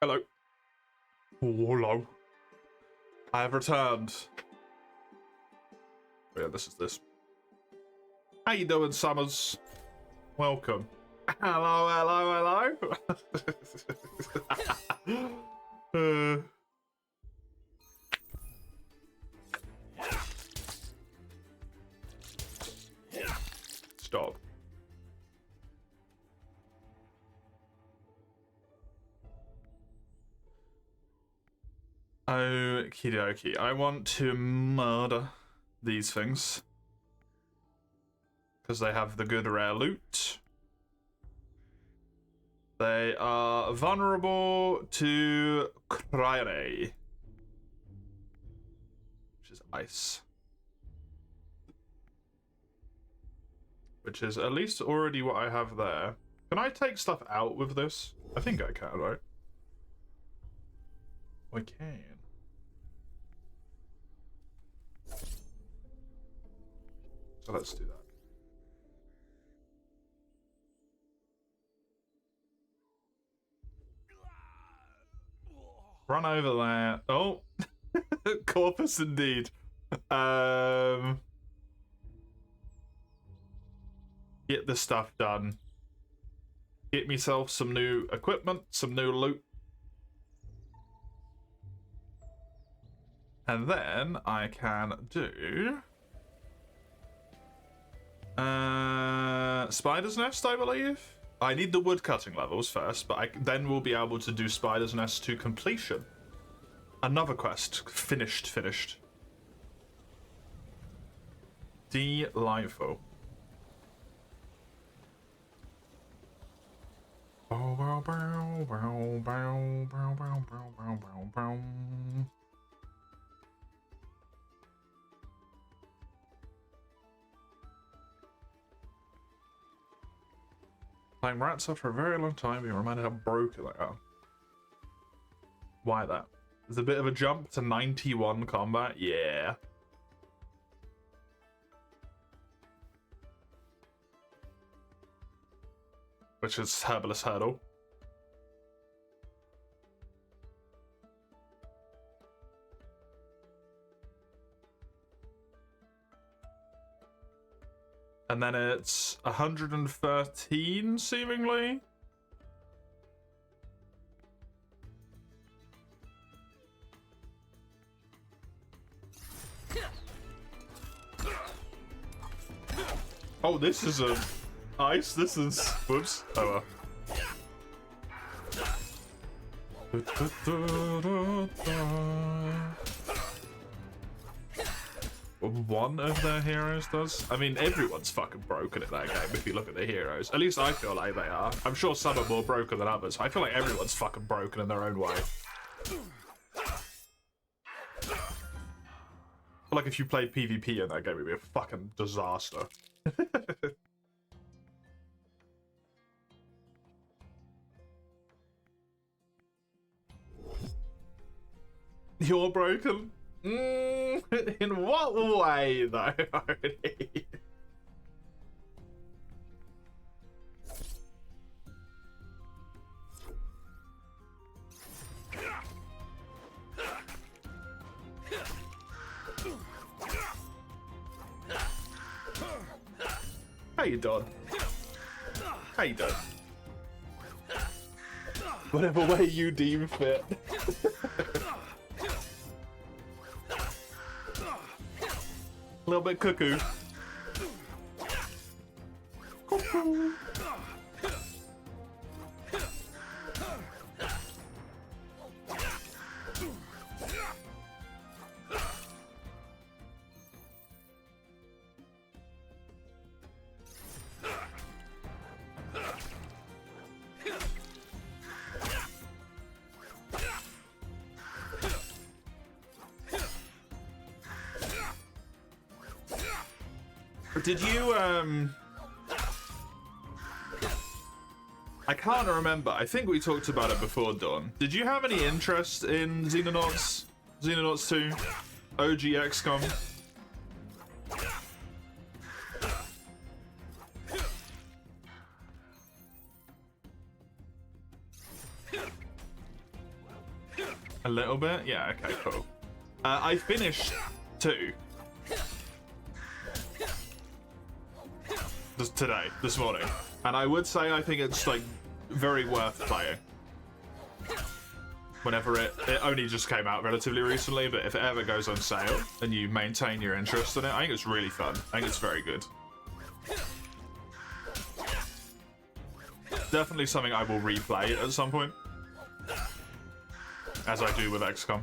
Hello. Oh, hello. I have returned. Oh, yeah, this is this. How you doing, Summers? Welcome. Hello, hello, hello. Stop. Okie dokie. I want to murder these things. Because they have the good rare loot. They are vulnerable to Cryre, which is ice. Which is at least already what I have there. Can I take stuff out with this? I think I can, right? I can. So let's do that. Run over there. Oh, corpus indeed. Get the stuff done. Get myself some new equipment, some new loot. And then I can do Spider's Nest, I believe. I need the wood cutting levels first, but then we'll be able to do Spider's Nest to completion. Another quest. Finished. Delightful. Playing rats after a very long time, being reminded how broken they are. Why that? There's a bit of a jump to 91 combat, yeah. Which is Herbalist Hurdle. And then it's 113, seemingly. Oh, this is a ice. This is whoops. Oh well. One of their heroes does. I mean, everyone's fucking broken in that game if you look at the heroes. At least I feel like they are. I'm sure some are more broken than others. I feel like everyone's fucking broken in their own way. I feel like if you played PvP in that game, it'd be a fucking disaster. You're broken? In what way, though? How you doing? How you doing? Whatever way you deem fit. A little bit cuckoo. Cuckoo. Did you, I can't remember. I think we talked about it before, Dawn. Did you have any interest in Xenonauts? Xenonauts 2? OG XCOM? A little bit? Yeah, okay, cool. I finished 2. This morning. And I would say I think it's, like, very worth playing. Whenever it only just came out relatively recently, but if it ever goes on sale and you maintain your interest in it, I think it's really fun. I think it's very good. Definitely something I will replay at some point. As I do with XCOM.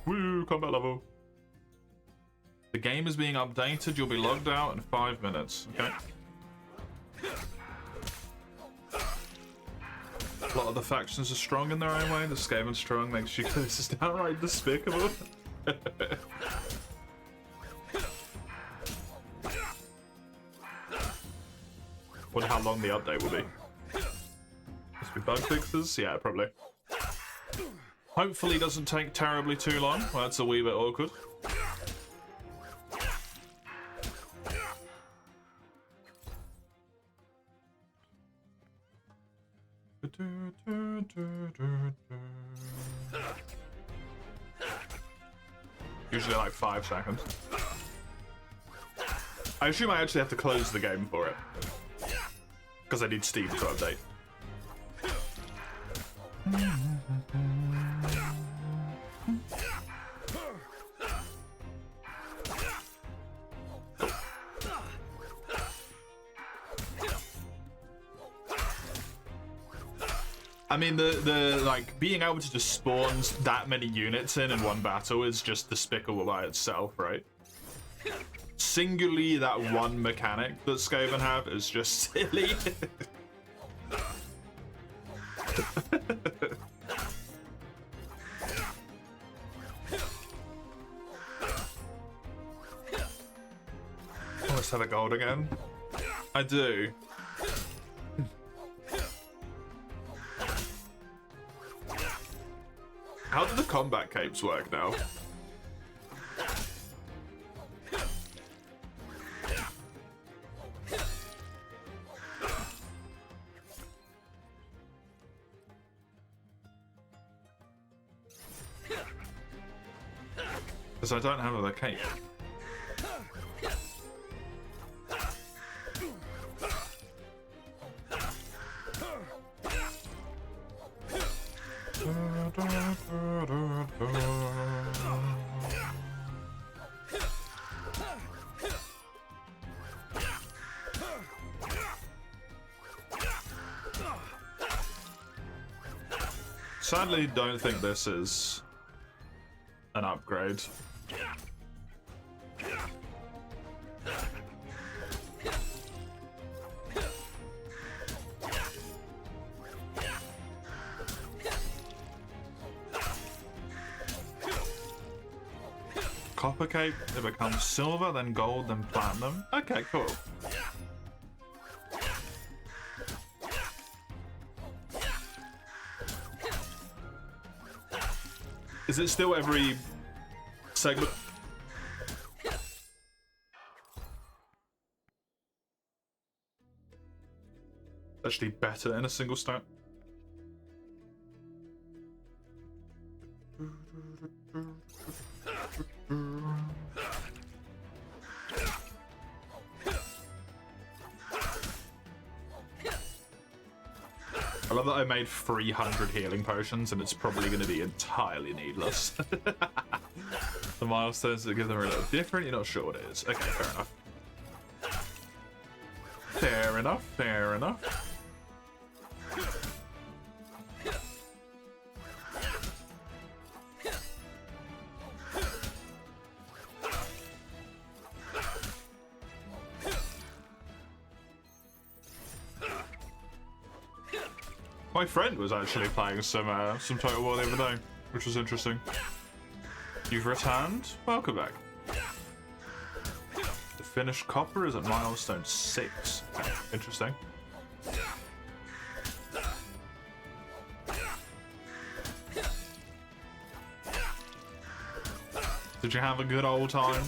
Woo, combat level. The game is being updated. You'll be logged out in 5 minutes. Okay. A lot of the factions are strong in their own way. The Skaven strong makes you this is downright despicable. Wonder how long the update will be. Must be bug fixes? Yeah, probably. Hopefully doesn't take terribly too long. Well, that's a wee bit awkward. Usually like 5 seconds. I assume I actually have to close the game for it. Because I need Steam to update. I mean, the like being able to just spawn that many units in one battle is just despicable by itself, right? Singularly, that one mechanic that Skaven have is just silly. Almost have a gold again. I do. How do the combat capes work now? Because I don't have a cape. Sadly, don't think this is an upgrade. Copper cape, it becomes silver, then gold, then platinum. Okay, cool. Is it still every segment? Actually better in a single stat. I love that I made 300 healing potions and it's probably going to be entirely needless. The milestones that give them are a little different, you're not sure what it is. Okay, fair enough. Fair enough, fair enough. My friend was actually playing some Total War the other day, which was interesting. You've returned? Welcome back. The finished copper is at milestone 6. Okay, interesting. Did you have a good old time?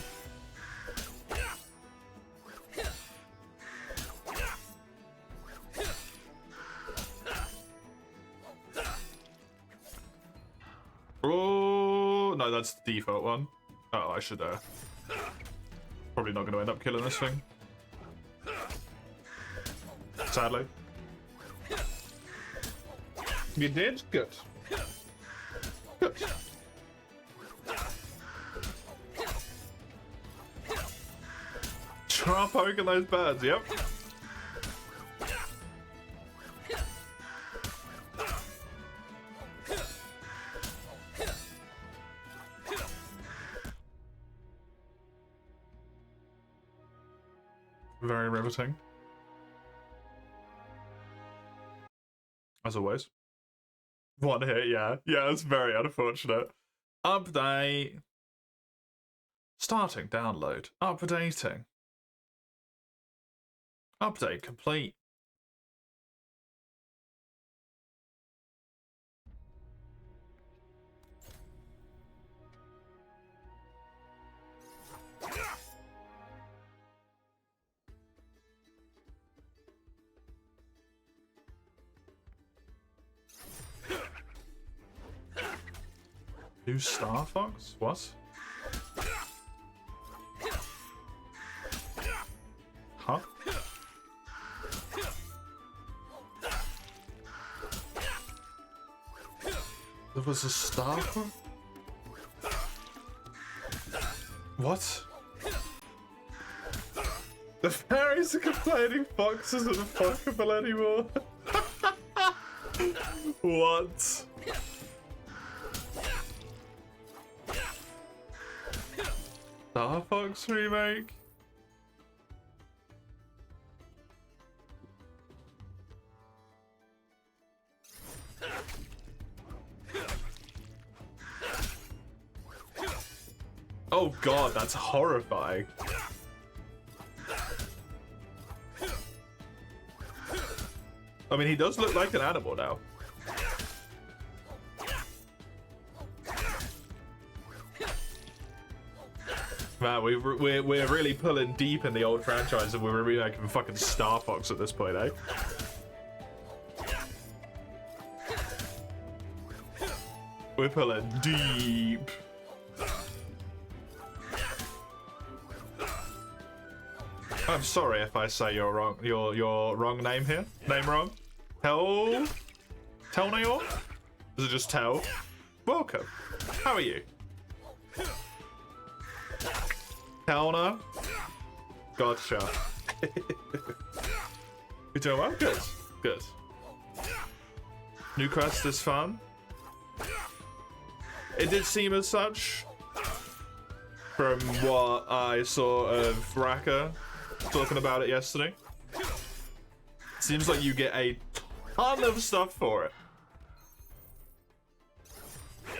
like that's the default one. Oh, I should, probably not going to end up killing this thing. Sadly. You did? Good. Good. Try poking those birds, yep. Very riveting. As always. One hit, yeah. Yeah, it's very unfortunate. Update. Starting download. Updating. Update complete. New Star Fox? What? Huh? There was a Star Fox? What? The fairies are complaining Fox isn't fuckable anymore. What? Star Fox remake? Oh god, that's horrifying. I mean, he does look like an animal now. Man, we're really pulling deep in the old franchise, and we're remaking fucking Star Fox at this point, eh? We're pulling deep. I'm sorry if I say your wrong name here. Name wrong. Tell Nayor? Is it just Tell? Welcome. How are you? Telna? Gotcha. You doing well? Good. Good. New quest is fun. It did seem as such from what I saw of Raka talking about it yesterday. Seems like you get a ton of stuff for it,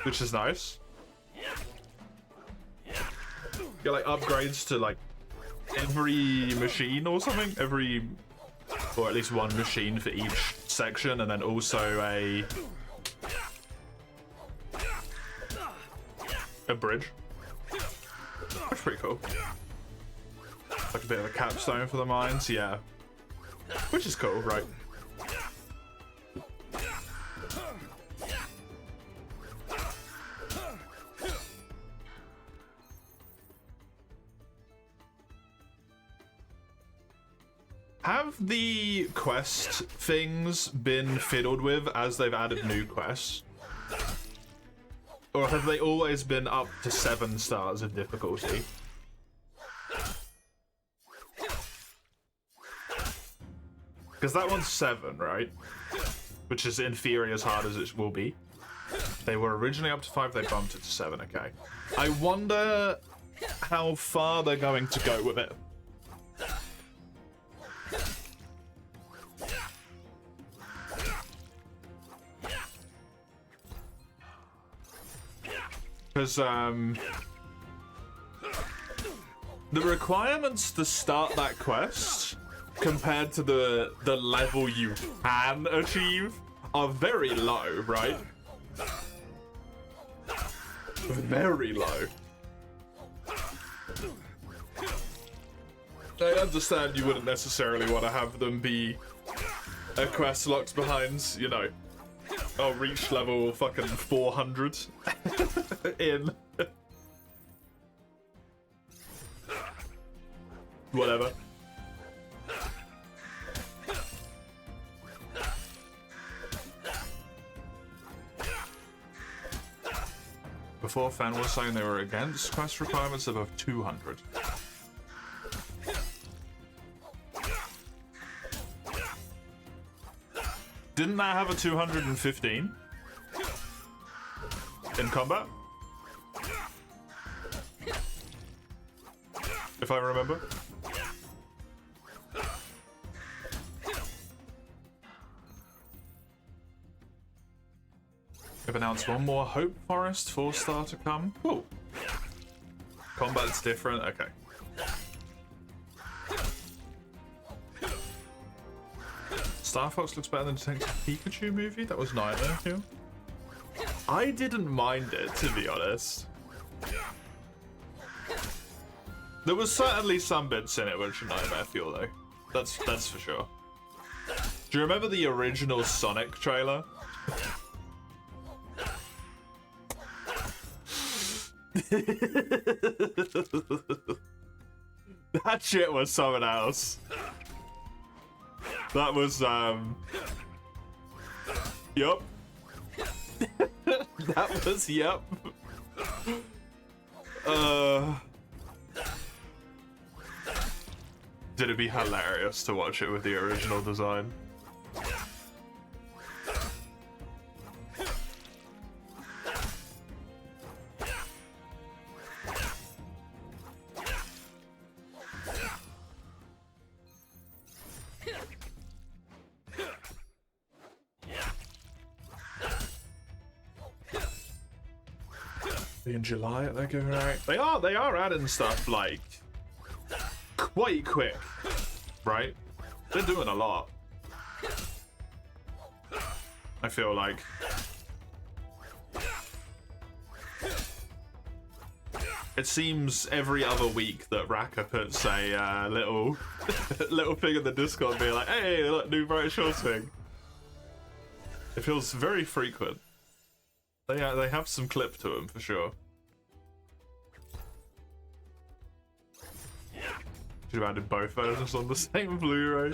which is nice. Get like upgrades to like every machine or something, or at least one machine for each section, and then also a bridge. That's pretty cool. Like a bit of a capstone for the mines, yeah. Which is cool, right? Have the quest things been fiddled with as they've added new quests? Or have they always been up to 7 stars of difficulty? Because that one's 7, right? Which is in theory as hard as it will be. They were originally up to 5, they bumped it to 7, okay. I wonder how far they're going to go with it. Because, the requirements to start that quest compared to the level you can achieve are very low, right? Very low. I understand you wouldn't necessarily want to have them be a quest locked behind, you know, I'll reach level fucking 400 in Whatever. Before Fen was saying they were against quest requirements above 200. Didn't that have a 215 in combat? If I remember. We've announced one more Hope Forest 4-star to come. Cool. Combat's different. Okay. Star Fox looks better than Detective Pikachu movie. That was Nightmare Fuel. I didn't mind it, to be honest. There was certainly some bits in it which are Nightmare Fuel, though. That's for sure. Do you remember the original Sonic trailer? That shit was something else. That was yup. That was yup. Did it be hilarious to watch it with the original design? In July they're going right. They are adding stuff like quite quick, right? They're doing a lot. I feel like it seems every other week that Raka puts a little thing in the Discord being like, hey, look, new Bright Shorts thing. It feels very frequent. They have some clip to them for sure. Should have added both versions on the same Blu-ray.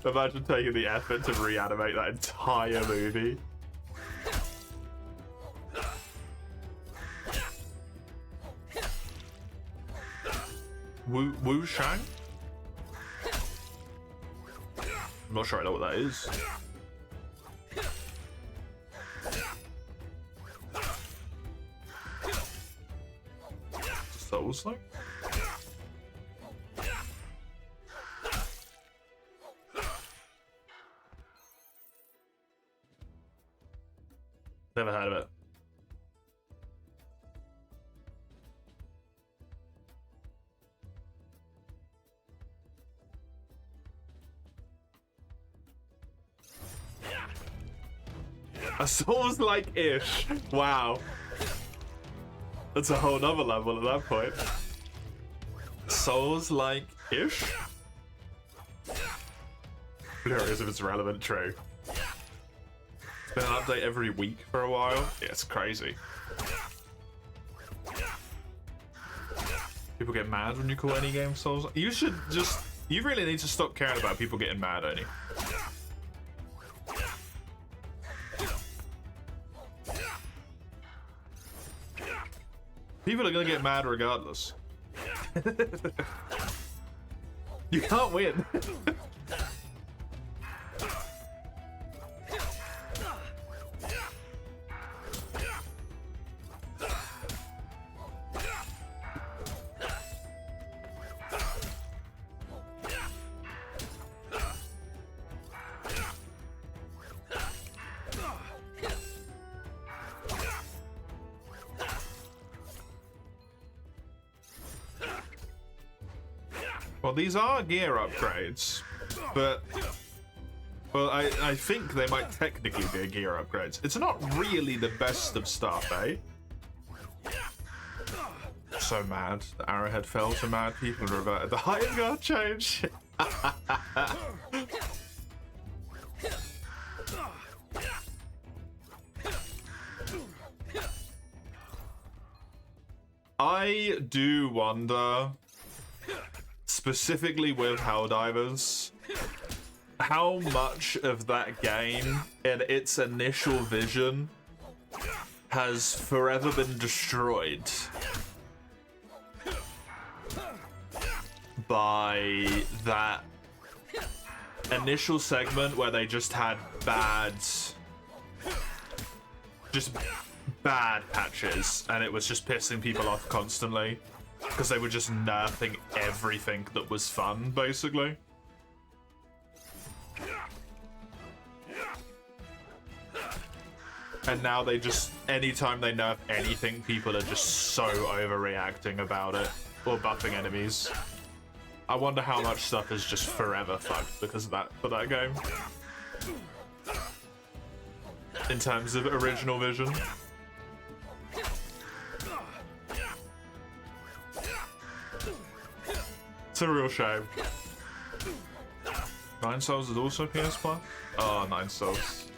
Imagine taking the effort to reanimate that entire movie. Wu Shang? I'm not sure I know what that is. Souls-like? Never heard of it. A Souls-like-ish. Wow. That's a whole nother level at that point. Souls-like-ish? Curious if it's relevant, true. It's been an update every week for a while. Yeah, it's crazy. People get mad when you call any game Souls. You really need to stop caring about people getting mad, Ernie. People are gonna get mad regardless. You can't win. Well, these are gear upgrades, but well, I think they might technically be gear upgrades. It's not really the best of stuff, eh? So mad. The arrowhead fell to mad people and reverted. The height guard change. I do wonder. specifically with Helldivers, how much of that game in its initial vision has forever been destroyed by that initial segment where they just had bad patches, and it was just pissing people off constantly because they were just nerfing everything that was fun, basically. And now they just, anytime they nerf anything, people are just so overreacting about it, or buffing enemies. I wonder how much stuff is just forever fucked because of that, for that game. In terms of original vision. It's a real shame. 9 Souls is also PS Plus? Oh, 9 Souls.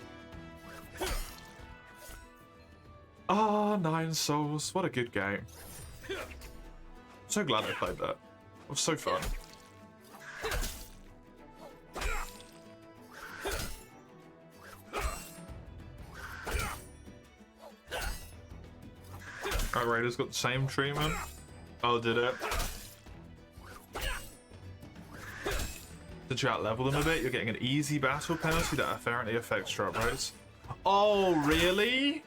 Ah, 9 Souls. What a good game. So glad I played that. It was so fun. Raiders got the same treatment. Oh, did it? Did you out-level them a bit? You're getting an easy battle penalty that apparently affects drop rates. Oh, really?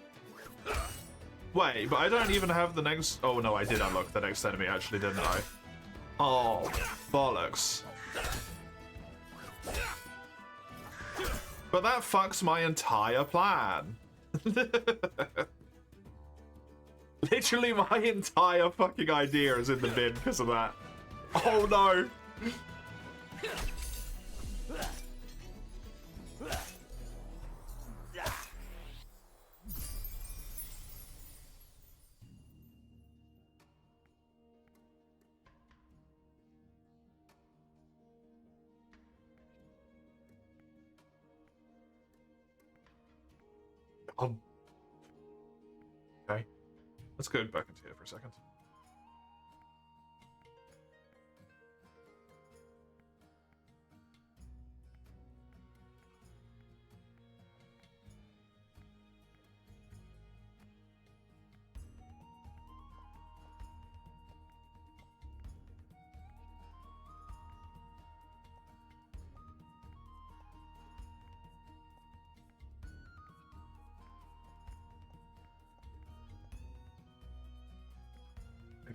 Wait, but I don't even have the next... Oh, no, I did unlock the next enemy, actually, didn't I? Oh, bollocks. But that fucks my entire plan. Literally, my entire fucking idea is in the bin because of that. Oh, no. Okay. Let's go back into here for a second.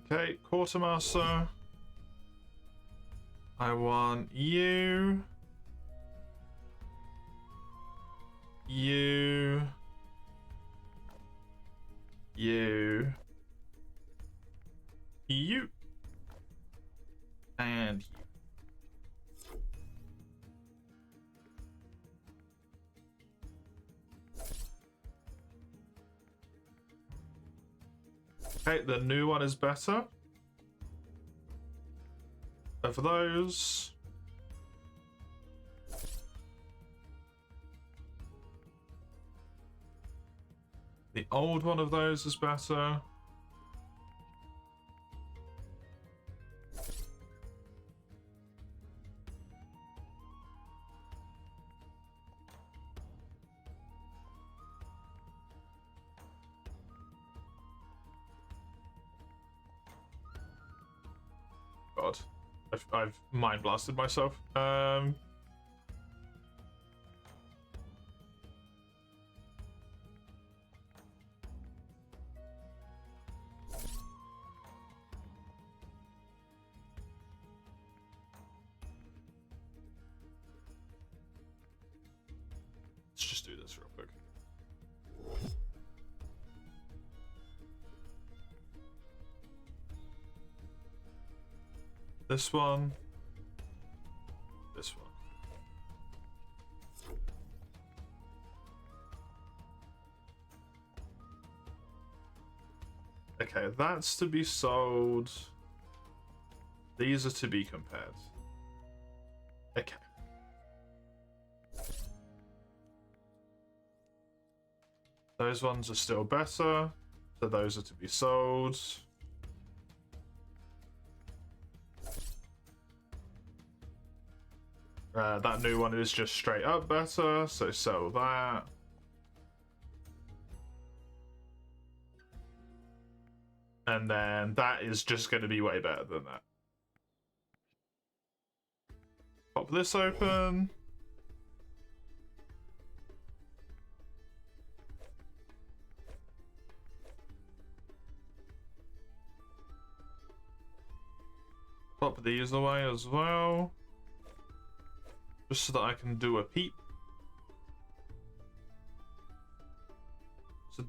Okay, Quartermaster. I want you. You. You. You. And you. Okay, the new one is better. Of those. The old one of those is better. God, I've mind blasted myself. Let's just do this real quick. This one. This one. Okay, that's to be sold. These are to be compared. Okay. Those ones are still better, so those are to be sold. That new one is just straight up better, so sell that. And then that is just going to be way better than that. Pop this open. Pop these away as well. Just so that I can do a peep. So,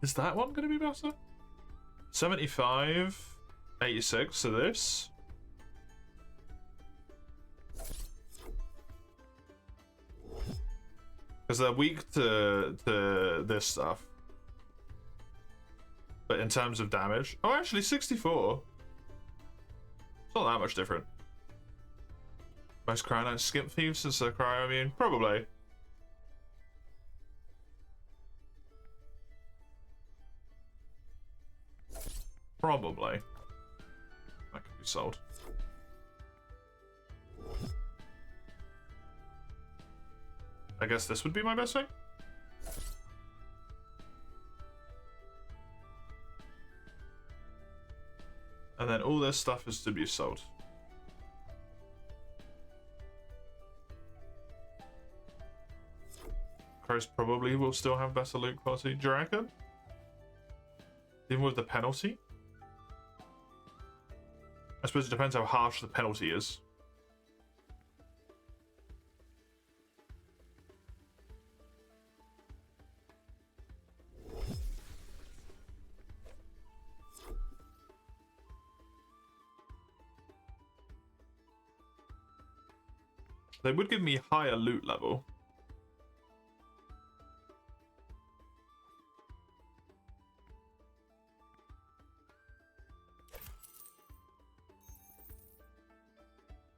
is that one going to be better? 75, 86, so this. Because they're weak to this stuff. But in terms of damage... Oh, actually, 64. It's not that much different. Most Cryonites skip thieves since they're cryo-immune? Probably. Probably. That could be sold. I guess this would be my best thing. And then all this stuff is to be sold. Crows probably will still have better loot quality. Do you reckon? Even with the penalty? I suppose it depends how harsh the penalty is. They would give me higher loot level.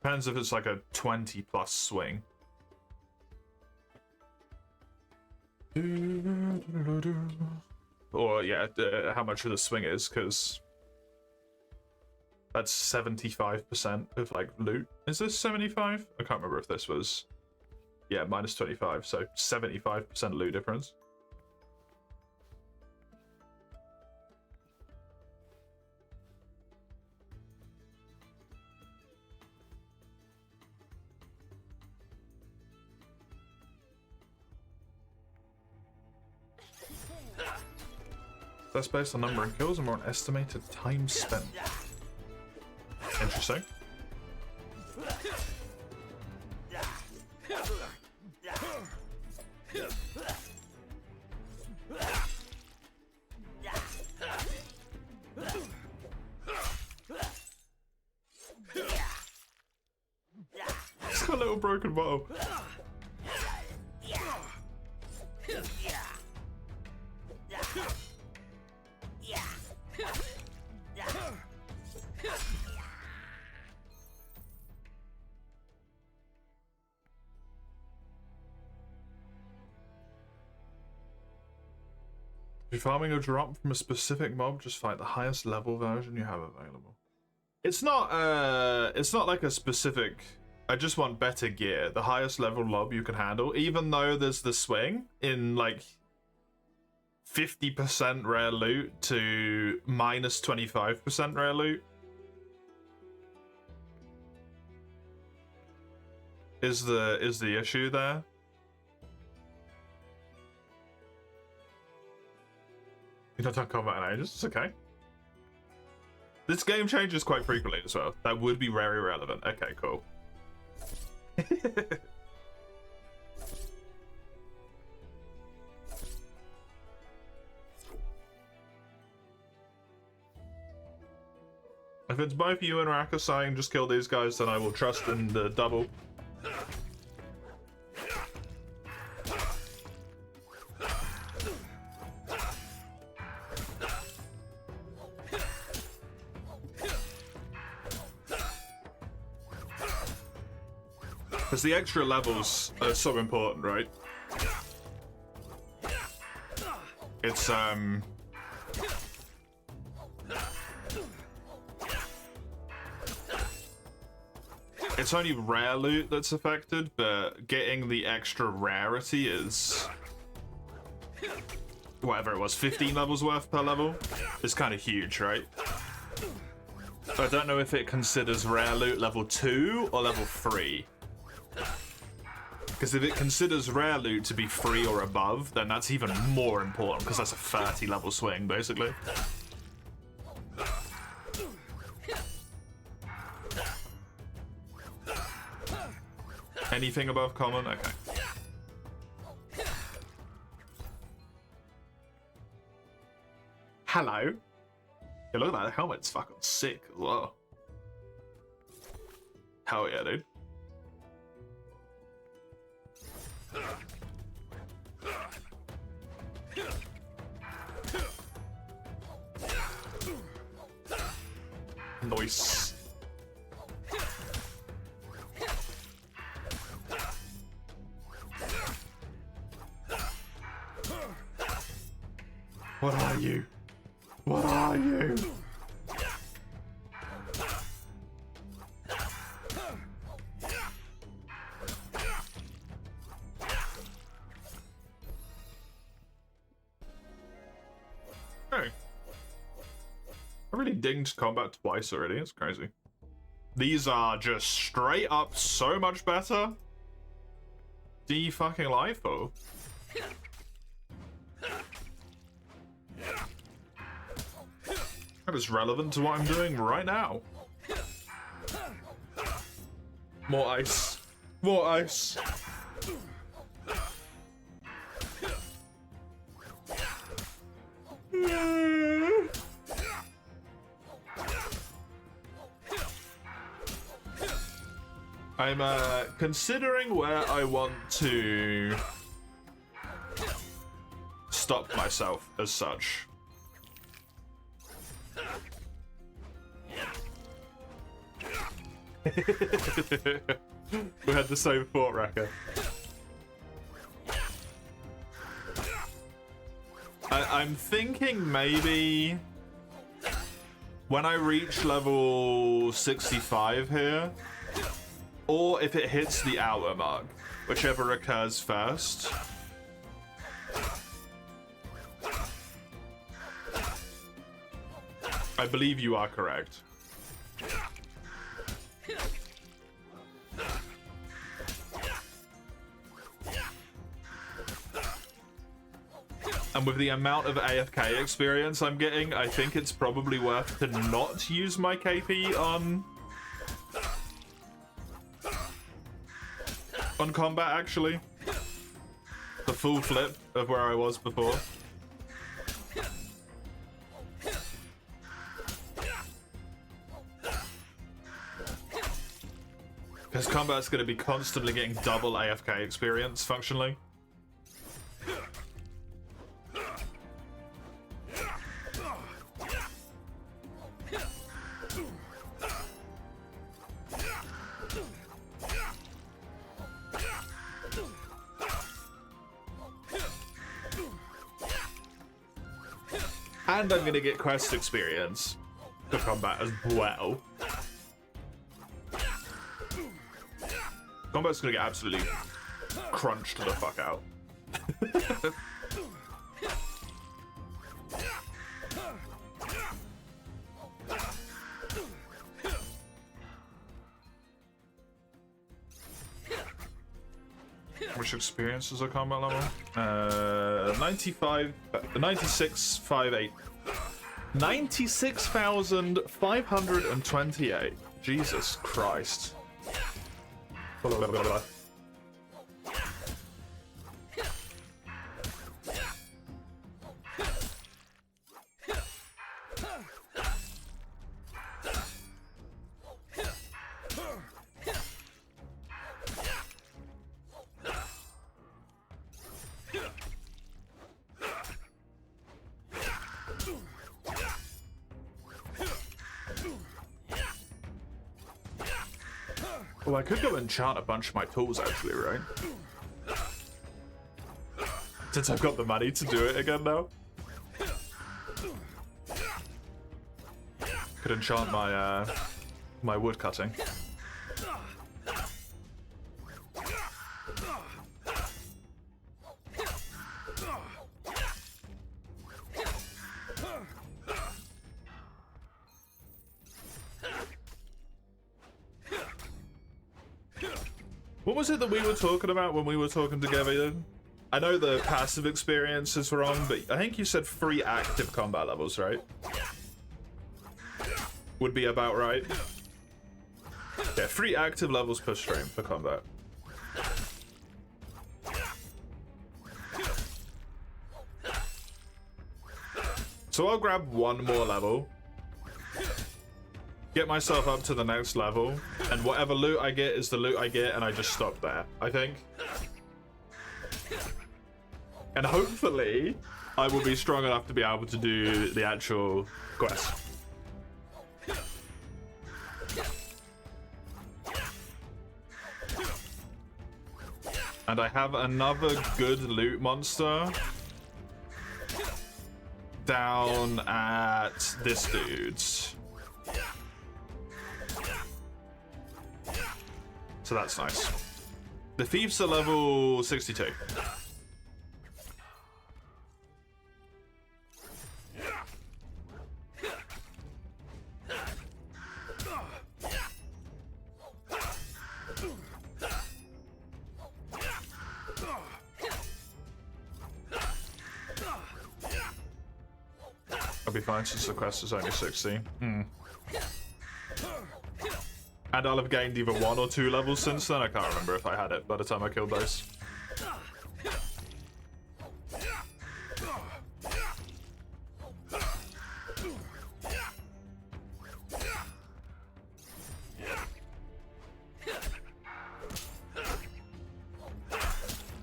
Depends if it's like a 20 plus swing. Or yeah, how much of the swing is, because that's 75% of like loot. Is this 75? I can't remember if this was, yeah, minus 25, so 75% loot difference. That's based on number of kills and more on estimated time spent. Interesting. It's got a little broken bow. If you're farming a drop from a specific mob, just fight the highest level version you have available. It's not like a specific, I just want better gear. The highest level mob you can handle, even though there's the swing in like 50% rare loot to minus 25% rare loot. Is the issue there? You don't talk combat in ages, it's okay. This game changes quite frequently as well. That would be very relevant. Okay, cool. If it's both you and Raka saying just kill these guys, then I will trust in the double. Because the extra levels are so important, right? It's It's only rare loot that's affected, but getting the extra rarity is whatever it was, 15 levels worth per level. It's kind of huge, right? So I don't know if it considers rare loot level 2 or level 3. Because if it considers rare loot to be 3 or above, then that's even more important, because that's a 30 level swing, basically. Anything above common? Okay. Hello. Yeah, look at that helmet, it's fucking sick as well. Hell yeah, dude. Nice. What are you? What are you? Hey. I really dinged combat twice already, it's crazy. These are just straight up so much better. D-fucking LIFO. That is relevant to what I'm doing right now. More ice. More ice. I'm considering where I want to stop myself as such. We had the same thought, Wrecker. I'm thinking maybe when I reach level 65 here, or if it hits the hour mark, whichever occurs first. I believe you are correct. And with the amount of AFK experience I'm getting, I think it's probably worth to not use my KP on combat, actually. The full flip of where I was before. Because combat's going to be constantly getting double AFK experience, functionally. And I'm gonna get quest experience for combat as well. Combat's gonna get absolutely crunched the fuck out. Which experiences are combat level? 96,528. 96,528. Jesus Christ. Well, I could go enchant a bunch of my tools, actually, right? Since I've got the money to do it again now. Could enchant my my wood cutting. What was it that we were talking about when we were talking together? I know the passive experience is wrong, but I think you said 3 active combat levels, right? Would be about right. Yeah, 3 active levels per stream for combat. So I'll grab 1 more level, get myself up to the next level, and whatever loot I get is the loot I get, and I just stop there, I think. And hopefully, I will be strong enough to be able to do the actual quest. And I have another good loot monster down at this dude's. So that's nice. The thieves are level 62. I'll be fine since the quest is only 60. And I'll have gained either 1 or 2 levels since then. I can't remember if I had it by the time I killed those.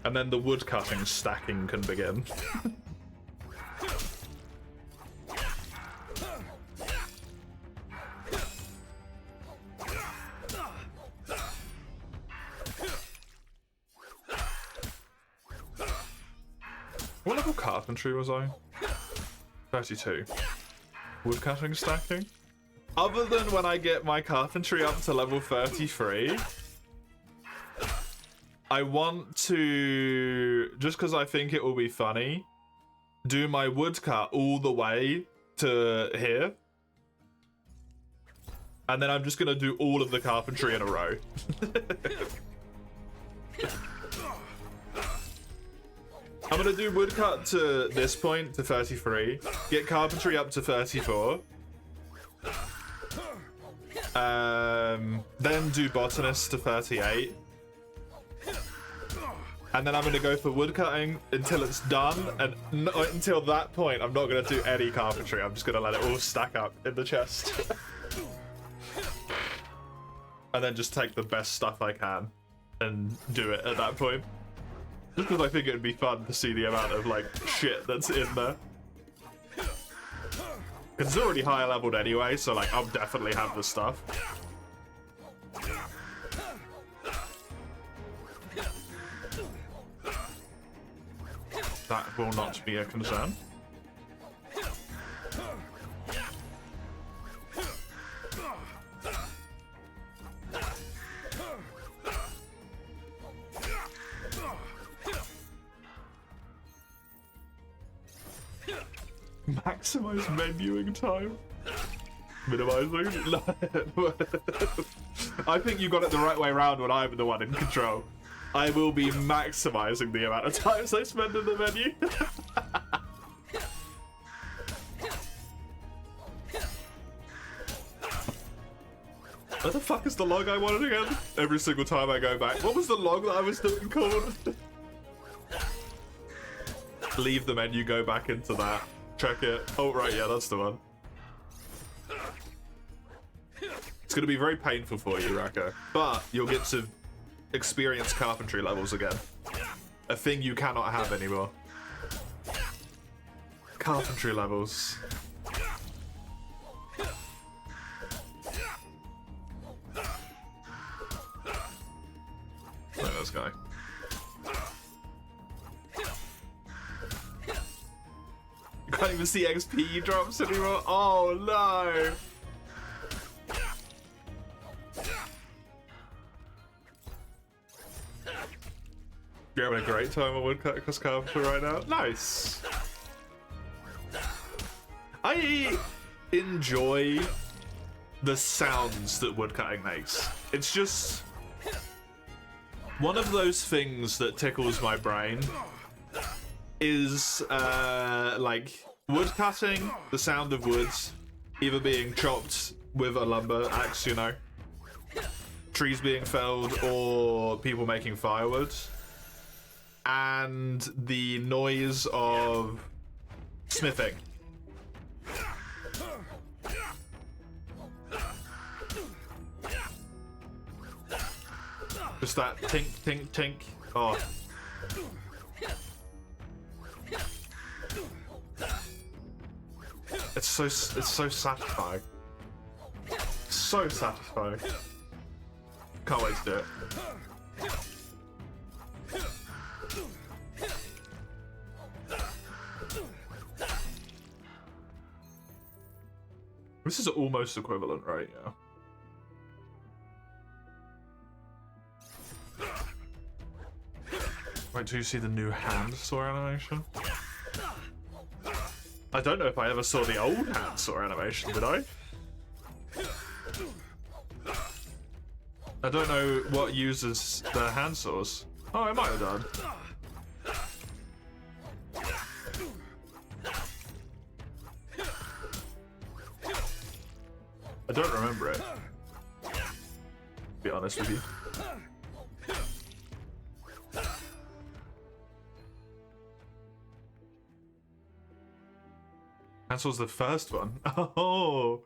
And then the woodcutting stacking can begin. What level carpentry was I? 32. Woodcutting stacking? Other than when I get my carpentry up to level 33, I want to, just because I think it will be funny, do my woodcut all the way to here. And then I'm just going to do all of the carpentry in a row. I'm going to do woodcut to this point, to 33. Get carpentry up to 34. Then do botanist to 38. And then I'm going to go for woodcutting until it's done. And until that point, I'm not going to do any carpentry. I'm just going to let it all stack up in the chest. And then just take the best stuff I can and do it at that point. Just because I think it would be fun to see the amount of, like, shit that's in there. Because it's already higher leveled anyway, so, like, I'll definitely have the stuff. That will not be a concern. Maximize menuing time. Minimizing. I think you got it the right way around when I'm the one in control. I will be maximizing the amount of times I spend in the menu. What the fuck is the log I wanted again? Every single time I go back. What was the log that I was doing called? Leave the menu, go back into that. Check it. Oh, right, yeah, that's the one. It's going to be very painful for you, Raka. But you'll get to experience carpentry levels again. A thing you cannot have anymore. Carpentry levels. Look at this guy. You can't even see XP drops anymore. Oh no! You're having a great time at woodcut because carpenter right now. Nice. I enjoy the sounds that woodcutting makes. It's just one of those things that tickles my brain. Is like woodcutting, the sound of woods either being chopped with a lumber axe, you know, trees being felled, or people making firewood, and the noise of smithing. Just that tink, tink, tink. Oh. It's so satisfying. So satisfying. Can't wait to do it. This is almost equivalent, right? Yeah. Wait till you see the new hand saw animation. I don't know if I ever saw the old hand saw animation, did I? I don't know what uses the hand saws. Oh, I might have done. I don't remember it. To be honest with you. Hansel's the first one. Oh,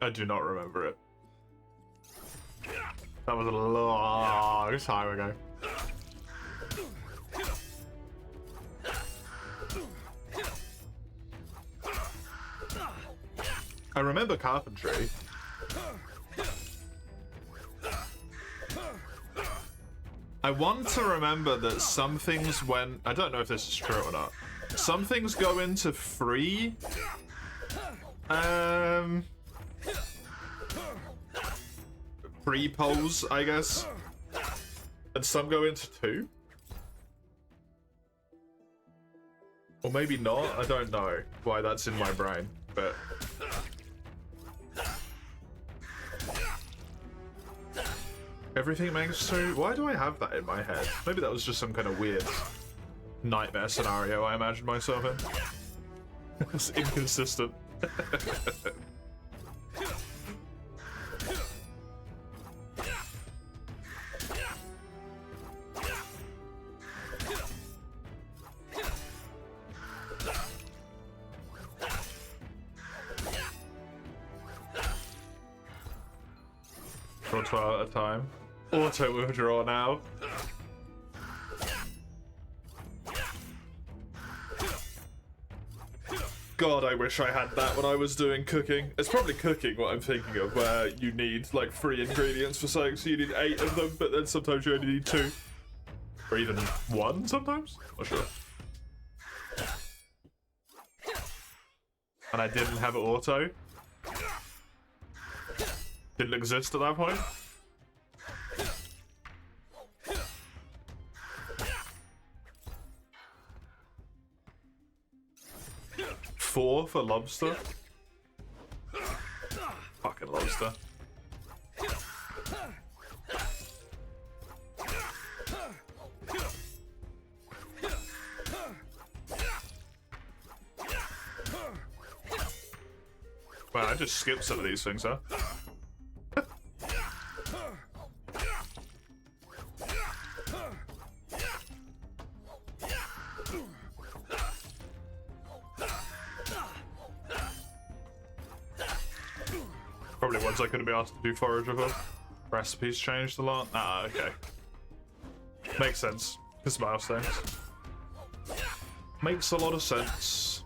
I do not remember it. That was a long time ago. I remember carpentry. I want to remember that some things went... I don't know if this is true or not. Some things go into free. Free polls, I guess. And some go into 2. Or maybe not. I don't know why that's in my brain, but... Everything makes 2? Why do I have that in my head? Maybe that was just some kind of weird nightmare scenario I imagined myself in. It's inconsistent. Draw 12 at a time. Auto withdraw now. God, I wish I had that when I was doing cooking. It's probably cooking what I'm thinking of, where you need like 3 ingredients for something, so you need 8 of them, but then sometimes you only need 2. Or even 1 sometimes? Not sure. And I didn't have auto. Didn't exist at that point. Four for lobster. Fucking lobster. Wow, I just skipped some of these things, huh? Probably ones I couldn't be asked to do forage with. Recipes changed a lot. Ah, okay. Makes sense. It's milestones. Makes a lot of sense.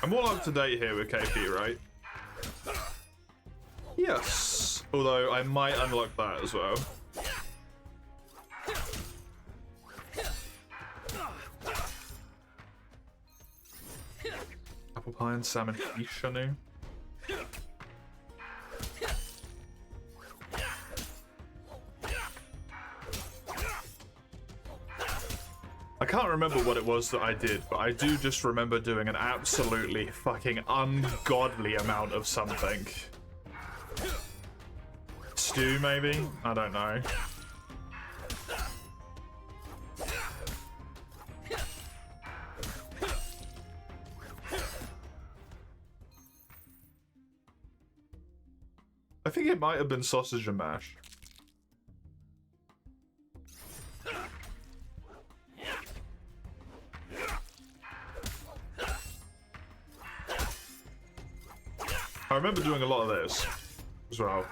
I'm all up to date here with KP, right? Yes. Although I might unlock that as well. Apple pie and salmon quiche, I know. I can't remember what it was that I did, but I do just remember doing an absolutely fucking ungodly amount of something. Stew, maybe? I don't know. I think it might have been sausage and mash. I remember doing a lot of this as well.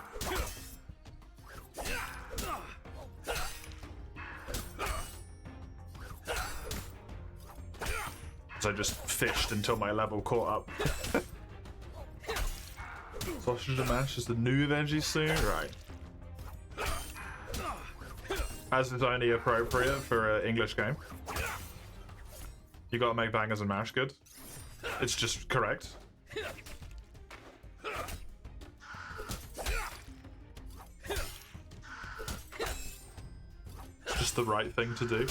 So I just fished until my level caught up. Sausage and mash is the new veggie soon? Right. As is only appropriate for an English game. You gotta make bangers and mash good. It's just correct. It's just the right thing to do.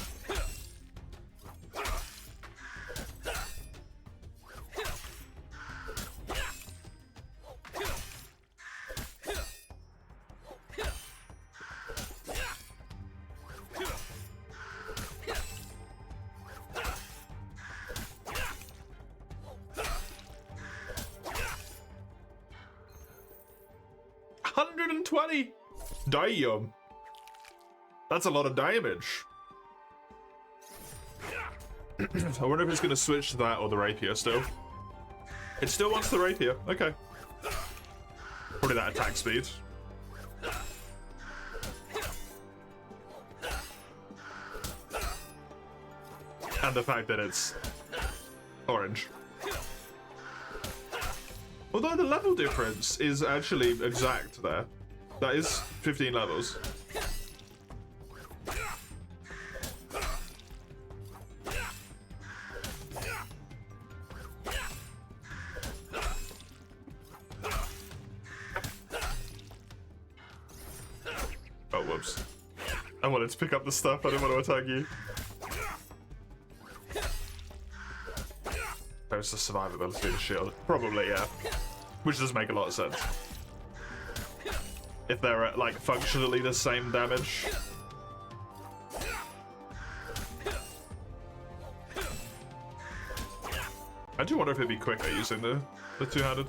Damn. That's a lot of damage. I wonder if it's going to switch to that or the rapier still. It still wants the rapier. Okay. Probably that attack speed. And the fact that it's orange. Although the level difference is actually exact there. That is 15 levels. Oh, whoops. I wanted to pick up the stuff, I didn't want to attack you. There's the survivability of the shield. Probably, yeah. Which does make a lot of sense. If they're at, like, functionally the same damage. I do wonder if it'd be quicker using the two-handed.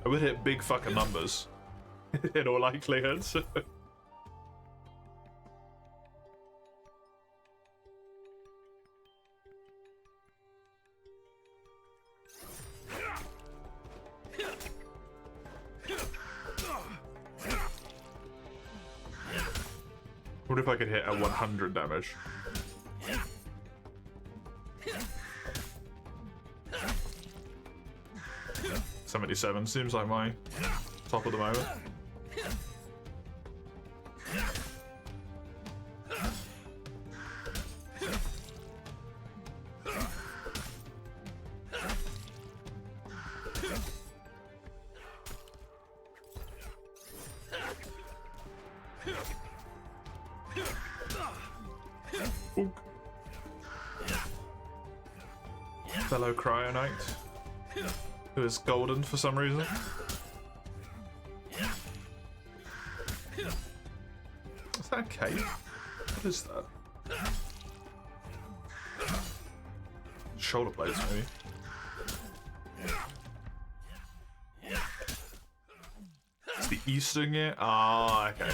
I would hit big fucking numbers. In all likelihood. What if I could hit a 100 damage? $77 seems like my top of the moment. Fellow Cryonite, who is golden for some reason. Is that a cave? What is that? Shoulder blades, maybe. It's the Eastern gear? Ah, okay.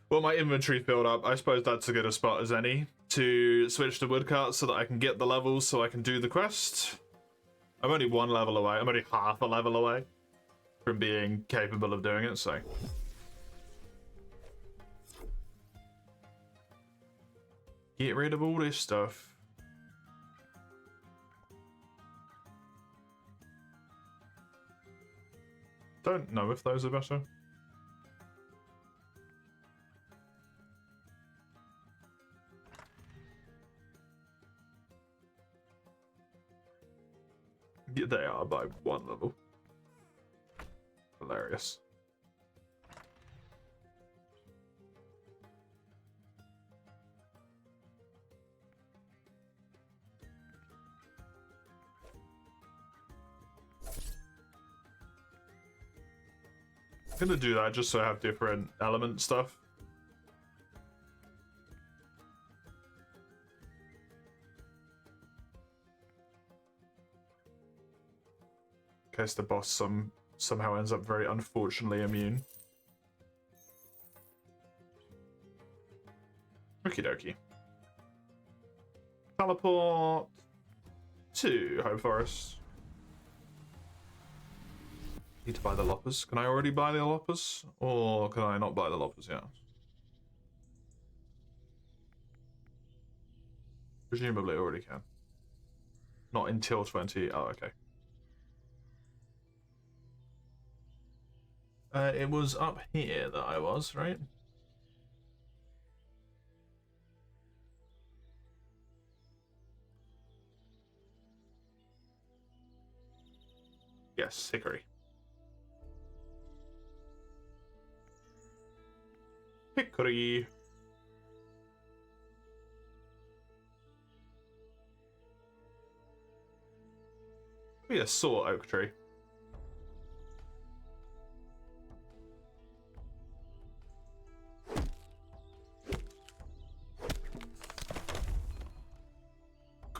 Well, my inventory filled up. I suppose that's as good a spot as any to switch to woodcuts so that I can get the levels so I can do the quest. I'm only one level away. I'm only half a level away from being capable of doing it, so. Get rid of all this stuff. Don't know if those are better. Yeah, they are by 1 level. Hilarious. I'm gonna do that just so I have different element stuff. In case the boss somehow ends up very unfortunately immune. Okie dokie. Teleport to Home Forest. Need to buy the loppers. Can I already buy the loppers? Or can I not buy the loppers yet? Presumably already can. Not until 20. Oh, okay. It was up here that I was, right? Yes, hickory. Hickory. Be a saw oak tree.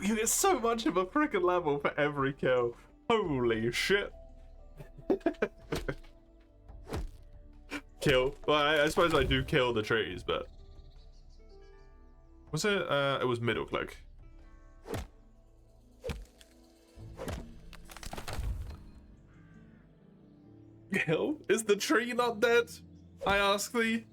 You get so much of a freaking level for every kill. Holy shit. Kill. Well, I suppose I do kill the trees, but... Was it? It was middle click. Kill? Is the tree not dead? I ask thee.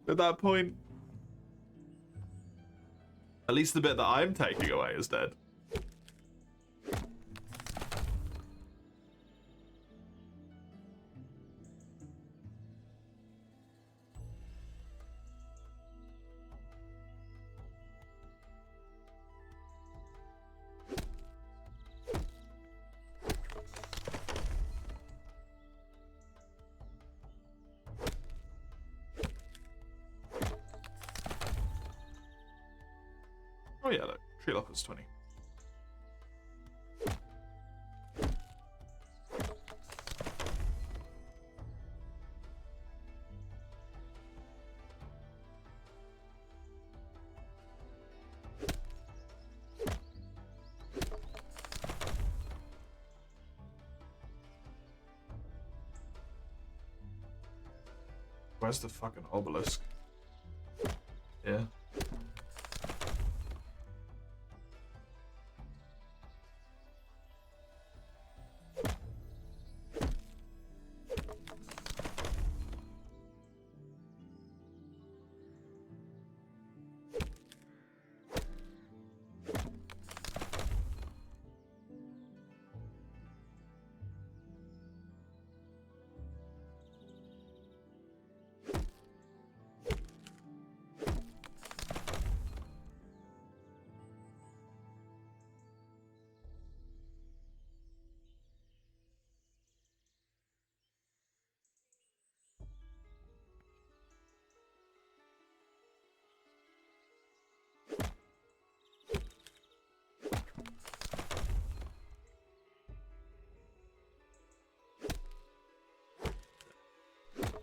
At that point, at least the bit that I'm taking away is dead. Oh yeah, look, tree loppers 20. Where's the fucking obelisk? Yeah.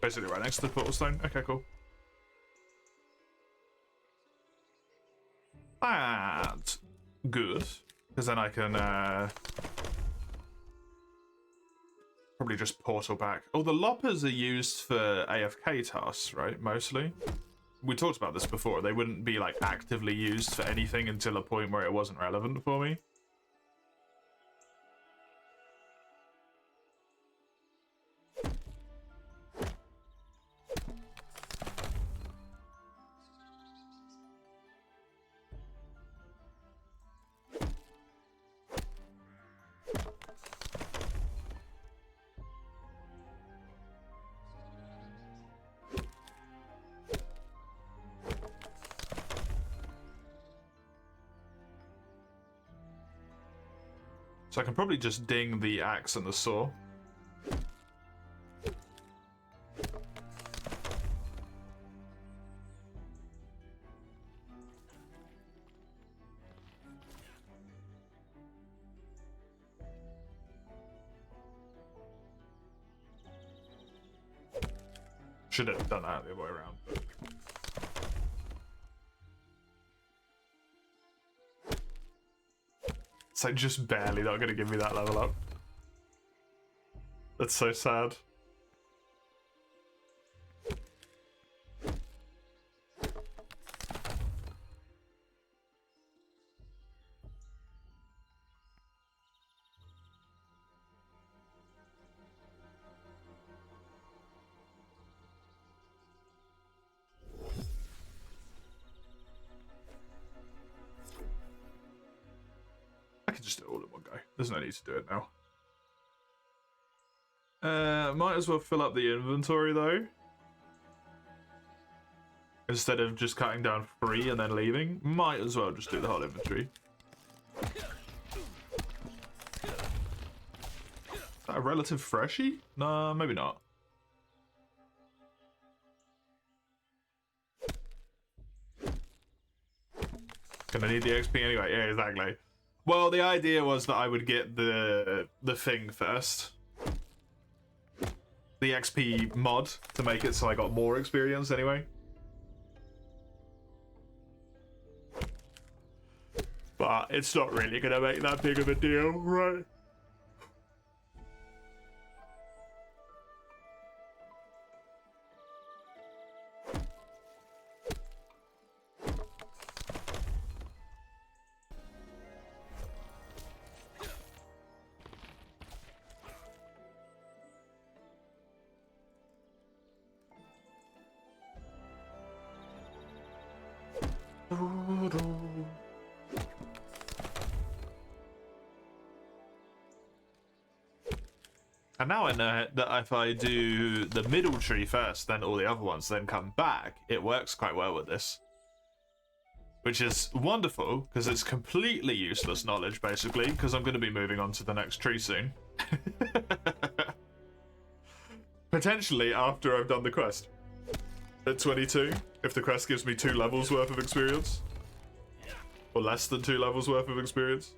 Basically right next to the portal stone. Okay, cool. That's good. Because then I can probably just portal back. Oh, the loppers are used for AFK tasks, right? Mostly. We talked about this before. They wouldn't be like actively used for anything until a point where it wasn't relevant for me. So I can probably just ding the axe and the saw. Should have done that the other way around. But... It's like just barely not going to give me that level up. That's so sad. I can just do it all in one go. There's no need to do it now. Might as well fill up the inventory though. Instead of just cutting down 3 and then leaving, might as well just do the whole inventory. Is that a relative freshie? No, maybe not. Gonna need the XP anyway. Yeah, exactly. Well, the idea was that I would get the thing first. The XP mod to make it so I got more experience anyway. But it's not really gonna make that big of a deal, right? And now I know that if I do the middle tree first, then all the other ones then come back, it works quite well with this. Which is wonderful, because it's completely useless knowledge, basically, because I'm going to be moving on to the next tree soon. Potentially after I've done the quest. At 22, if the quest gives me 2 levels worth of experience. Or less than 2 levels worth of experience.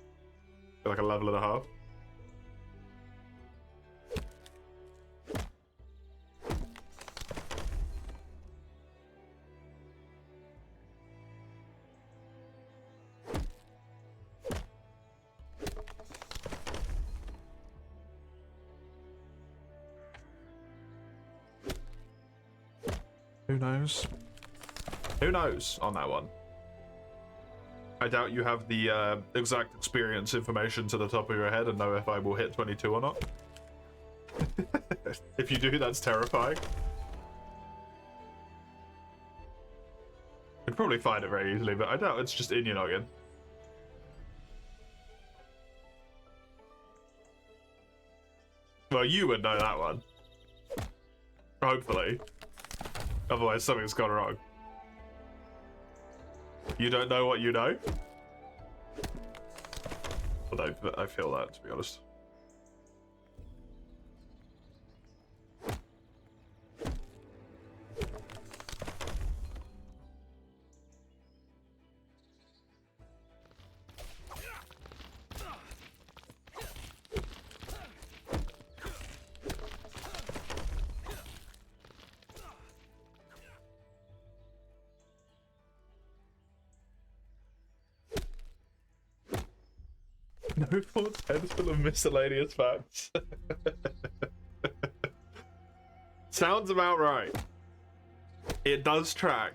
Like a level and a half. Who knows? Who knows on that one? I doubt you have the exact experience information to the top of your head and know if I will hit 22 or not. If you do, that's terrifying. You'd probably find it very easily, but I doubt it's just in your noggin. Well, you would know that one. Hopefully. Otherwise, something's gone wrong. You don't know what you know? Although, I feel that, to be honest. No false head full of miscellaneous facts. Sounds about right. It does track.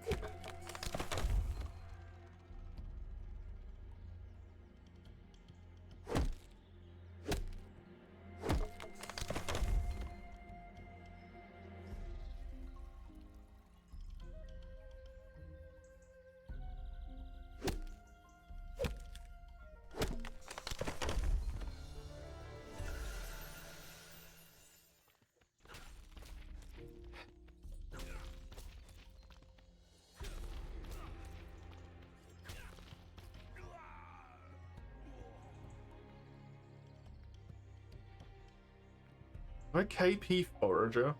My KP Forager.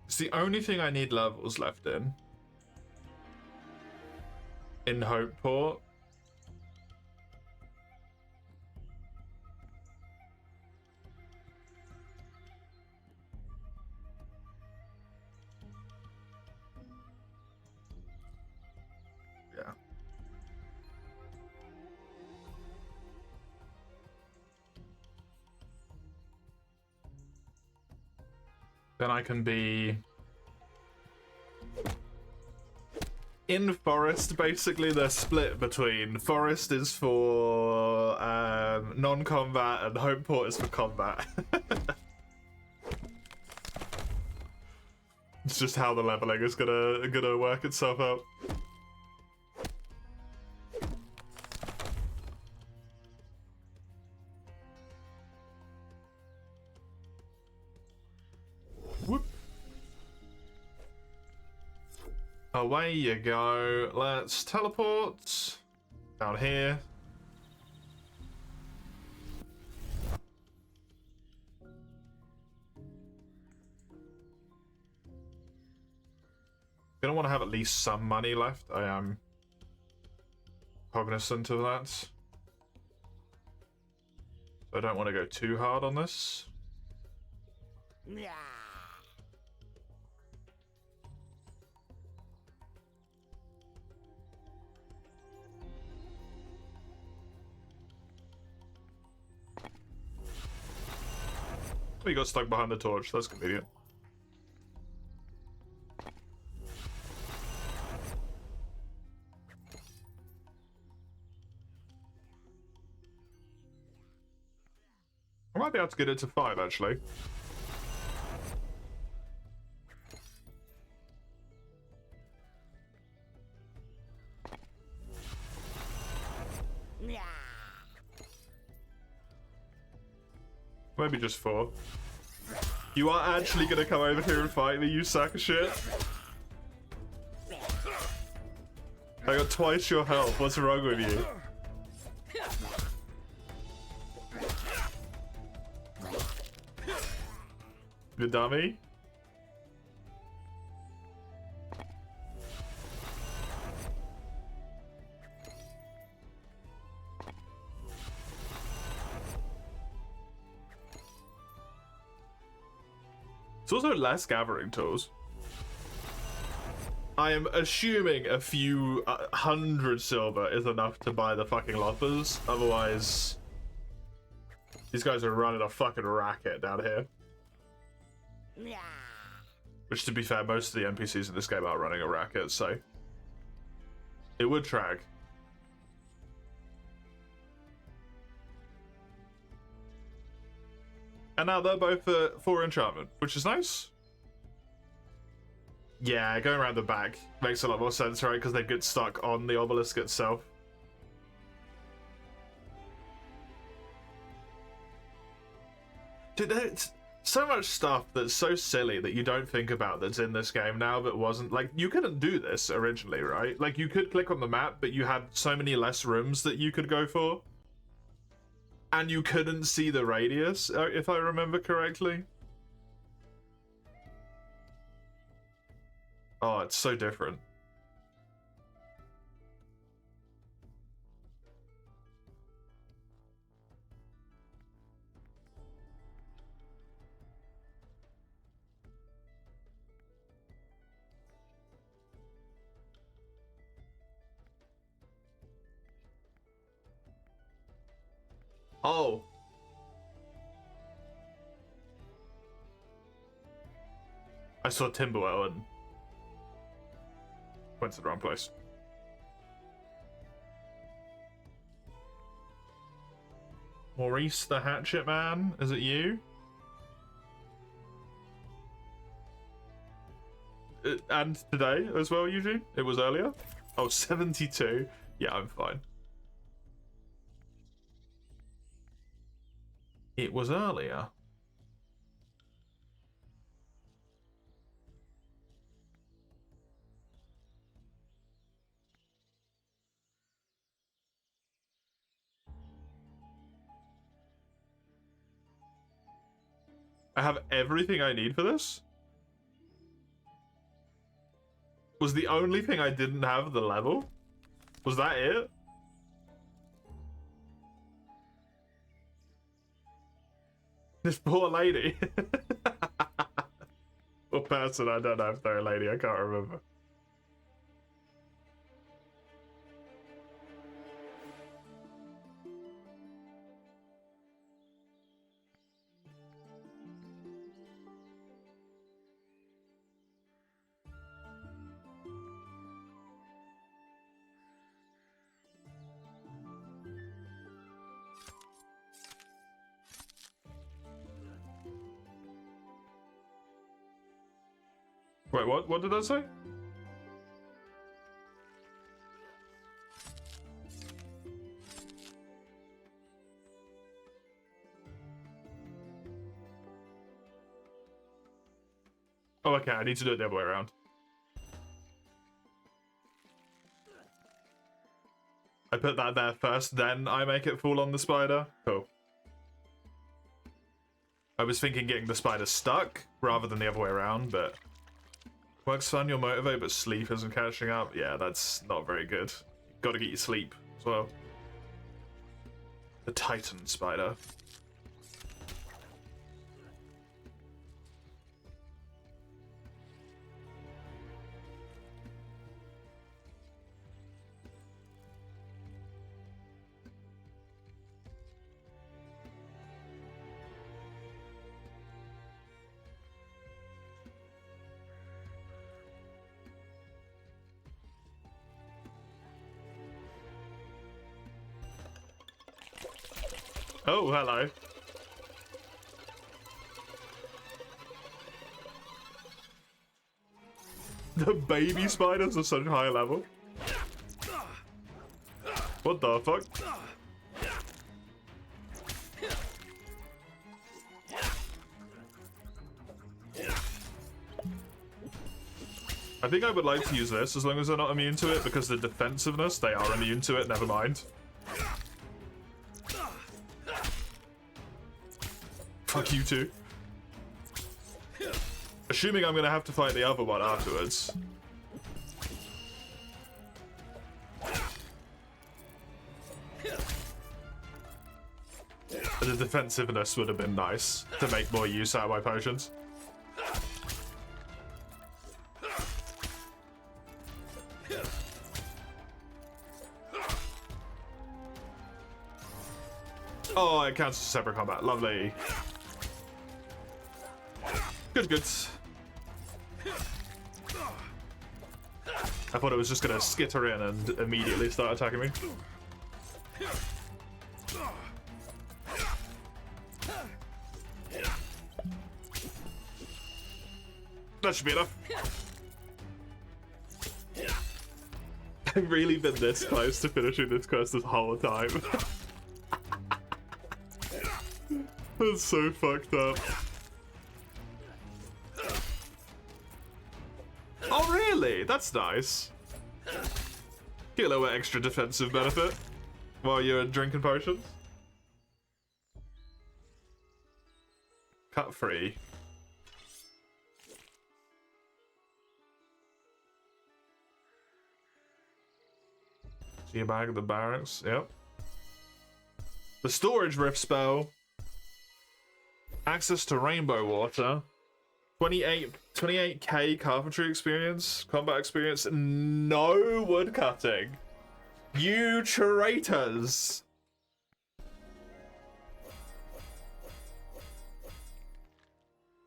It's the only thing I need levels left in. In Hopeport. Yeah. Then I can be in Forest. Basically, they're split between Forest is for non-combat and Homeport is for combat. It's just how the leveling is gonna work itself out. Whoop. Away you go. Let's teleport down here. Gonna want to have at least some money left. I am cognizant of that. I don't want to go too hard on this. Yeah. Oh, you got stuck behind the torch. That's convenient. I might be able to get it to 5, actually. Maybe just 4. You are actually gonna come over here and fight me, you sack of shit? I got twice your health. What's wrong with you? The dummy? It's also less gathering tools. I am assuming a few 100 silver is enough to buy the fucking loppers. Otherwise, these guys are running a fucking racket down here. Which, to be fair, most of the NPCs in this game are running a racket, so it would track. And now they're both 4 enchantment, which is nice. Yeah, going around the back makes a lot more sense, right? Because they get stuck on the obelisk itself. Dude, it's so much stuff that's so silly that you don't think about that's in this game now that wasn't... Like, you couldn't do this originally, right? Like, you could click on the map, but you had so many less rooms that you could go for. And you couldn't see the radius, if I remember correctly. Oh, it's so different. Oh. I saw Timberwell and went to the wrong place. Maurice the Hatchet Man, is it you? And today as well, Eugene? It was earlier? Oh, 72. Yeah, I'm fine. It was earlier. I have everything I need for this? Was the only thing I didn't have the level? Was that it? This poor lady. Or person, I don't know if they're a lady, I can't remember. Wait, what? What did I say? Oh, okay, I need to do it the other way around. I put that there first, then I make it fall on the spider. Cool. I was thinking getting the spider stuck rather than the other way around, but... Work's fun, you're motivated, but sleep isn't catching up. Yeah, that's not very good. You've got to get your sleep as well. The Titan spider. Oh, hello. The baby spiders are such high level. What the fuck? I think I would like to use this as long as they're not immune to it, because the defensiveness, they are immune to it, never mind. Fuck you too. Assuming I'm gonna have to fight the other one afterwards. The defensiveness would have been nice to make more use out of my potions. Oh, it counts as separate combat. Lovely. Good, good. I thought it was just gonna skitter in and immediately start attacking me. That should be enough. I've really been this close to finishing this quest this whole time. That's so fucked up. Oh, really? That's nice. Get a little extra defensive benefit while you're drinking potions. Cut free. See you back at the barracks. Yep. The storage rift spell. Access to rainbow water. 28k carpentry experience, combat experience, no woodcutting. You traitors!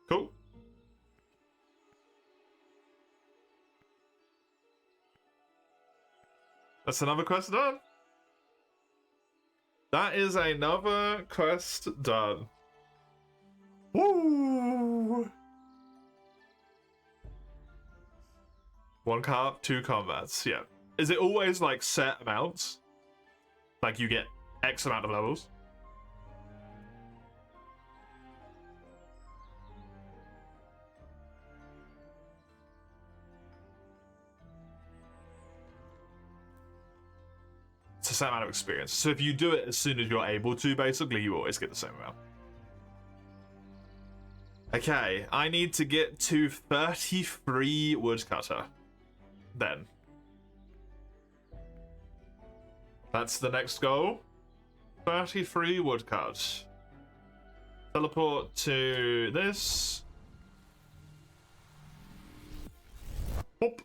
Cool. That's another quest done. That is another quest done. Woo! 1 carp, 2 combats. Yeah. Is it always like set amounts? Like you get X amount of levels? It's the same amount of experience. So if you do it as soon as you're able to, basically, you always get the same amount. Okay, I need to get to 33 woodcutter. Then. That's the next goal. 33 woodcuts. Teleport to this. Boop.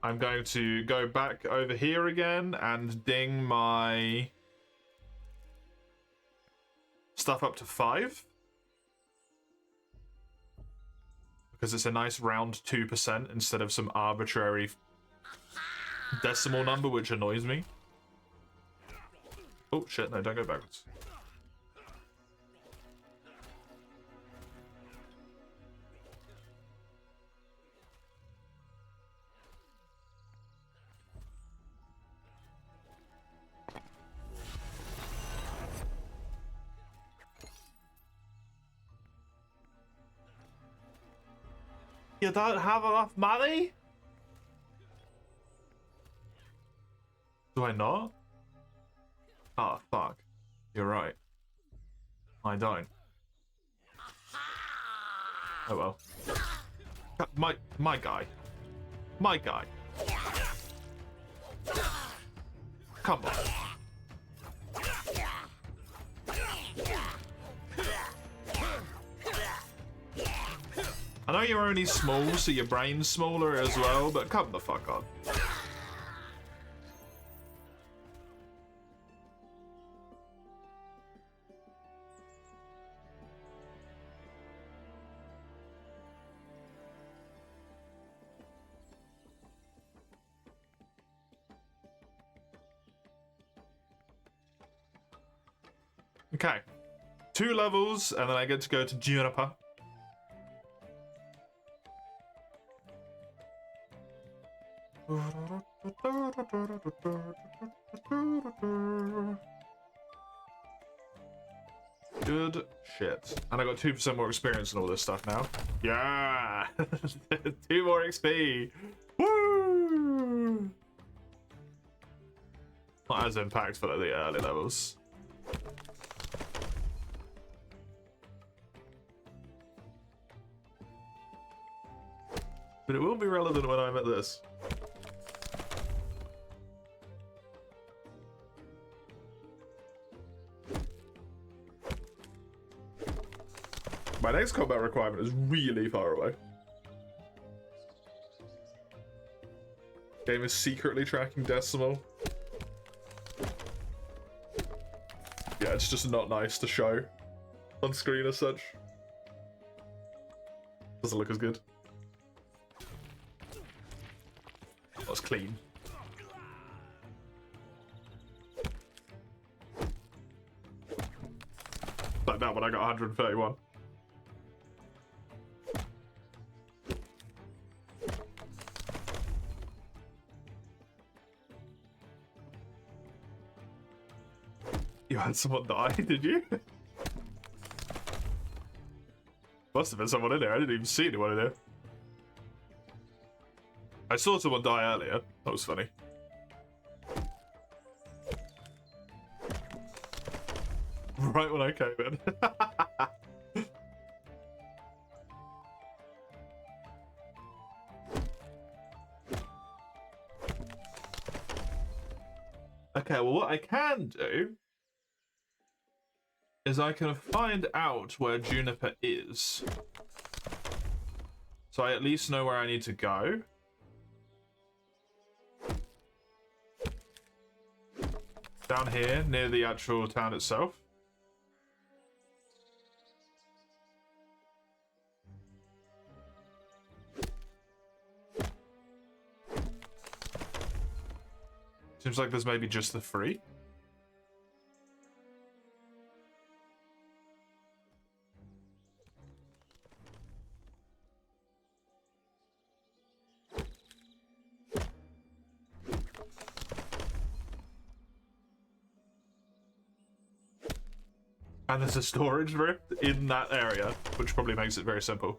I'm going to go back over here again and ding my stuff up to 5. Because it's a nice round 2% instead of some arbitrary decimal number, which annoys me. Oh shit, no, don't go backwards. You don't have enough money? Do I not? Oh, fuck. You're right. I don't. Oh well. My guy. My guy. Come on. I know you're only small, so your brain's smaller as well, but come the fuck on. Okay. 2 levels, and then I get to go to Juniper. Good shit. And I got 2% more experience and all this stuff now. Yeah! 2 more XP! Woo! Not as impactful at the early levels. But it will be relevant when I'm at this. My next combat requirement is really far away. Game is secretly tracking decimal. Yeah, it's just not nice to show on screen as such. Doesn't look as good. That's clean. Like that when I got 131. You had someone die, did you? Must have been someone in there. I didn't even see anyone in there. I saw someone die earlier. That was funny. Right when I came in. Okay, well what I can do is I can find out where Juniper is. So I at least know where I need to go. Down here, near the actual town itself. Seems like there's maybe just the 3. And there's a storage rift in that area, which probably makes it very simple.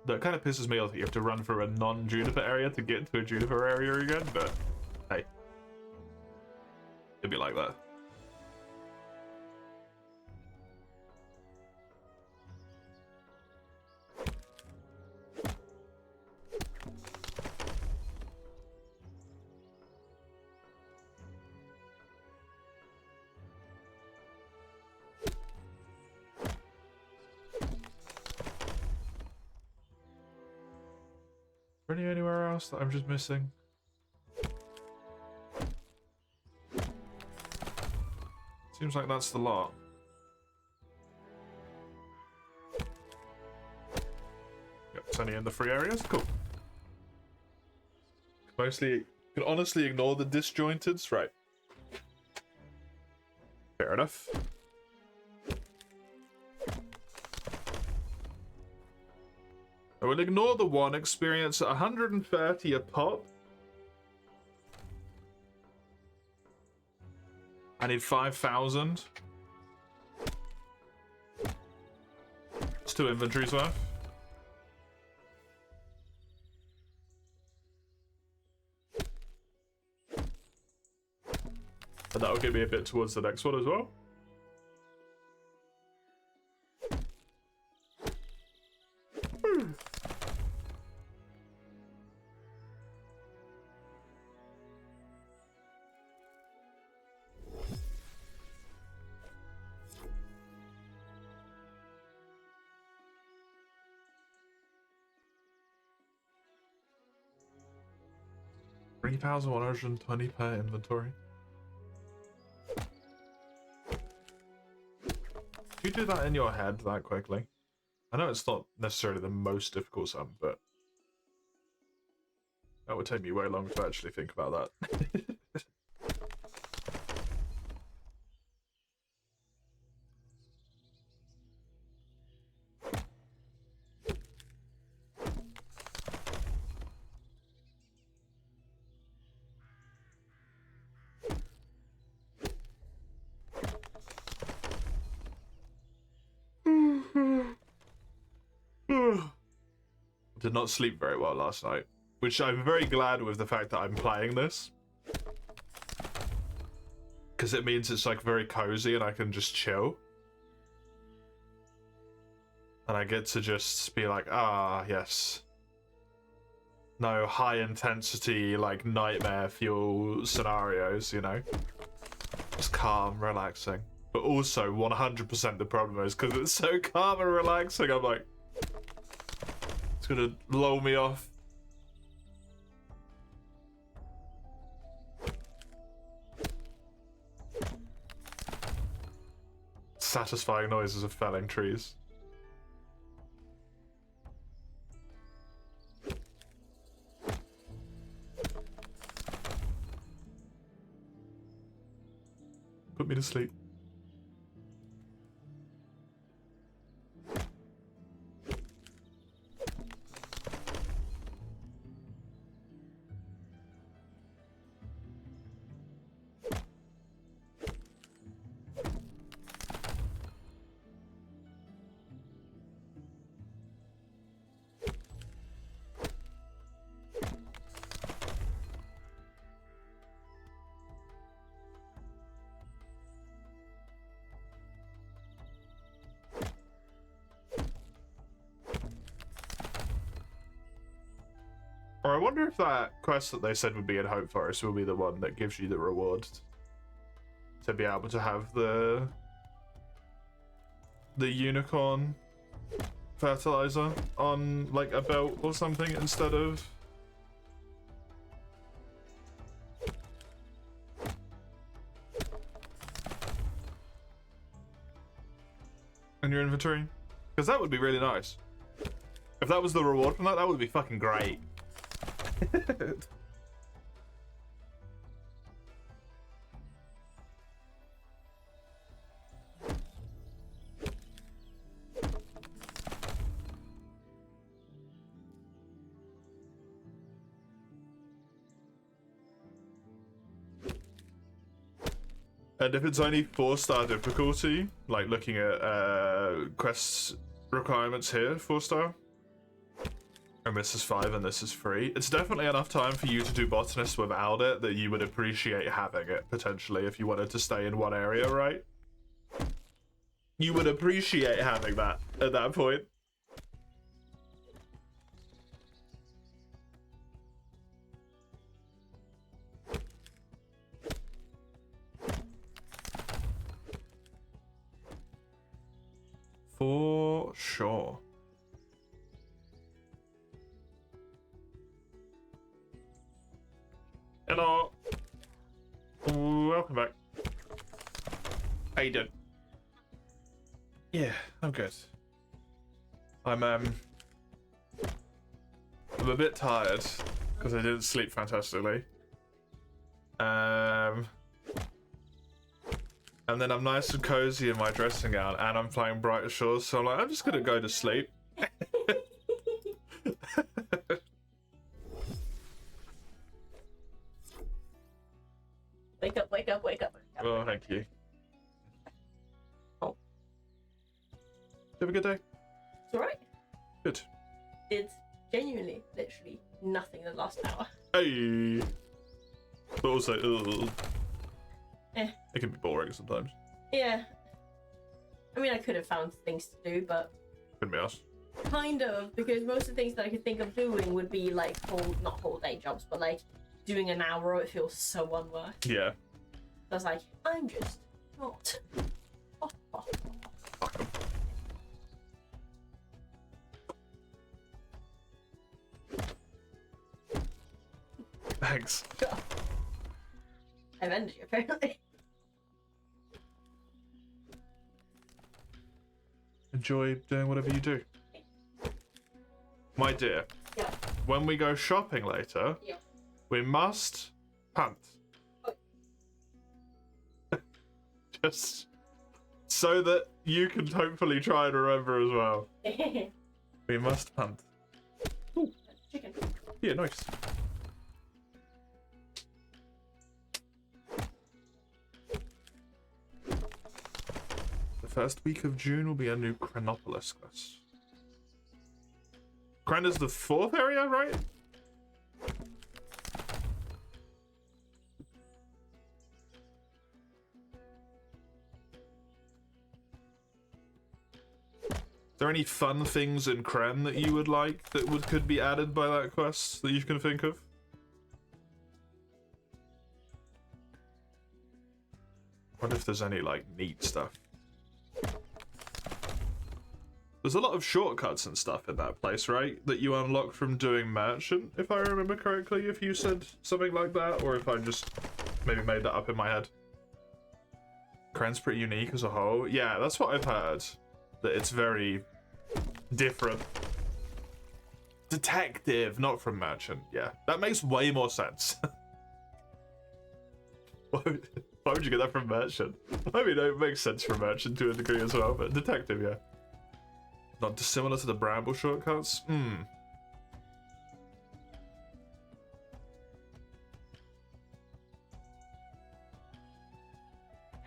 That kind of pisses me off that you have to run through a non-Juniper area to get to a Juniper area again, but hey. Maybe like that. Really anywhere else that I'm just missing? Seems like that's the lot. Got plenty in the free areas. Cool. Mostly, can honestly ignore the disjointeds, right? Fair enough. I will ignore the one experience at 130 a pop. I need 5,000. It's 2 inventories worth. And that'll get me a bit towards the next one as well. $3,120 per inventory. You do that in your head that quickly. I know it's not necessarily the most difficult sum, but that would take me way longer to actually think about that. Did not sleep very well last night, which I'm very glad with the fact that I'm playing this, because it means it's like very cozy and I can just chill, and I get to just be like, ah, yes, no high intensity like nightmare fuel scenarios, you know, just calm, relaxing. But also 100% the problem is because it's so calm and relaxing, I'm like, gonna lull me off. Satisfying noises of felling trees. Put me to sleep. Or I wonder if that quest that they said would be in Hope Forest will be the one that gives you the reward to be able to have the unicorn fertilizer on like a belt or something instead of in your inventory, because that would be really nice. If that was the reward from that, that would be fucking great. And if it's only 4-star difficulty, like looking at quest requirements here, 4-star, And this is 5 and this is 3. It's definitely enough time for you to do botanist without it that you would appreciate having it, potentially, if you wanted to stay in one area, right? You would appreciate having that at that point. For sure. Hello. Welcome back. How you doing? Yeah, I'm good. I'm a bit tired because I didn't sleep fantastically. And then I'm nice and cozy in my dressing gown, and I'm playing Brighter Shores, so I'm like, I'm just gonna go to sleep. Wake up, wake up, wake up, wake up. Oh, thank you. Oh. Did you have a good day? It's alright. Good. It's genuinely, literally nothing the last hour. Hey! But also, ugh. Eh. It can be boring sometimes. Yeah. I mean, I could have found things to do, but... Couldn't be us. Kind of, because most of the things that I could think of doing would be like not whole day jobs, but like doing an hour, it feels so unworth. Yeah. I was like, I'm just not. Fuck 'em. Thanks. I've ended you, apparently. Enjoy doing whatever you do. My dear, Yeah. when we go shopping later, Yeah. we must punt. Oh. Just so that you can hopefully try and remember as well. We must punt. Ooh. Chicken. Yeah, nice. The first week of June will be a new Chronopolis quest. Kren is the 4th area, right? Are there any fun things in Kren that you would like that could be added by that quest that you can think of? Wonder if there's any like neat stuff. There's a lot of shortcuts and stuff in that place, right? That you unlock from doing merchant, if I remember correctly, if you said something like that, or if I just maybe made that up in my head. Kren's pretty unique as a whole. Yeah, that's what I've heard. That it's very different. Detective, not from merchant. Yeah, that makes way more sense. Why would you get that from merchant? I mean, it makes sense from merchant to a degree as well, but detective, yeah. Not dissimilar to the Bramble shortcuts? Hair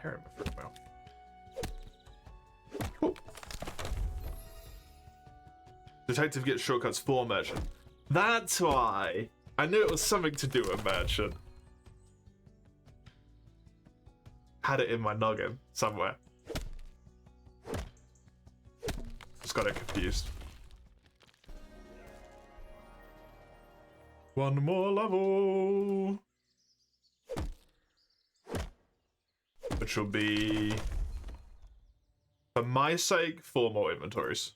in my fruit mouth. Cool. Detective gets shortcuts for merchant. That's why! I knew it was something to do with merchant. Had it in my noggin somewhere. Just got it confused. One more level. Which will be, for my sake, 4 more inventories.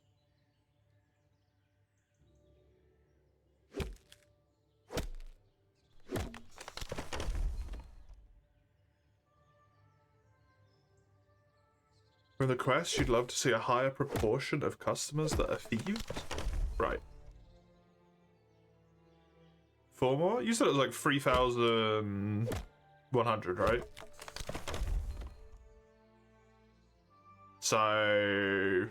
From the quest, you'd love to see a higher proportion of customers that are thieves? Right. 4 more? You said it was like 3,100, right? So...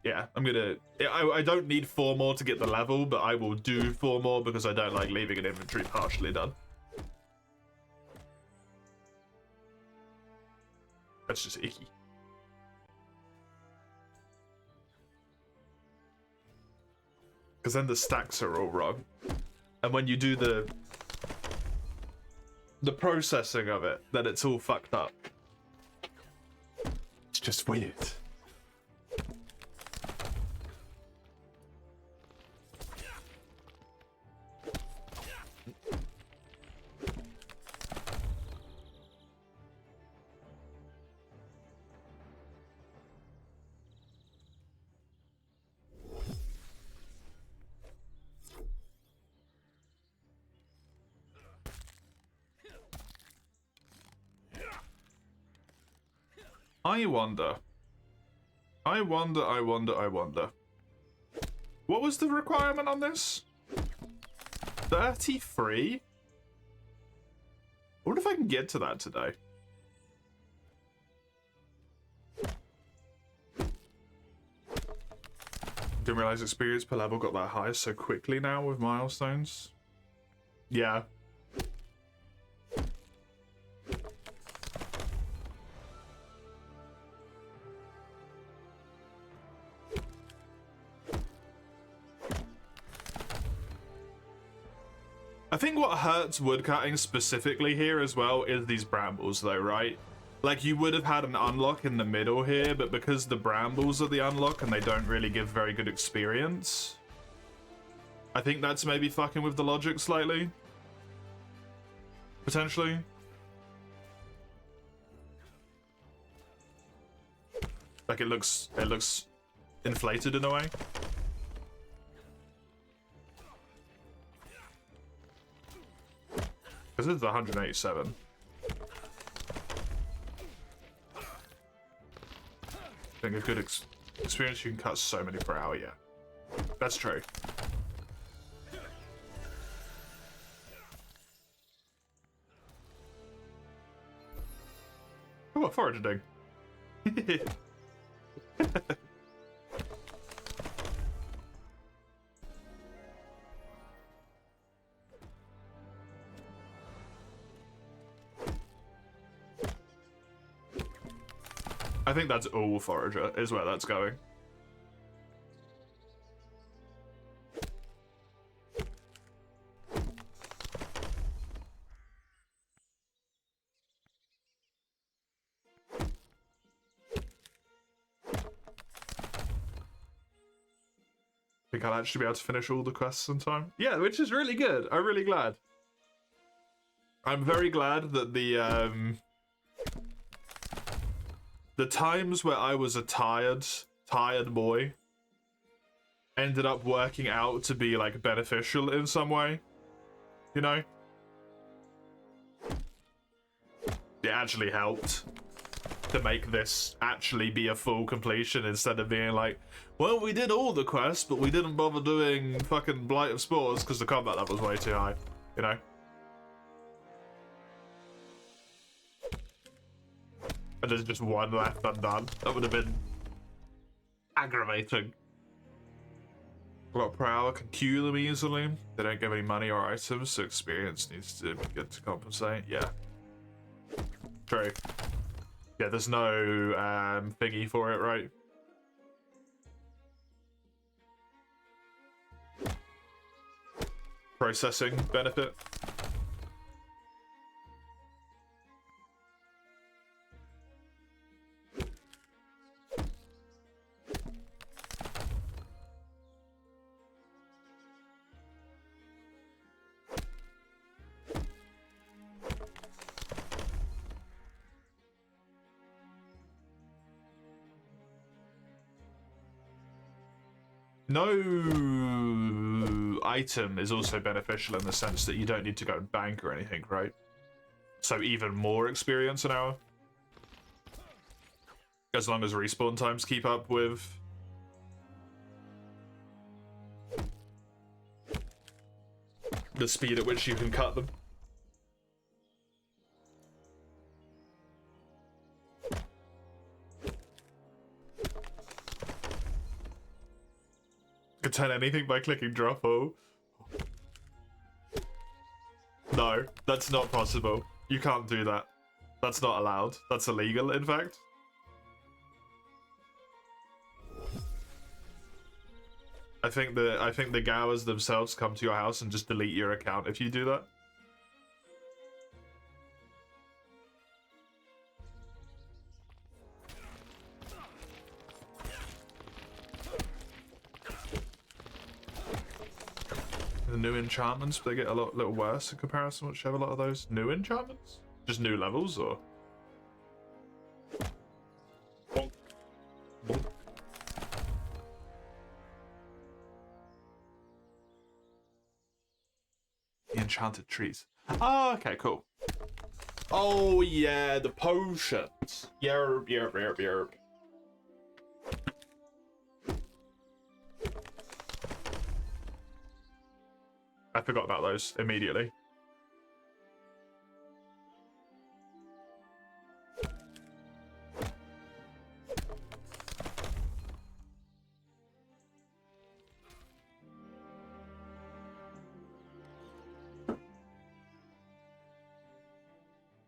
yeah, I'm gonna... I don't need 4 more to get the level, but I will do 4 more because I don't like leaving an inventory partially done. That's just icky. Because then the stacks are all wrong. And when you do the processing of it, then it's all fucked up. It's just weird. I wonder. What was the requirement on this? 33? I wonder if I can get to that today. Didn't realize experience per level got that high so quickly now with milestones. Yeah. I think what hurts woodcutting specifically here as well is these brambles though, right? Like you would have had an unlock in the middle here, but because the brambles are the unlock and they don't really give very good experience, I think that's maybe fucking with the logic slightly. Potentially. Like it looks inflated in a way. Because it's 187. I think a good experience, you can cut so many per hour, yeah. That's true. Oh, what foraging? I think that's all forager is where that's going. I think I'll actually be able to finish all the quests in time. Yeah, which is really good. I'm really glad. I'm very glad that the times where I was a tired boy ended up working out to be like beneficial in some way, you know? It actually helped to make this actually be a full completion instead of being like, well, we did all the quests, but we didn't bother doing fucking Blight of Spores because the combat level was way too high, you know? And there's just one left undone. That would have been aggravating. A lot per hour can queue them easily. They don't give any money or items, so experience needs to be good to compensate. Yeah. True. Yeah, there's no thingy for it, right? Processing benefit. No item is also beneficial in the sense that you don't need to go and bank or anything, right? So even more experience an hour. As long as respawn times keep up with the speed at which you can cut them. Can turn anything by clicking drop O. No, that's not possible. You can't do that. That's not allowed. That's illegal, in fact. I think the Gowers themselves come to your house and just delete your account if you do that. The new enchantments, they get a little worse in comparison. Which have a lot of those new enchantments, just new levels, or the enchanted trees. Oh, okay, cool. Oh yeah, the potions. Yerp, yerp, yerp, yerp. I forgot about those immediately.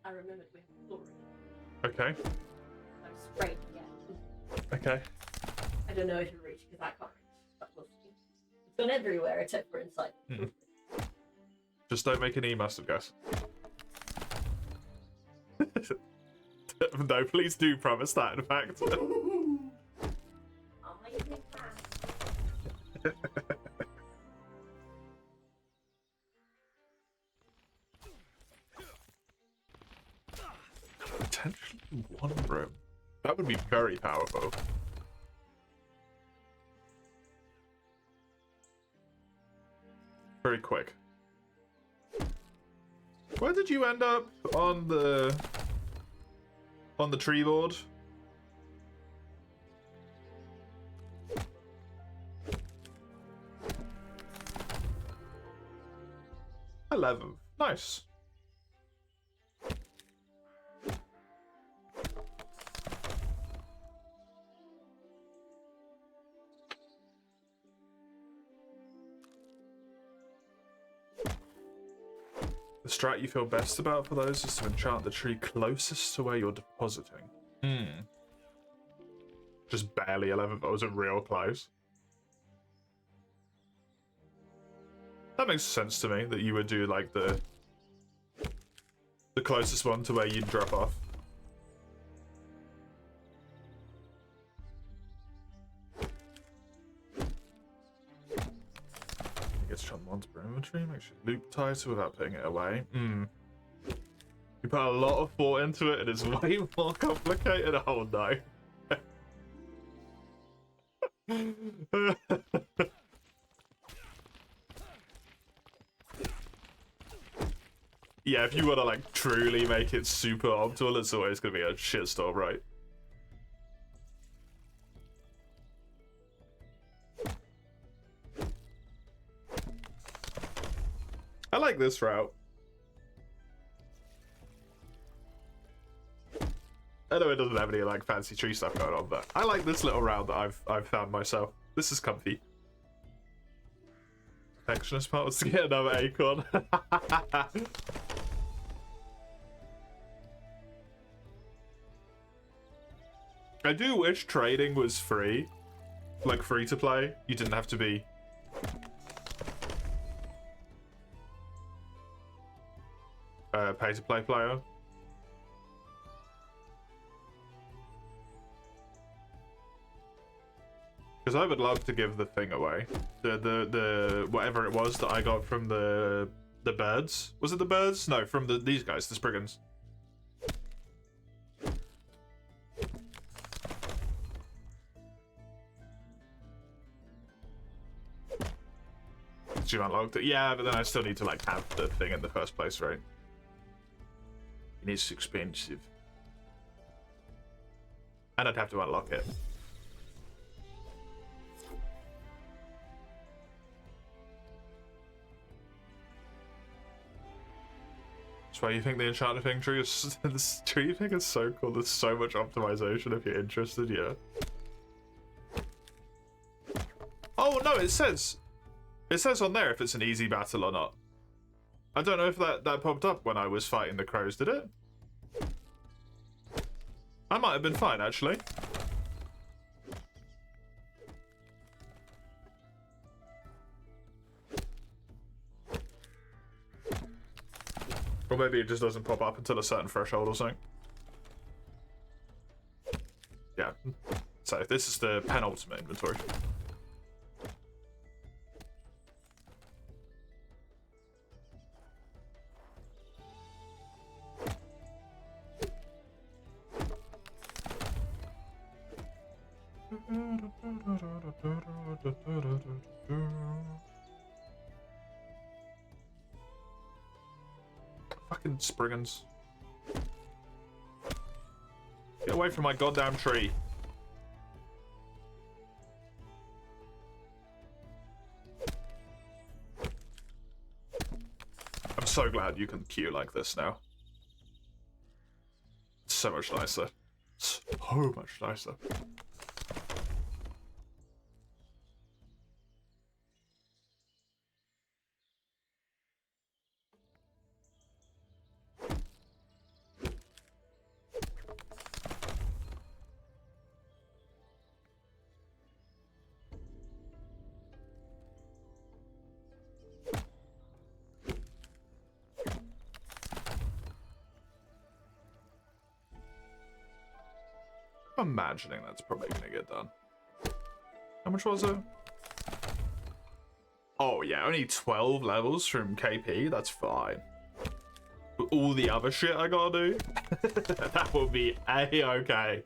I remembered we have glory. Okay. So sprayed again. Okay. I don't know if you reach because I can't reach, but we'll see. It's gone everywhere except for inside. Hmm. Just don't make an e-mustard, guys. No, please do promise that, in fact. Potentially one room. That would be very powerful. Very quick. Where did you end up on the tree lord? $11. Nice. The strat you feel best about for those is to enchant the tree closest to where you're depositing. Just barely 11, but was it real close? That makes sense to me, that you would do like the closest one to where you'd drop off. Gets John Mon's inventory, makes you loop tighter without putting it away. You put a lot of thought into it, and it's way more complicated. Oh no. Yeah, if you want to like truly make it super optimal, it's always gonna be a shitstorm, right? I like this route. I know it doesn't have any like fancy tree stuff going on, but I like this little route that I've found myself. This is comfy. Perfectionist part was to get another acorn. I do wish trading was free, like free to play. You didn't have to be pay to play player. Because I would love to give the thing away. The whatever it was that I got from the birds. Was it the birds? No, from these guys, the Spriggans. You unlocked it. Yeah, but then I still need to like have the thing in the first place, right? It needs expensive. And I'd have to unlock it. That's why you think the enchanted thing tree is this tree thing is so cool. There's so much optimization if you're interested, yeah. Oh no, it says on there if it's an easy battle or not. I don't know if that popped up when I was fighting the crows, did it? I might have been fine, actually. Or maybe it just doesn't pop up until a certain threshold or something. Yeah. So this is the penultimate inventory. Fucking Spriggans. Get away from my goddamn tree. I'm so glad you can queue like this now. It's so much nicer. So much nicer. I'm imagining that's probably gonna get done. How much was it? Oh yeah, only 12 levels from KP, that's fine. But all the other shit I gotta do, that will be a-okay.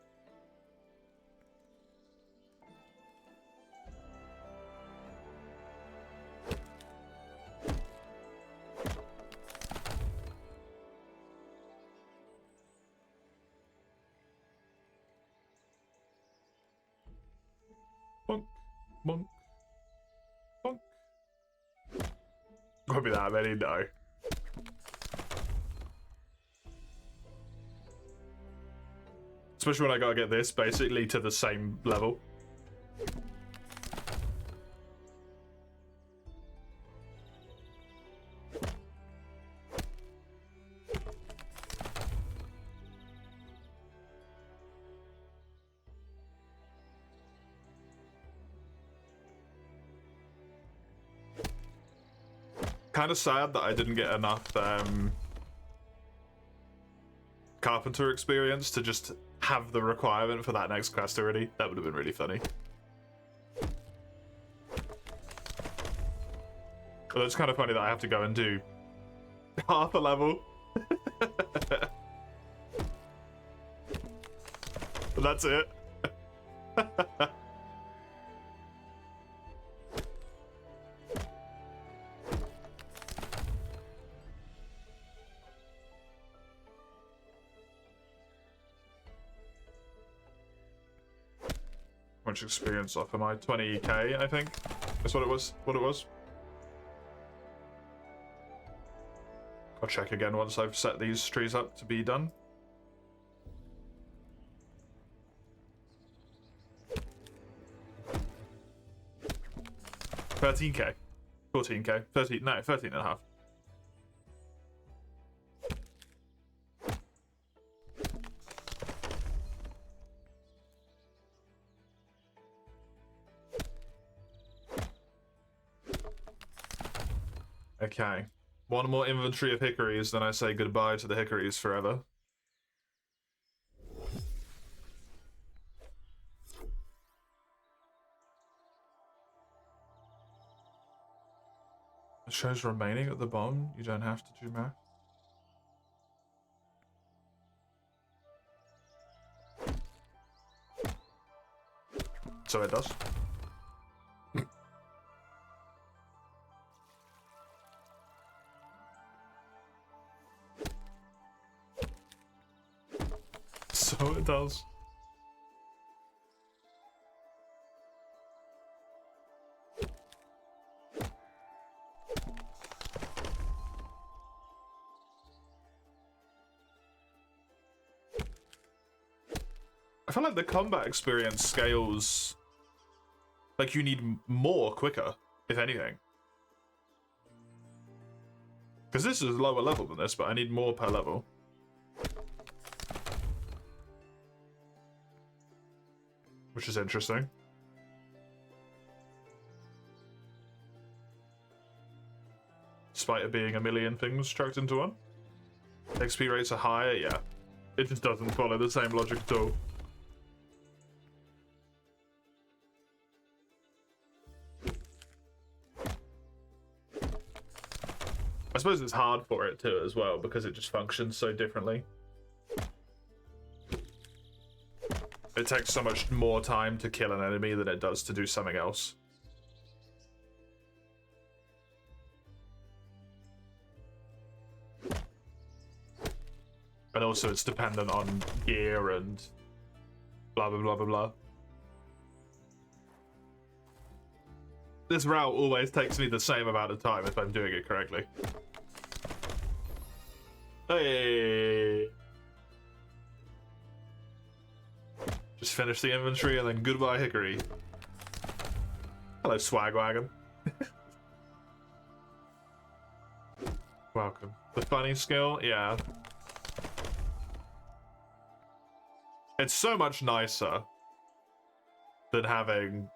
Bonk, bonk, bonk. Won't be that many, no. Especially when I gotta get this basically to the same level. Kind of sad that I didn't get enough carpenter experience to just have the requirement for that next quest already. That would have been really funny. But it's kind of funny that I have to go and do half a level. But that's it. Much experience off of my 20k, I think. That's what it was. I'll check again once I've set these trees up to be done. $13k. 14k. 13 and a half. Okay. One more inventory of hickories, then I say goodbye to the hickories forever. It shows remaining at the bottom. You don't have to do math. So it does. So it does. I feel like the combat experience scales like you need more quicker, if anything. Because this is lower level than this, but I need more per level. Which is interesting. Despite it being a million things chucked into one. XP rates are higher, yeah. It just doesn't follow the same logic at all. I suppose it's hard for it too as well because it just functions so differently. It takes so much more time to kill an enemy than it does to do something else. And also it's dependent on gear and blah blah blah blah blah. This route always takes me the same amount of time if I'm doing it correctly. Hey! Just finish the inventory and then goodbye Hickory. Hello Swagwagon. Welcome. The funny skill? Yeah. It's so much nicer than having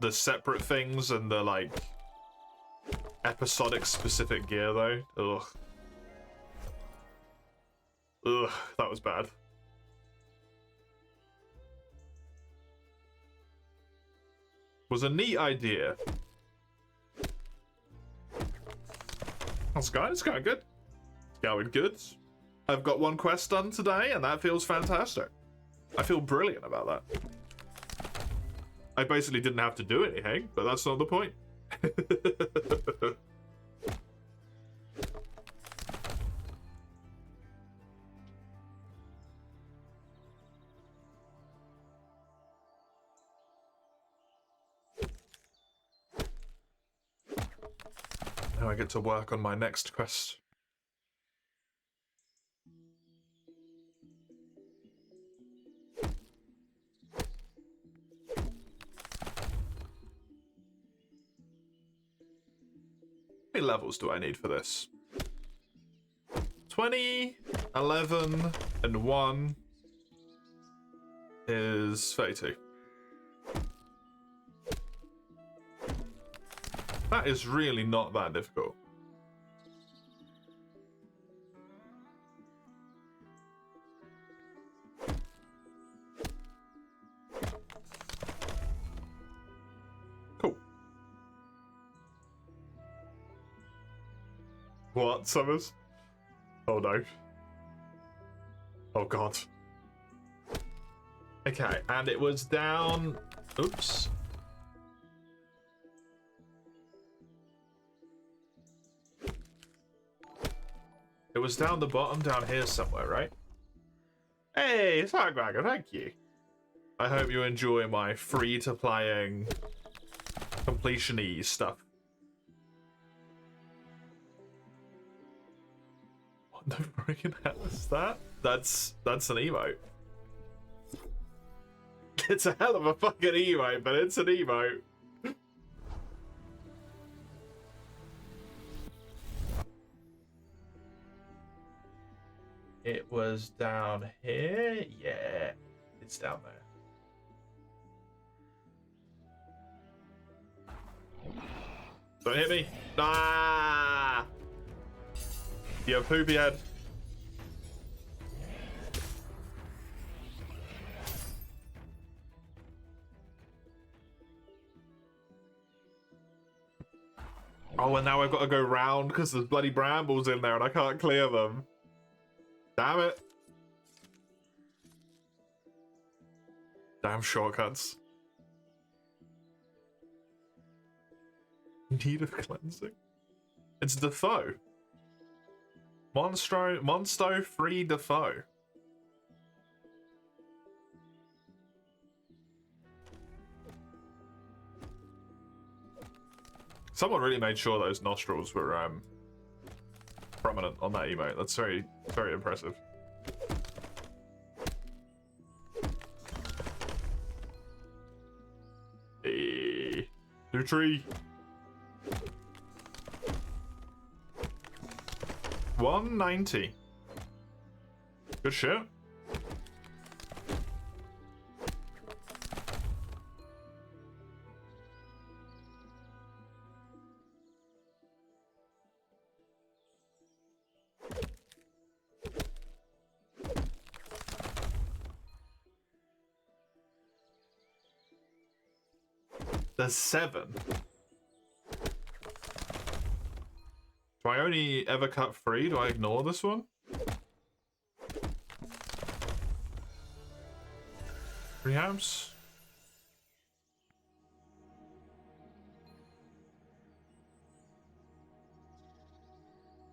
the separate things and the, like, episodic specific gear, though. Ugh. Ugh, that was bad. Was a neat idea. How's it going? It's going good. It's going good. I've got one quest done today, and that feels fantastic. I feel brilliant about that. I basically didn't have to do anything, but that's not the point. Now I get to work on my next quest. How many levels do I need for this? 20, 11, and 1 is 32. That is really not that difficult. Cool. What, Summers? Oh no. Oh god. Okay, and it was down... Oops. It was down the bottom, down here somewhere, right? Hey, Swagwagon, thank you. I hope you enjoy my free-to-playing completion-y stuff. What the freaking hell is that? That's an emote. It's a hell of a fucking emote, but it's an emote. It was down here. Yeah, it's down there. Don't hit me. Ah! You have poopy head. Oh, and now I've got to go round because there's bloody brambles in there and I can't clear them. Damn it. Damn shortcuts. Need of cleansing. It's Defoe. Monsto free Defoe. Someone really made sure those nostrils were prominent on that emote. That's very, very impressive. Hey, new tree. 190. Good shit. There's 7. Do I only ever cut 3? Do I ignore this one? Rehabs?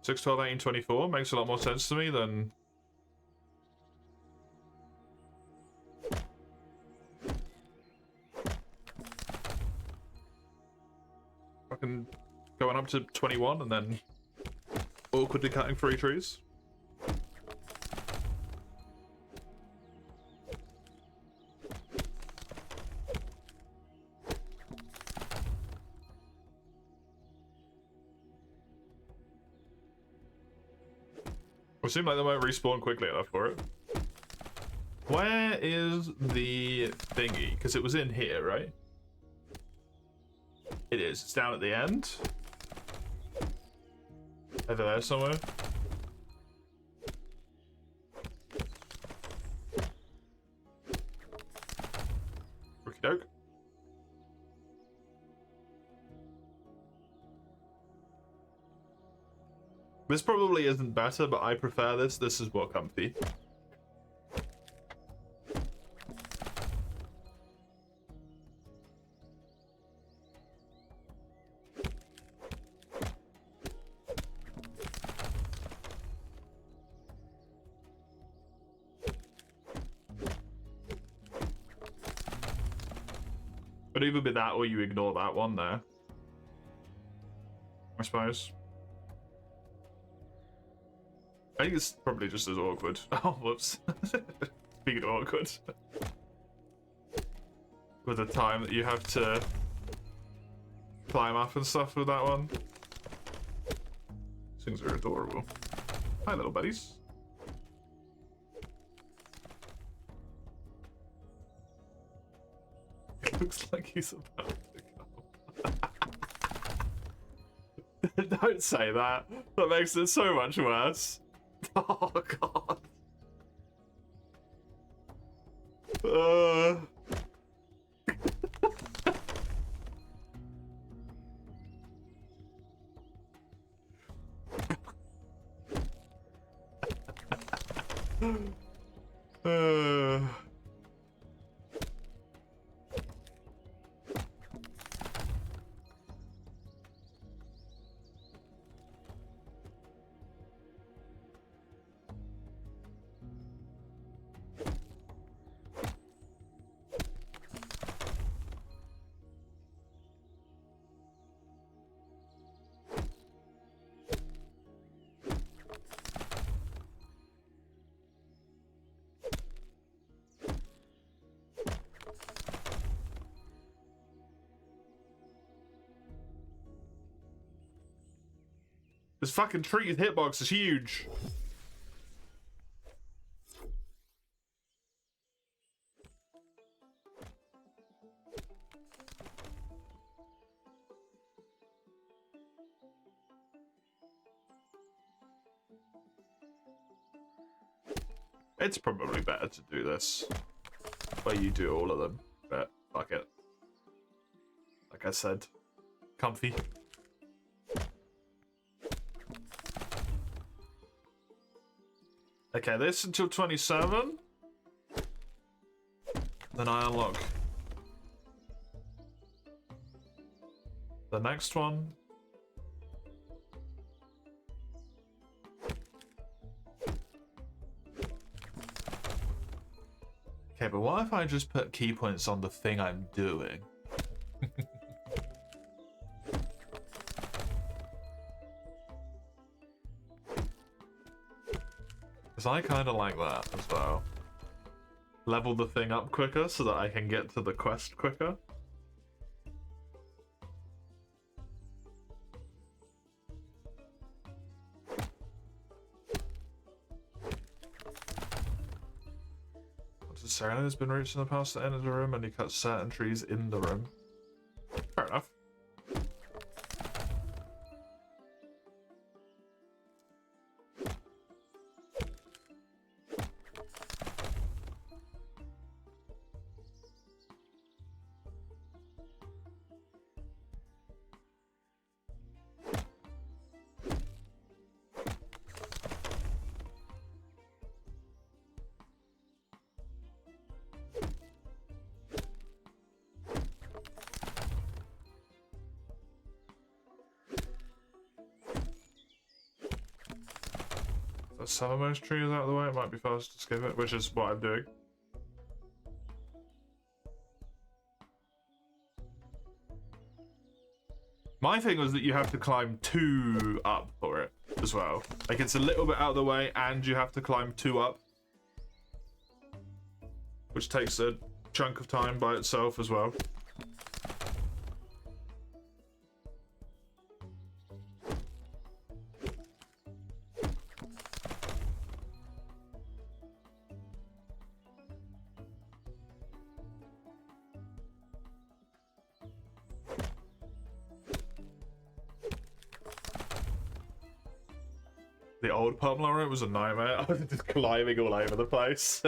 Six, 12, 18, 24 makes a lot more sense to me than fucking going up to 21 and then awkwardly cutting 3 trees. It seems like they won't respawn quickly enough for it. Where is the thingy? Because it was in here, right? It is. It's down at the end. Over there somewhere. Okie doke. This probably isn't better, but I prefer this. This is more comfy. But either be that or you ignore that one there. I suppose. I think it's probably just as awkward. Oh, whoops. Speaking of awkward. With the time that you have to climb up and stuff with that one. These things are adorable. Hi, little buddies. It looks like he's about to come. Don't say that. That makes it so much worse. Oh god. This fucking tree's hitbox is huge. It's probably better to do this where you do all of them, but fuck it. Like I said, comfy. Okay, this until 27. Then I unlock the next one. Okay, but what if I just put key points on the thing I'm doing? Because I kind of like that as well. Level the thing up quicker so that I can get to the quest quicker. Once a ceremony has been reached in the past, that enters the room and you cut certain trees in the room. Fair enough. the southernmost tree is out of the way, it might be fast to skip it, which is what I'm doing. My thing was that you have to climb 2 up for it as well. Like, it's a little bit out of the way and you have to climb 2 up, which takes a chunk of time by itself as well. The old Pummeler route was a nightmare. I was just climbing all over the place.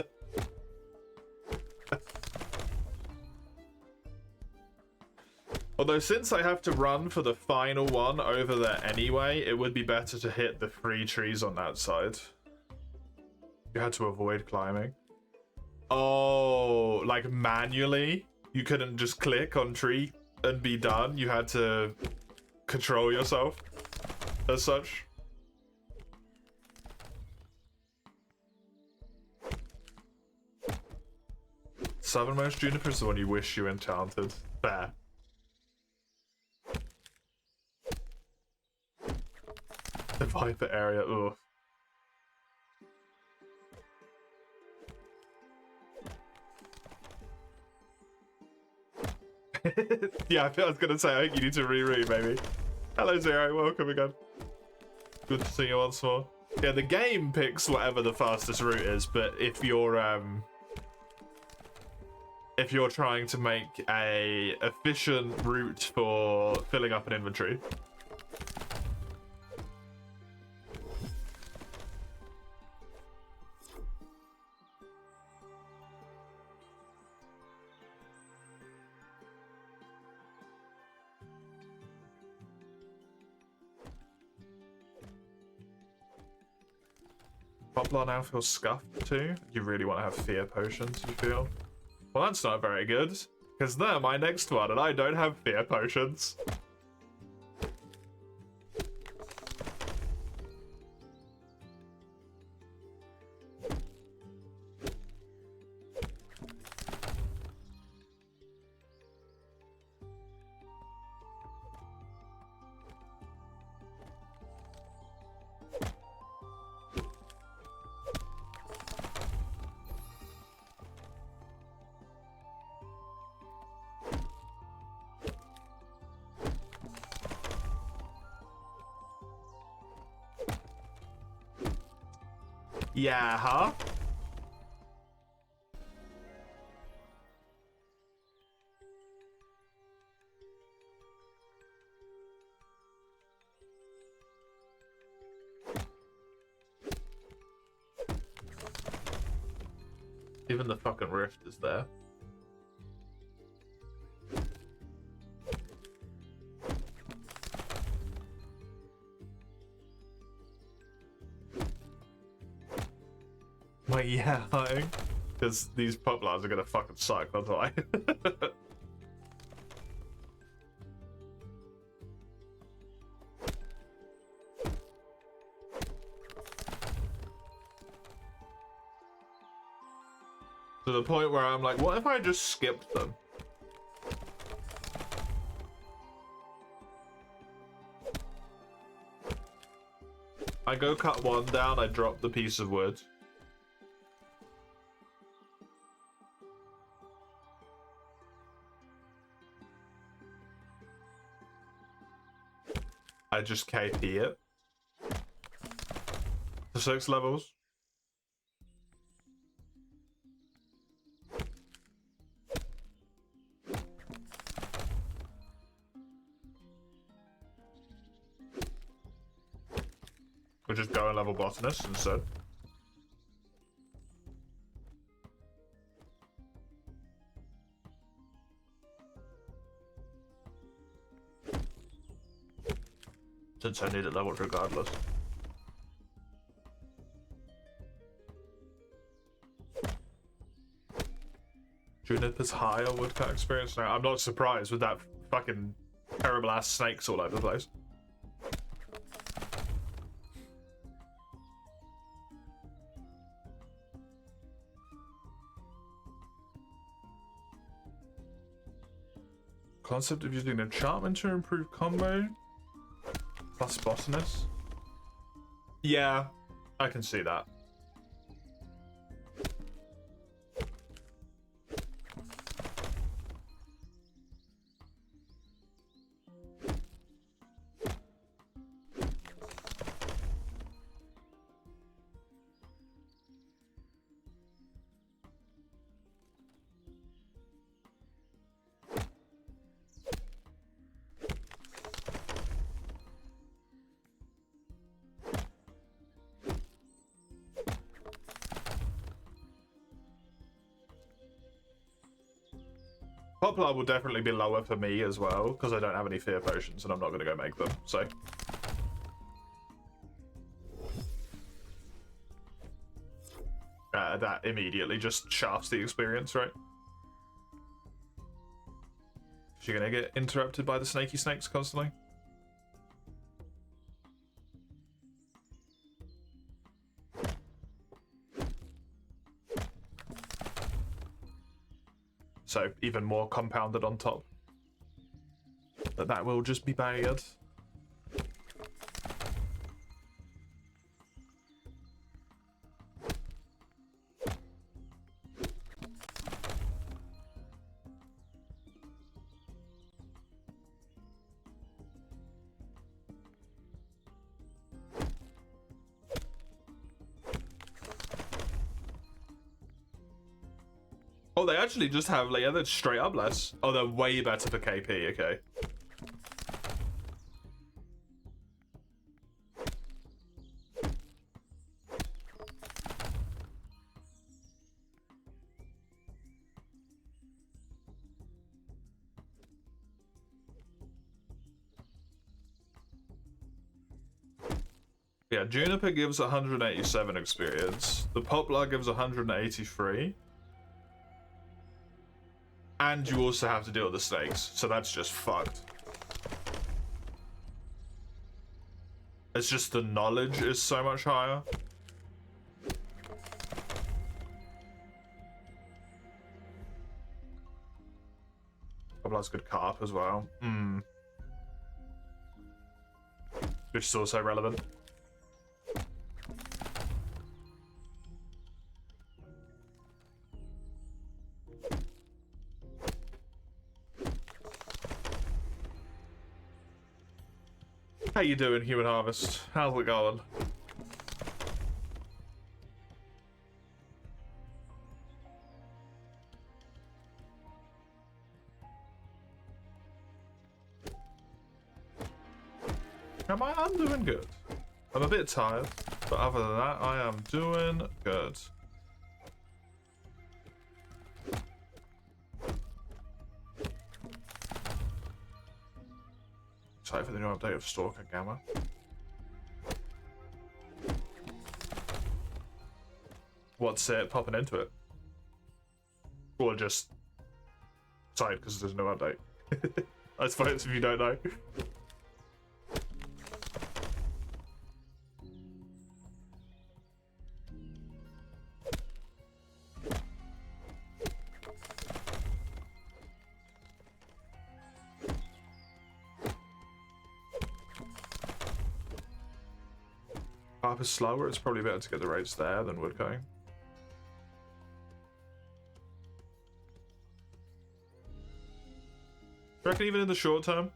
Although, since I have to run for the final one over there anyway, it would be better to hit the 3 trees on that side. You had to avoid climbing. Oh, like manually? You couldn't just click on tree and be done? You had to control yourself as such? Southernmost juniper is the one you wish you enchanted. Fair. The Viper area, ugh. Yeah, I was gonna say, I think you need to reread, maybe. Hello, Zero, welcome again. Good to see you once more. Yeah, the game picks whatever the fastest route is, but if you're trying to make a efficient route for filling up an inventory, Poplar now feels scuffed too. You really want to have fear potions, you feel? Well, that's not very good, because they're my next one, and I don't have fear potions. Yeah, huh? Even the fucking rift is there. Like, yeah, because these poplars are gonna fucking suck, that's why. To the point where I'm like, what if I just skipped them? I go cut one down, I drop the piece of wood. I just KP it. To 6 levels. We'll just go and level botanist instead. Since I need it leveled regardless. Juniper's high on woodcut experience now. I'm not surprised with that fucking terrible ass snakes all over the place. Concept of using enchantment to improve combo plus botanist. Yeah, I can see that. Poplar will definitely be lower for me as well, because I don't have any fear potions and I'm not going to go make them, so. That immediately just shafts the experience, right? You're going to get interrupted by the snaky snakes constantly. So even more compounded on top. But that will just be bad. Oh, they actually just have, like, yeah, they're straight up less. Oh, they're way better for KP, okay. Yeah, Juniper gives 187 experience. The Poplar gives 183. And you also have to deal with the snakes, so that's just fucked. It's just the knowledge is so much higher. Poplar's good carp as well. Which is also relevant. How you doing, Human Harvest? How's it going? I'm doing good. I'm a bit tired, but other than that, I am doing good. Excited for the new update of Stalker Gamma. What's it popping into it? Or just excited because there's no update. I suppose if you don't know. Carp is slower, it's probably better to get the rates there than wood cutting. I reckon even in the short term?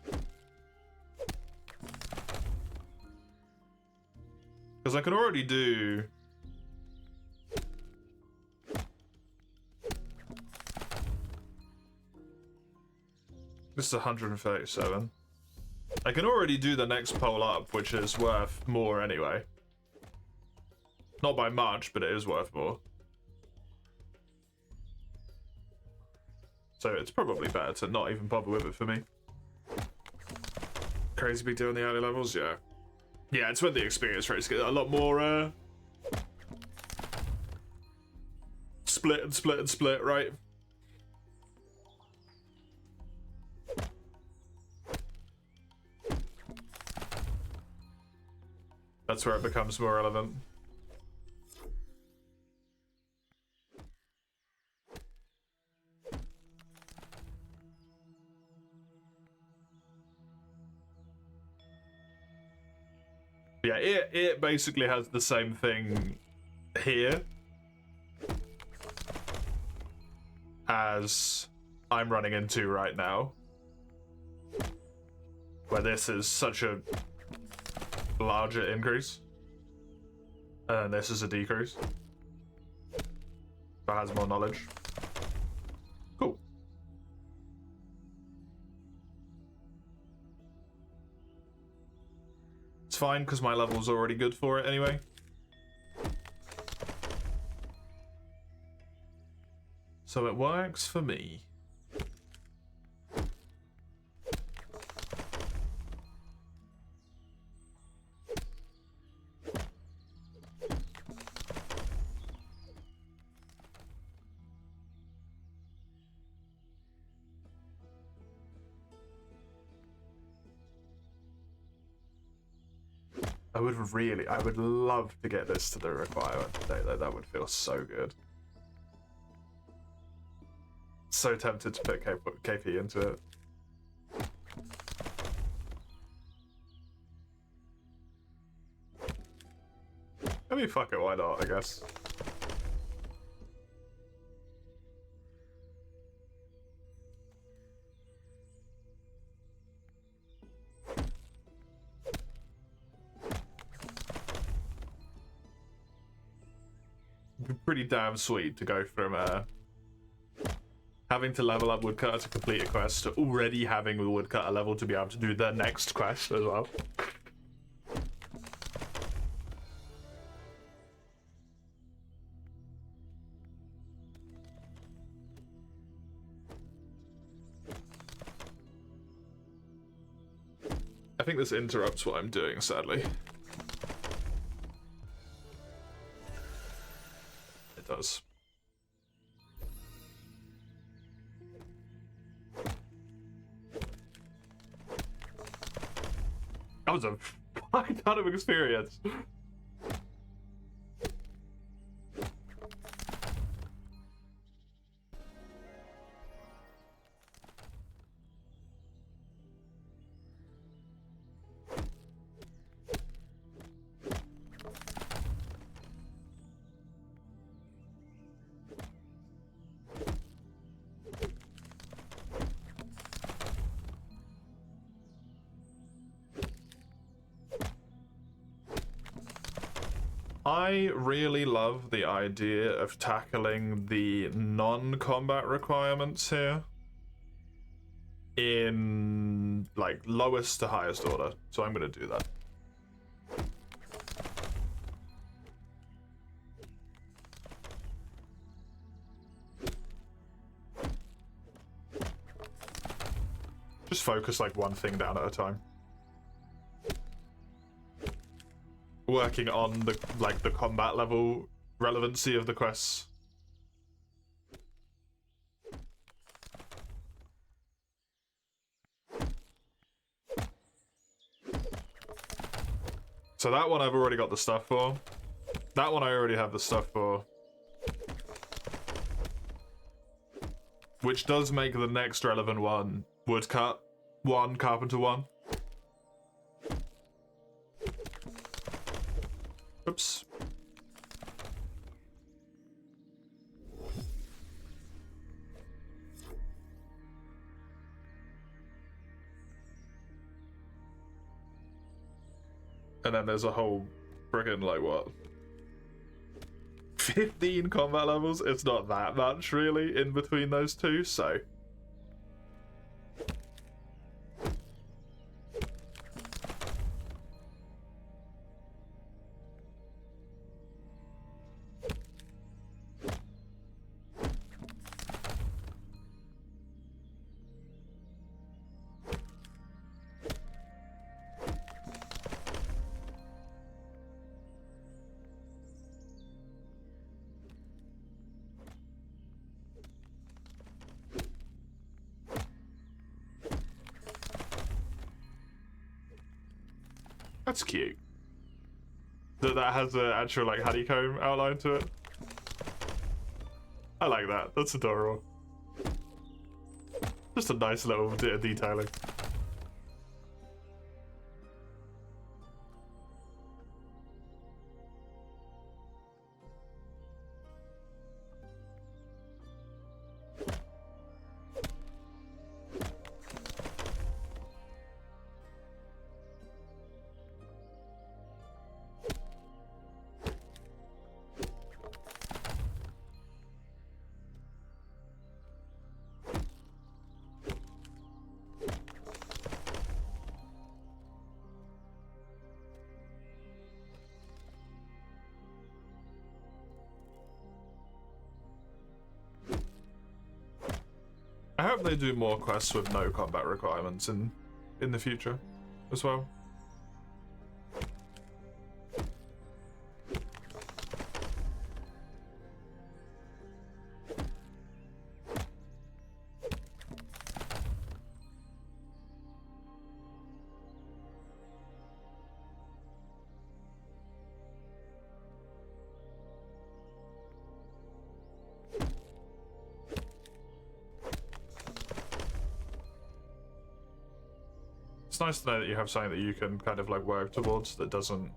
Because I can already do... This is 137. I can already do the next pole up, which is worth more anyway. Not by much, but it is worth more. So it's probably better to not even bother with it for me. Crazy big deal in the early levels, yeah. Yeah, it's when the experience rates get a lot more split and split and split, right? That's where it becomes more relevant. Yeah, it basically has the same thing here as I'm running into right now, where this is such a larger increase, and this is a decrease. That has more knowledge. Cool. It's fine, because my level's already good for it anyway. So it works for me. I would love to get this to the requirement today, though. That would feel so good. So tempted to put KP into it. I mean, fuck it, why not, I guess. Pretty damn sweet to go from having to level up Woodcutter to complete a quest to already having the Woodcutter level to be able to do the next quest as well. I think this interrupts what I'm doing, sadly. It does. That was a fucking ton of experience. I really love the idea of tackling the non-combat requirements here in, like, lowest to highest order. So I'm gonna do that. Just focus, like, one thing down at a time. Working on the, like, the combat level relevancy of the quests. So that one I've already got the stuff for. That one I already have the stuff for. Which does make the next relevant one Woodcut 1, Carpenter 1. Oops. And then there's a whole friggin', like, what? 15 combat levels? It's not that much, really, in between those two, so... That's cute. That has an actual, like, honeycomb outline to it. I like that. That's adorable. Just a nice little bit of detailing. definitely do more quests with no combat requirements in the future as well. It's nice to know that you have something that you can kind of like work towards that doesn't...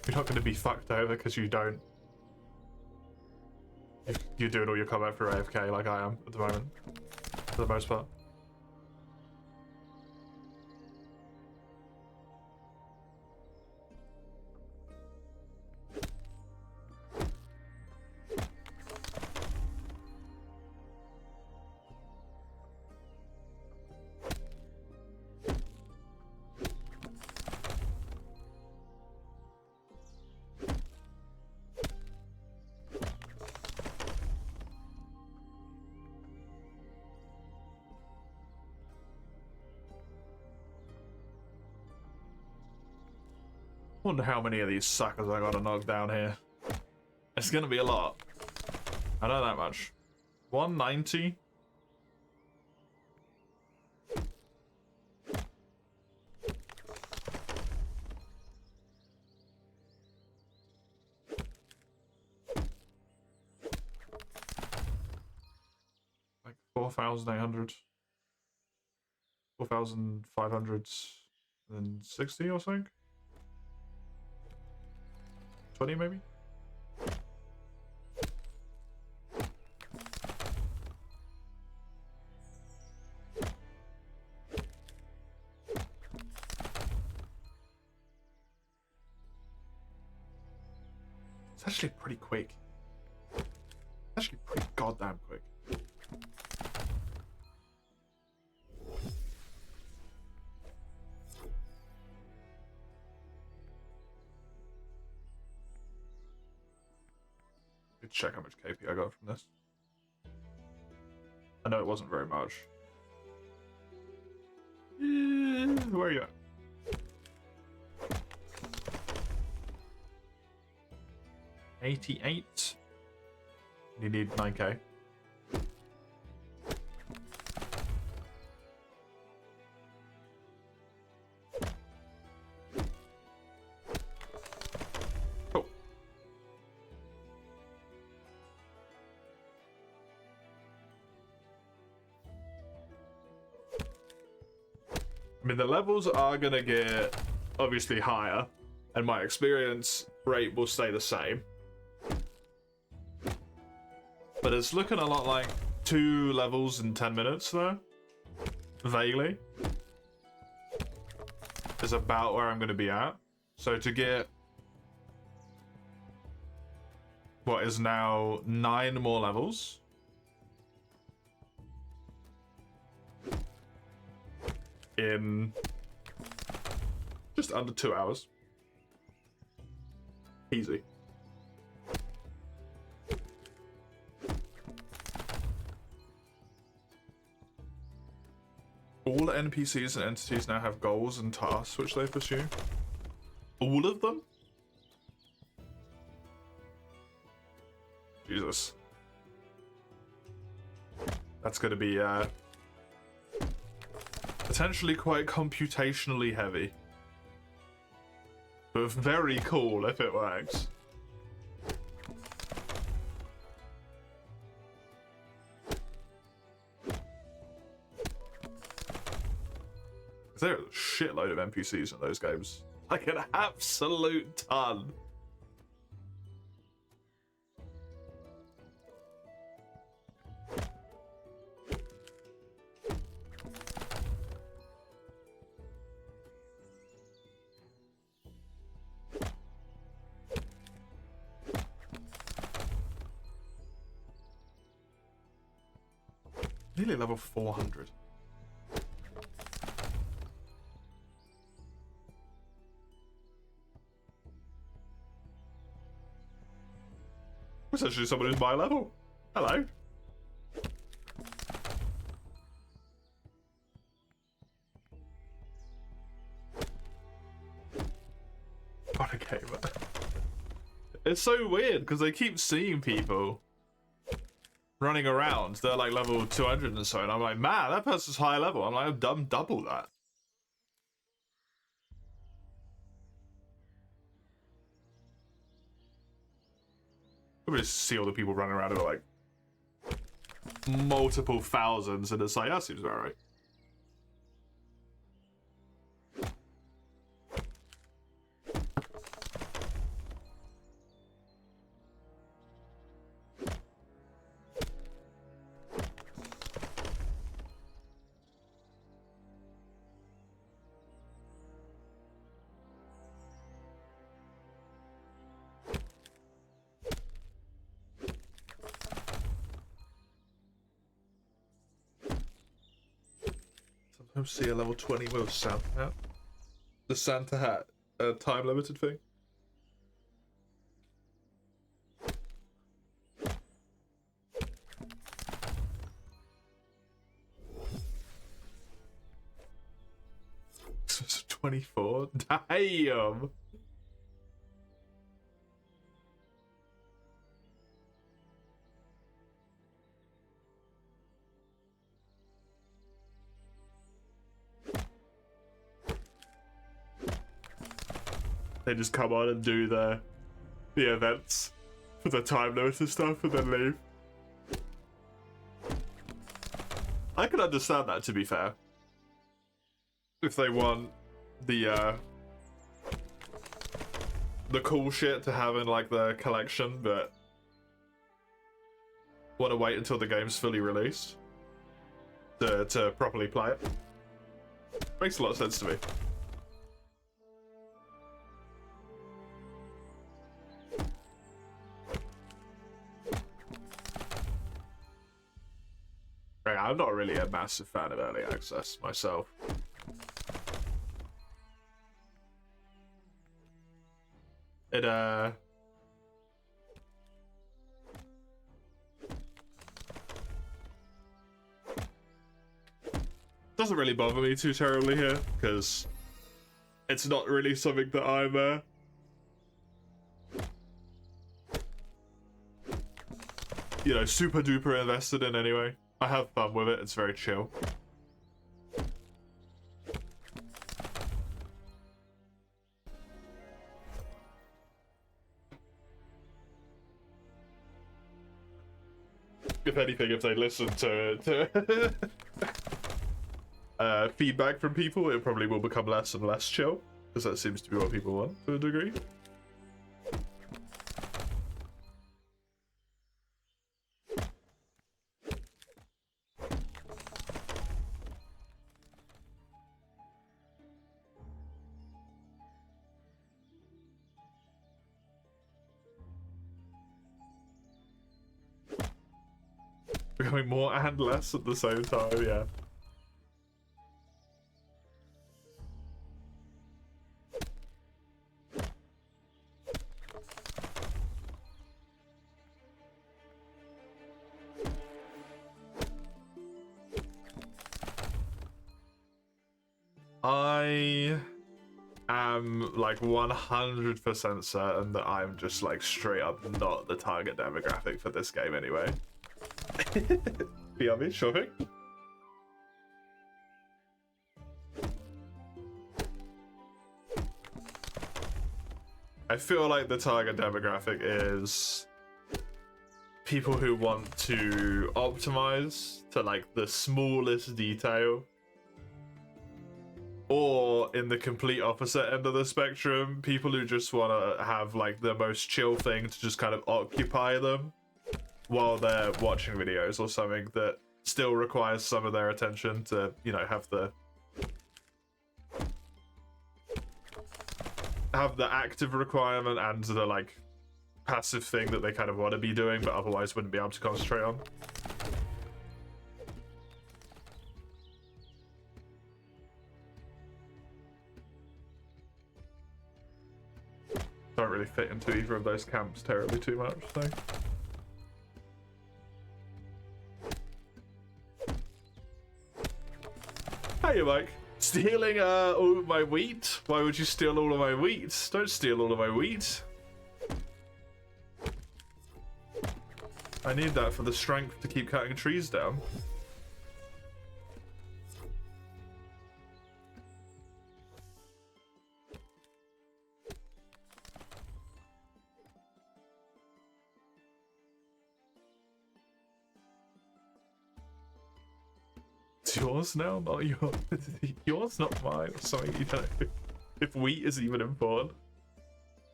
You're not going to be fucked over because you don't... You're doing all your combat through AFK like I am at the moment, for the most part. Wonder how many of these suckers I gotta knock down here. It's gonna be a lot. I know that much. 190. Like 4,800. 4,560 or something. 20 maybe? It's actually pretty quick. It's actually pretty goddamn quick. Check how much KP I got from this. I know it wasn't very much. Where are you at? 88. You need 9k. I mean, the levels are gonna get obviously higher, and my experience rate will stay the same. But it's looking a lot like 2 levels in 10 minutes, though. Vaguely. Is about where I'm gonna be at. So to get what is now 9 more levels. In just under 2 hours. Easy. All NPCs and entities now have goals and tasks which they pursue. All of them? Jesus. That's gonna be potentially quite computationally heavy. But very cool if it works. There are a shitload of NPCs in those games. Like an absolute ton. Nearly level 400. Essentially someone who's my level. Hello. gamer. It's so weird because I keep seeing people running around. They're like level 200 and so, and I'm like, man, that person's high level. I'm like, I've done double that. I just see all the people running around who are like multiple thousands, and it's like, that seems about right. Sometimes see a level 20 with a Santa hat. The Santa hat, time limited thing. It's 24? Damn! They just come on and do the events for the time limit and stuff and then leave. I can understand that, to be fair. If they want the cool shit to have in like the collection, but want to wait until the game's fully released to properly play it. Makes a lot of sense to me. I'm not really a massive fan of early access myself. It doesn't really bother me too terribly here, because it's not really something that I'm you know, super duper invested in anyway. I have fun with it, it's very chill. If anything, if they listen to feedback from people, it probably will become less and less chill, because that seems to be what people want to a degree. Becoming more and less at the same time, yeah. I am like 100% certain that I'm just like straight up not the target demographic for this game anyway. BRB, sure thing. I feel like the target demographic is people who want to optimize to like the smallest detail, or in the complete opposite end of the spectrum, people who just want to have like the most chill thing to just kind of occupy them while they're watching videos or something that still requires some of their attention to, you know, have the active requirement and the like passive thing that they kind of want to be doing but otherwise wouldn't be able to concentrate on. Don't really fit into either of those camps terribly too much, so. Hey, Mike. Stealing all my wheat Why would you steal all of my wheat? Don't steal all of my wheat. I need that for the strength to keep cutting trees down. It's yours now, not yours. Yours, not mine. Something you don't know. If wheat is even important.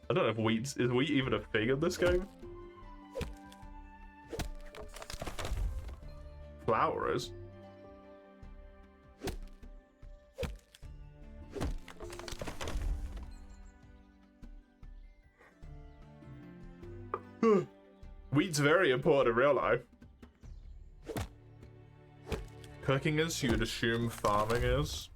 I don't know if is wheat even a thing in this game? Flour is. Wheat's very important in real life. Cooking is, you'd assume farming is.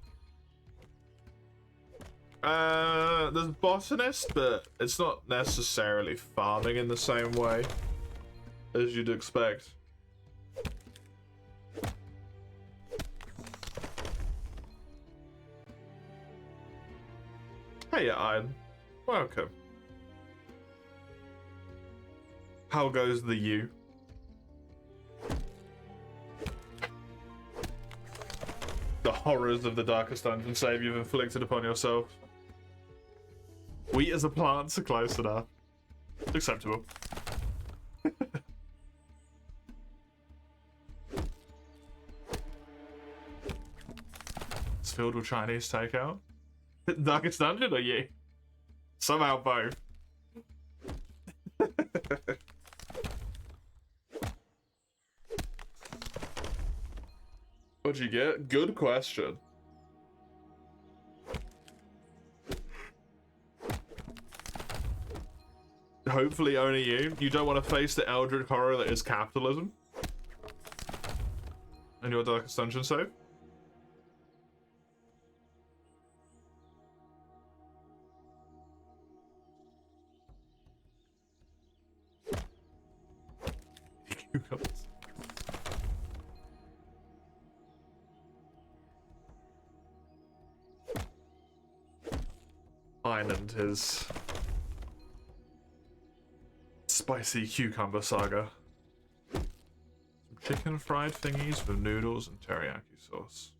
There's botanist, but it's not necessarily farming in the same way as you'd expect. Hey, Ian. Welcome. How goes the you? The horrors of the darkest dungeon save you've inflicted upon yourself. Wheat as a plant's close enough. Acceptable. It's filled with Chinese takeout. Darkest dungeon or you? Somehow both. What'd you get? Good question. Hopefully only you. You don't want to face the eldritch horror that is capitalism. And your darkest dungeon save? Cucumbers. And his spicy cucumber saga. Some chicken fried thingies with noodles and teriyaki sauce.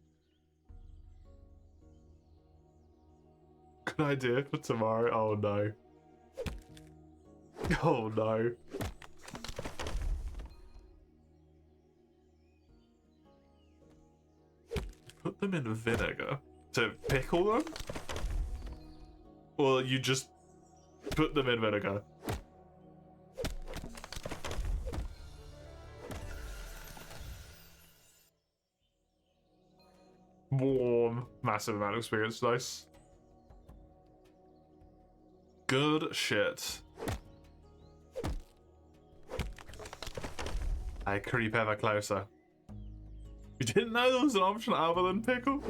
Good idea for tomorrow. Oh no. Oh no. Put them in vinegar to pickle them? Or you just put them in vinegar? Warm. Massive amount of experience, nice. Good shit. I creep ever closer. You didn't know there was an option other than pickle?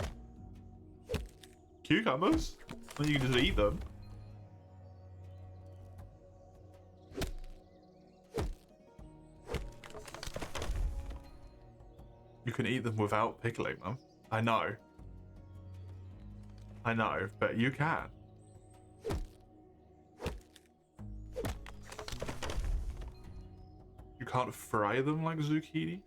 Cucumbers? Well, you can just eat them. You can eat them without pickling them. I know. I know, but you can. You can't fry them like zucchini?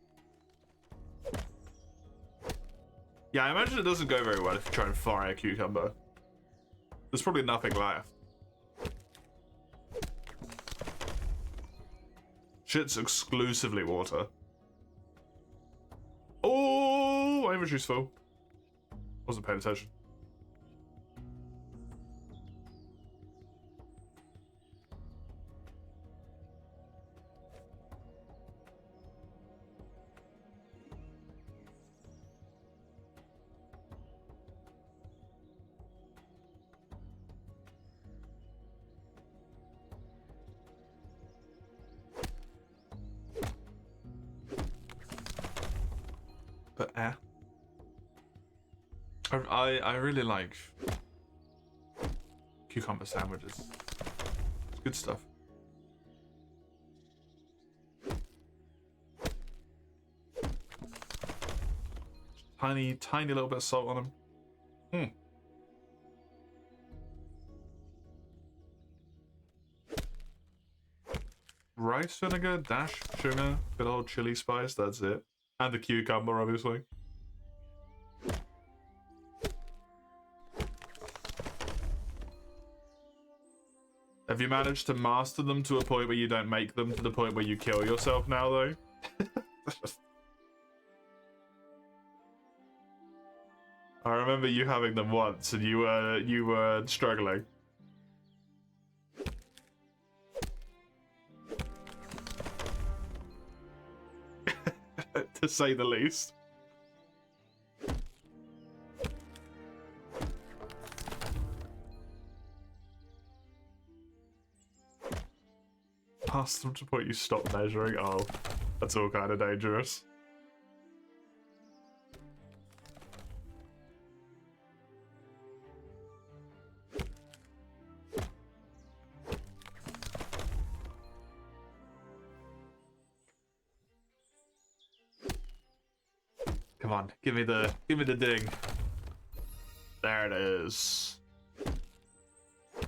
Yeah, I imagine it doesn't go very well if you try and fry a cucumber. There's probably nothing left. Shit's exclusively water. Oh, my inventory's full. Wasn't paying attention. But I really like cucumber sandwiches. It's good stuff. Tiny little bit of salt on them. rice vinegar, dash sugar, good old chili spice, that's it. And the cucumber, obviously. Have you managed to master them to a point where you don't make them to the point where you kill yourself now, though? I remember you having them once, and you were struggling. To say the least. Pass them to point you stop measuring. Oh, that's all kind of dangerous. Come on, give me the ding. There it is.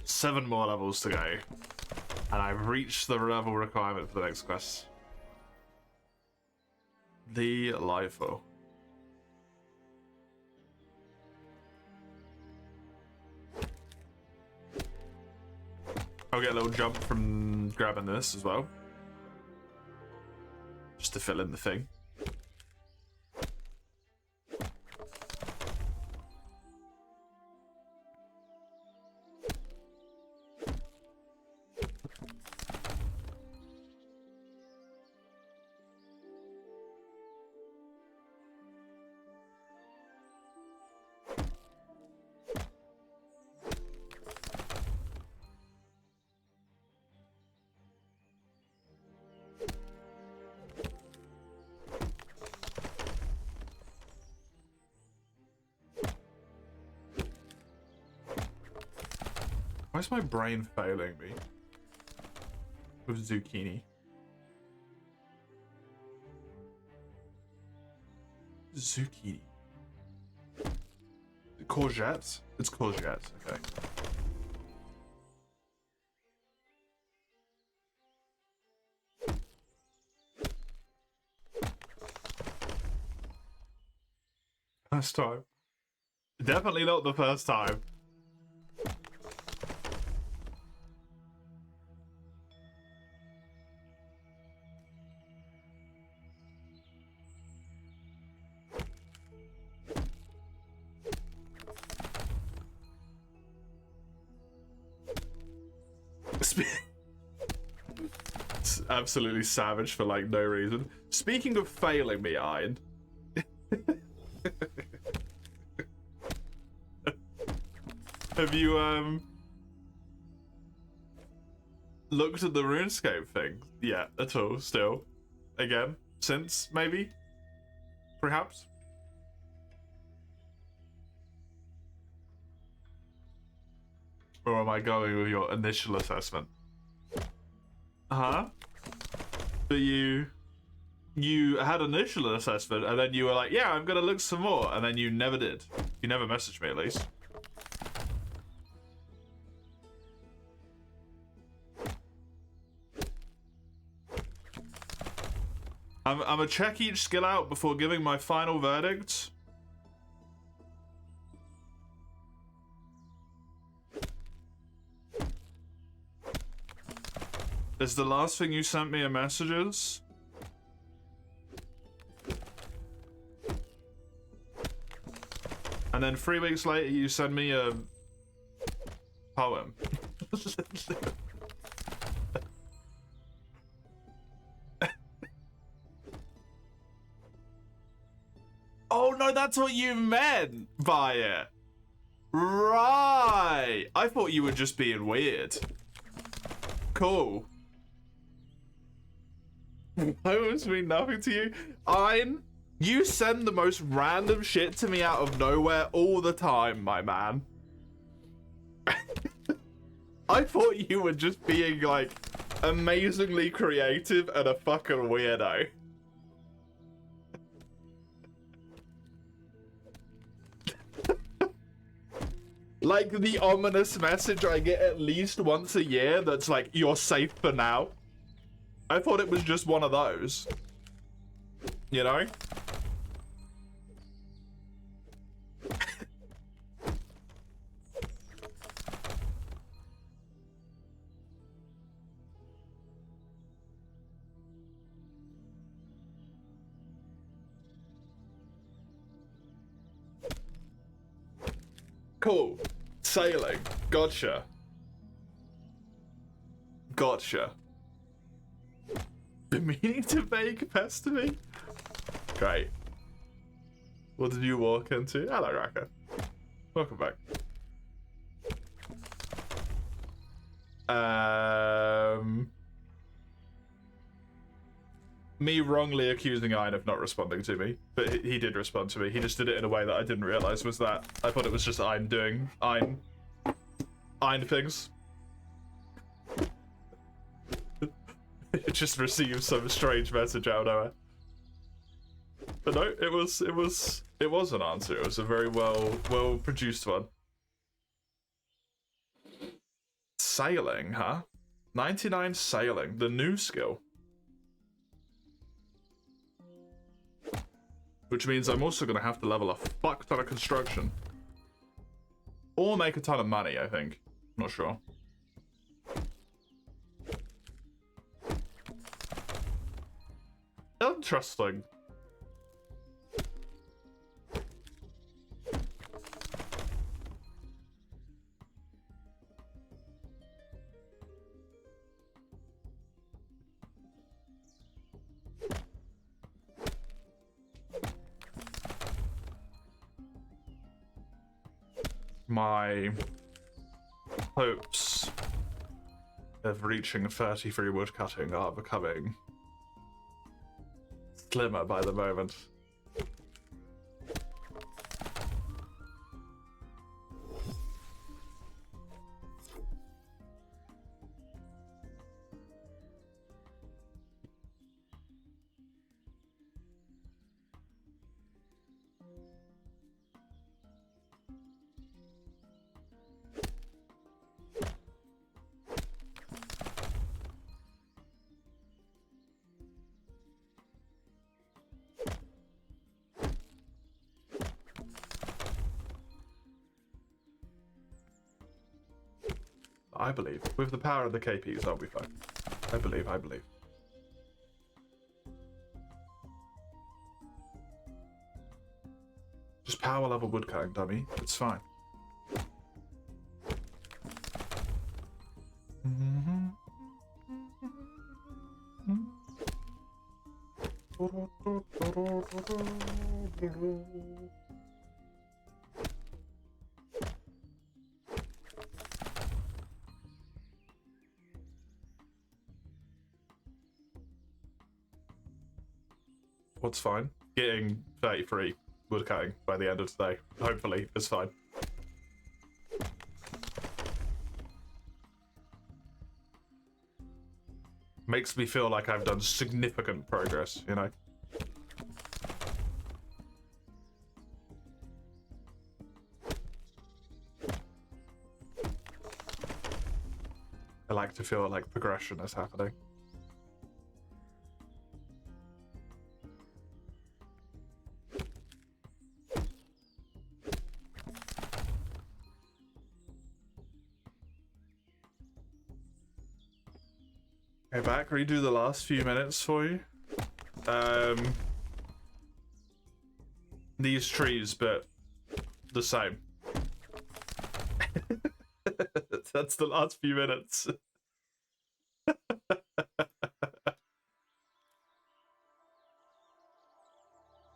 7 more levels to go. And I've reached the level requirement for the next quest. The LIFO. I'll get a little jump from grabbing this as well. Just to fill in the thing. Why is my brain failing me? With zucchini. Zucchini. Courgette? It's courgette, okay. First time. Definitely not the first time. It's absolutely savage for like no reason. Speaking of failing me, Iron. Have you looked at the RuneScape thing yet at all? Still, again, since maybe, perhaps. Or am I going with your initial assessment? Huh? But you had initial assessment and then you were like, yeah, I'm gonna look some more, and then you never did. You never messaged me, at least. I'm gonna check each skill out before giving my final verdict. Is the last thing you sent me a messages? And then 3 weeks later you send me a poem. Oh no, that's what you meant by it. Right. I thought you were just being weird. Cool. Poems mean nothing to you? You send the most random shit to me out of nowhere all the time, my man. I thought you were just being, like, amazingly creative and a fucking weirdo. Like the ominous message I get at least once a year that's like, you're safe for now. I thought it was just one of those. You know? Cool. Sailing. Gotcha. Gotcha. Been meaning to bake pasta me? Great. What did you walk into? Hello, Raka. Welcome back. Me wrongly accusing Ein of not responding to me, but he did respond to me. He just did it in a way that I didn't realize was that. I thought it was just Ein doing Ein things. It just received some strange message out of nowhere. But no, it was an answer. It was a very well produced one. Sailing, huh? 99 sailing, the new skill. Which means I'm also gonna have to level a fuck ton of construction. Or make a ton of money, I think. Not sure. Interesting. My hopes of reaching 33 woodcutting are becoming slimmer by the moment. I believe. With the power of the KPs, I'll be fine. I believe. Just power level woodcutting, dummy. It's fine. What's fine? Getting 33 woodcutting by the end of today. Hopefully, is fine. Makes me feel like I've done significant progress, you know? I like to feel like progression is happening. Okay, back, redo the last few minutes for you. These trees, but the same. That's the last few minutes.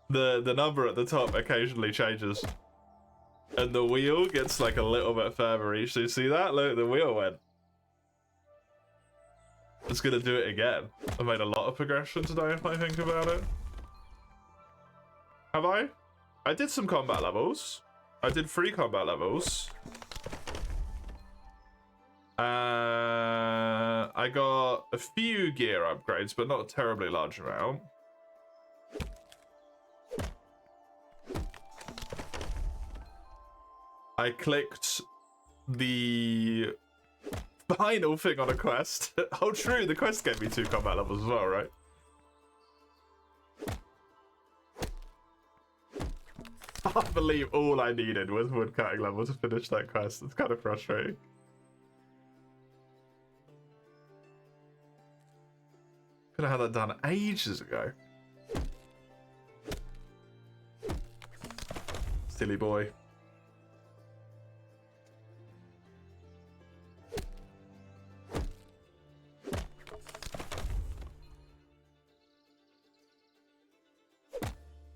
The number at the top occasionally changes. And the wheel gets like a little bit further each. So you see that? Look, the wheel went. It's gonna do it again. I made a lot of progression today if I think about it. Have I? I did some combat levels. I did 3 combat levels. I got a few gear upgrades, but not a terribly large amount. I clicked the final thing on a quest. Oh, true. The quest gave me 2 combat levels as well, right? I can't believe all I needed was woodcutting level to finish that quest. It's kind of frustrating. Could have had that done ages ago. Silly boy.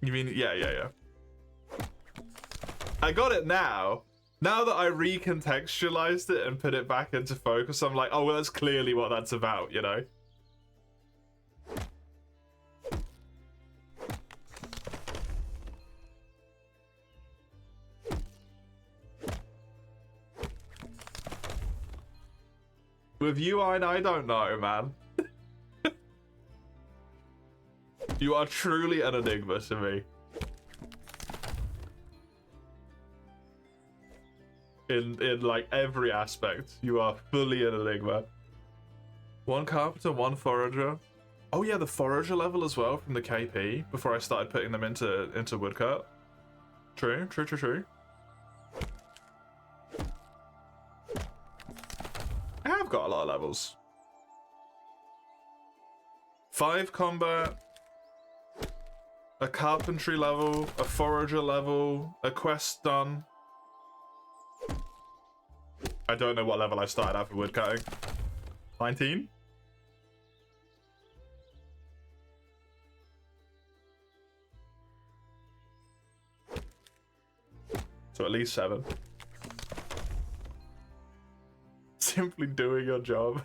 You mean, yeah. I got it now. Now that I recontextualized it and put it back into focus, I'm like, oh, well, that's clearly what that's about, you know? With you, I don't know, man. You are truly an enigma to me. In like every aspect, you are fully an enigma. 1 carpenter, 1 forager. Oh yeah, the forager level as well from the KP before I started putting them into woodcut. True. I have got a lot of levels. 5 combat, a carpentry level, a forager level, a quest done. I don't know what level I started out for woodcutting. 19? So at least 7. Simply doing your job.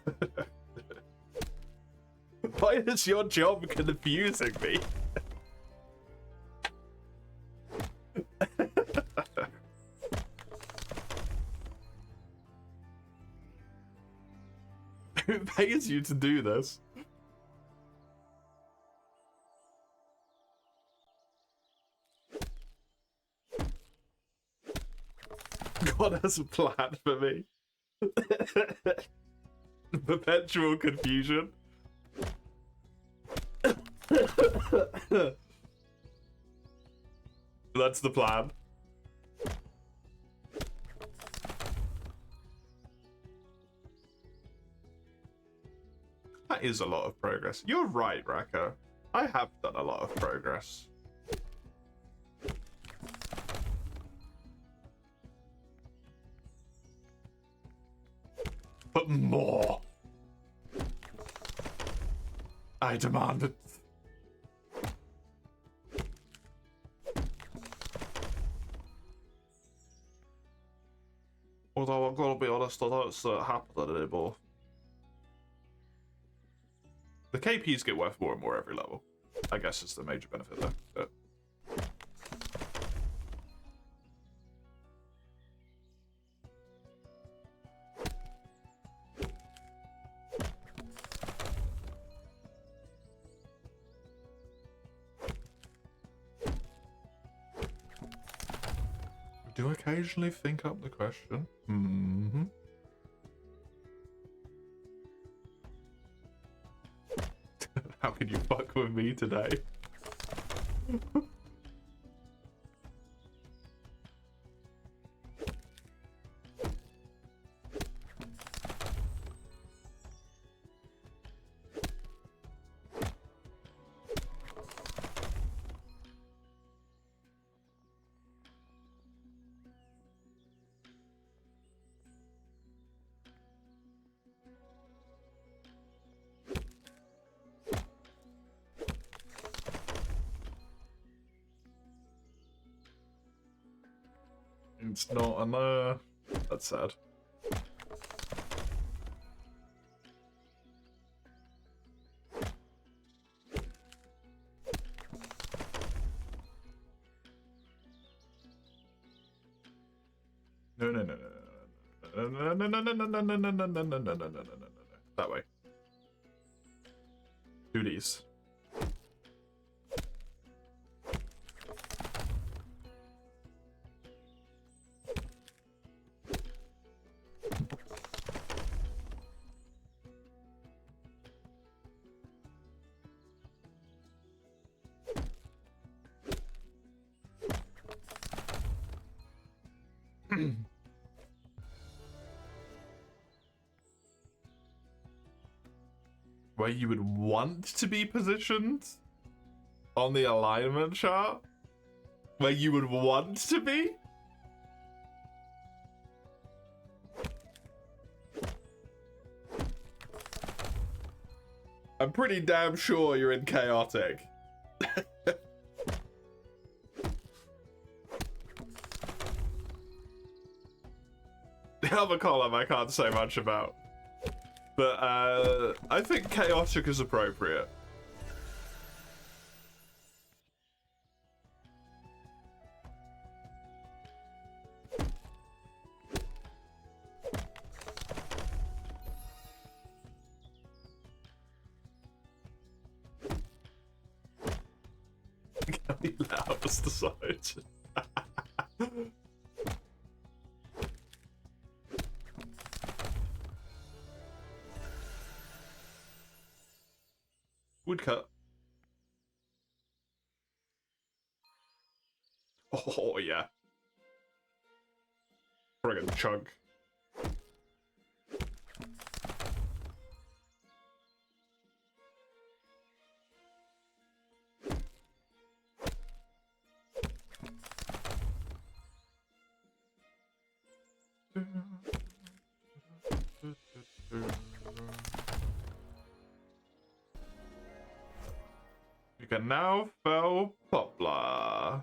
Why is your job confusing me? Who pays you to do this? God has a plan for me. Perpetual confusion. That's the plan. That is a lot of progress. You're right, Raka. I have done a lot of progress. But more. I demand it. Although I've got to be honest, I don't see it happening anymore. The KPs get worth more and more every level. I guess it's the major benefit though. But... I do occasionally think up the question. Mm-hmm. How can you fuck with me today? It's not enough. That's sad. No. That way. Do these. where you would want to be positioned on the alignment chart? Where you would want to be? I'm pretty damn sure you're in chaotic. The other column I can't say much about. But I think chaotic is appropriate. Can we let us decide? Woodcut. Oh, yeah. Friggin' chunk. You can now fell Poplar.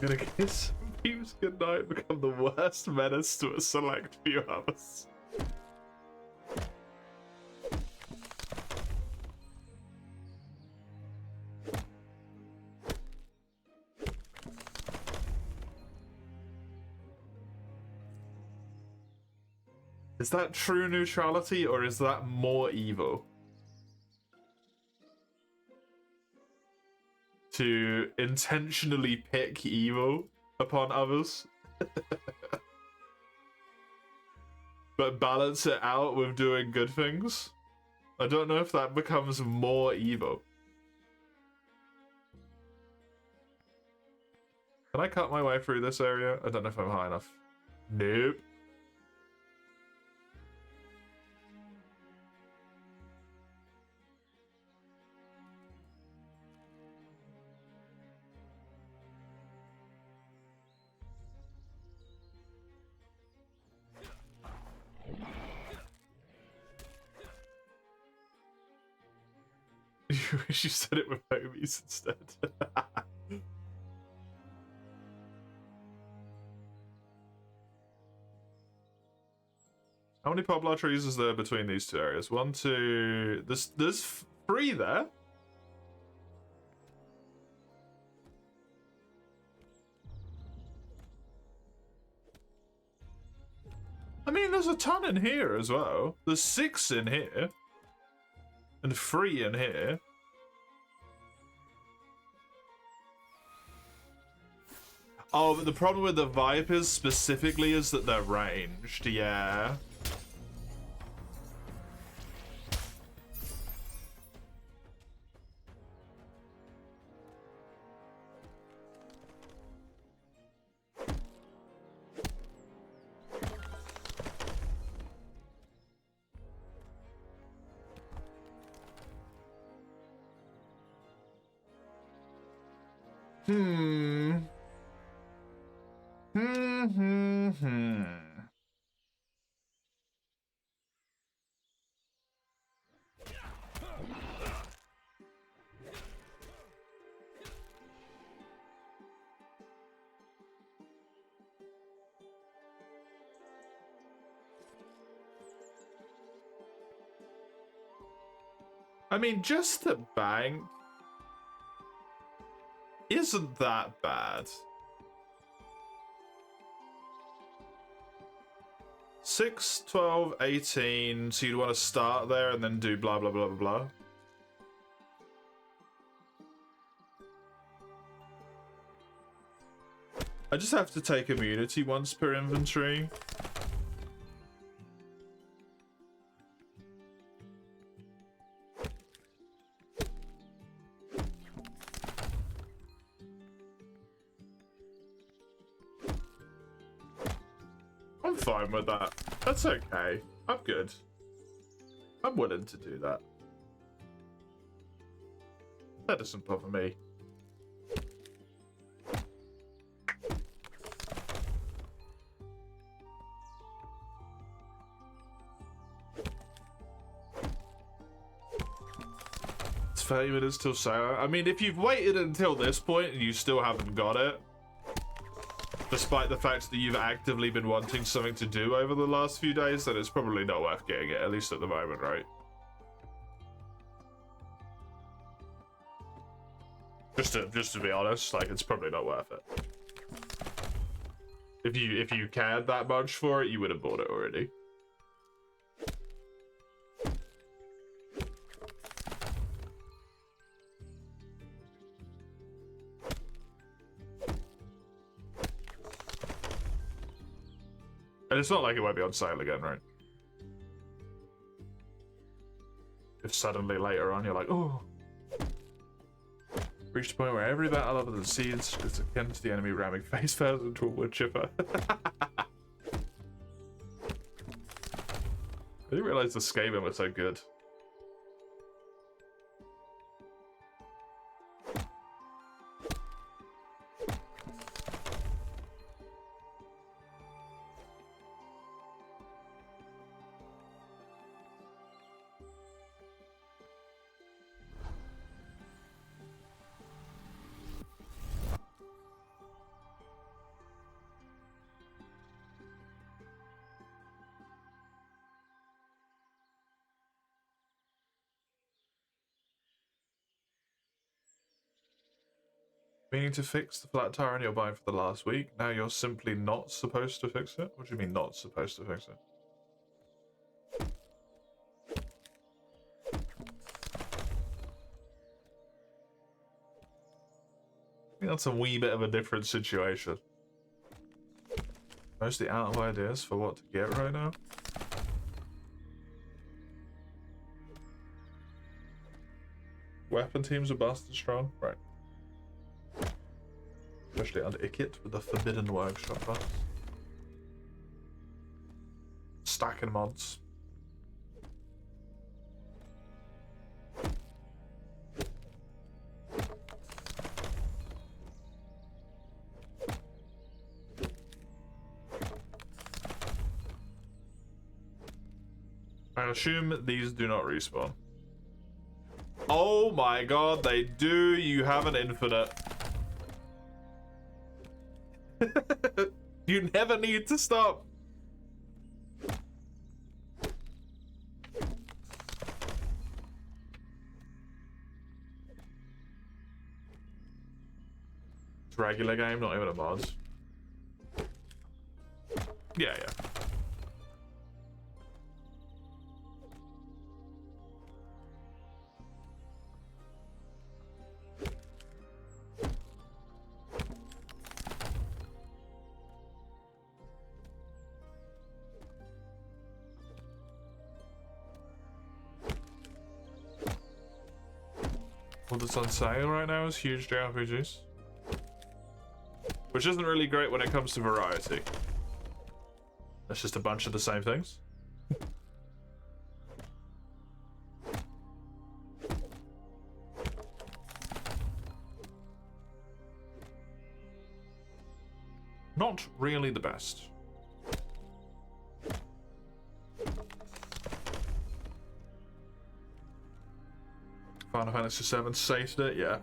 Gonna kiss Peeps goodnight, become the worst menace to a select few of us. Is that true neutrality, or is that more evil? To intentionally pick evil upon others? But balance it out with doing good things? I don't know if that becomes more evil. Can I cut my way through this area? I don't know if I'm high enough. Nope. You wish you said it with homies instead. How many poplar trees is there between these two areas? One, two... There's 3 there. I mean, there's a ton in here as well. There's 6 in here. And 3 in here. Oh, but the problem with the Vipers specifically is that they're ranged, yeah. I mean, just the bank isn't that bad. 6, 12, 18, so you'd want to start there and then do blah, blah, blah, blah, blah. I just have to take immunity once per inventory. I'm fine with that. That's okay. I'm good. I'm willing to do that. That doesn't bother me. It's 30 minutes till sale. I mean, if you've waited until this point and you still haven't got it, despite the fact that you've actively been wanting something to do over the last few days, then it's probably not worth getting it, at least at the moment, right? Just to be honest, like, it's probably not worth it. If you cared that much for it, you would have bought it already. And it's not like it won't be on sale again, right? If suddenly later on you're like, oh, reached a point where every battle other than seeds is akin to the enemy ramming face first into a wood chipper. I didn't realize the scaling was so good. Meaning to fix the flat tire on your bike for the last week. Now you're simply not supposed to fix it? What do you mean not supposed to fix it? I think that's a wee bit of a different situation. Mostly out of ideas for what to get right now. Weapon teams are bastard strong, right? Especially under Ikit with the Forbidden Workshop buffs. Stacking mods. I assume these do not respawn. Oh my god, they do. You have an infinite. You never need to stop. It's a regular game, not even a mod. Yeah. What that's on sale right now is huge JRPGs. Which isn't really great when it comes to variety. It's just a bunch of the same things. Not really the best. Final Fantasy VII saved it, yeah.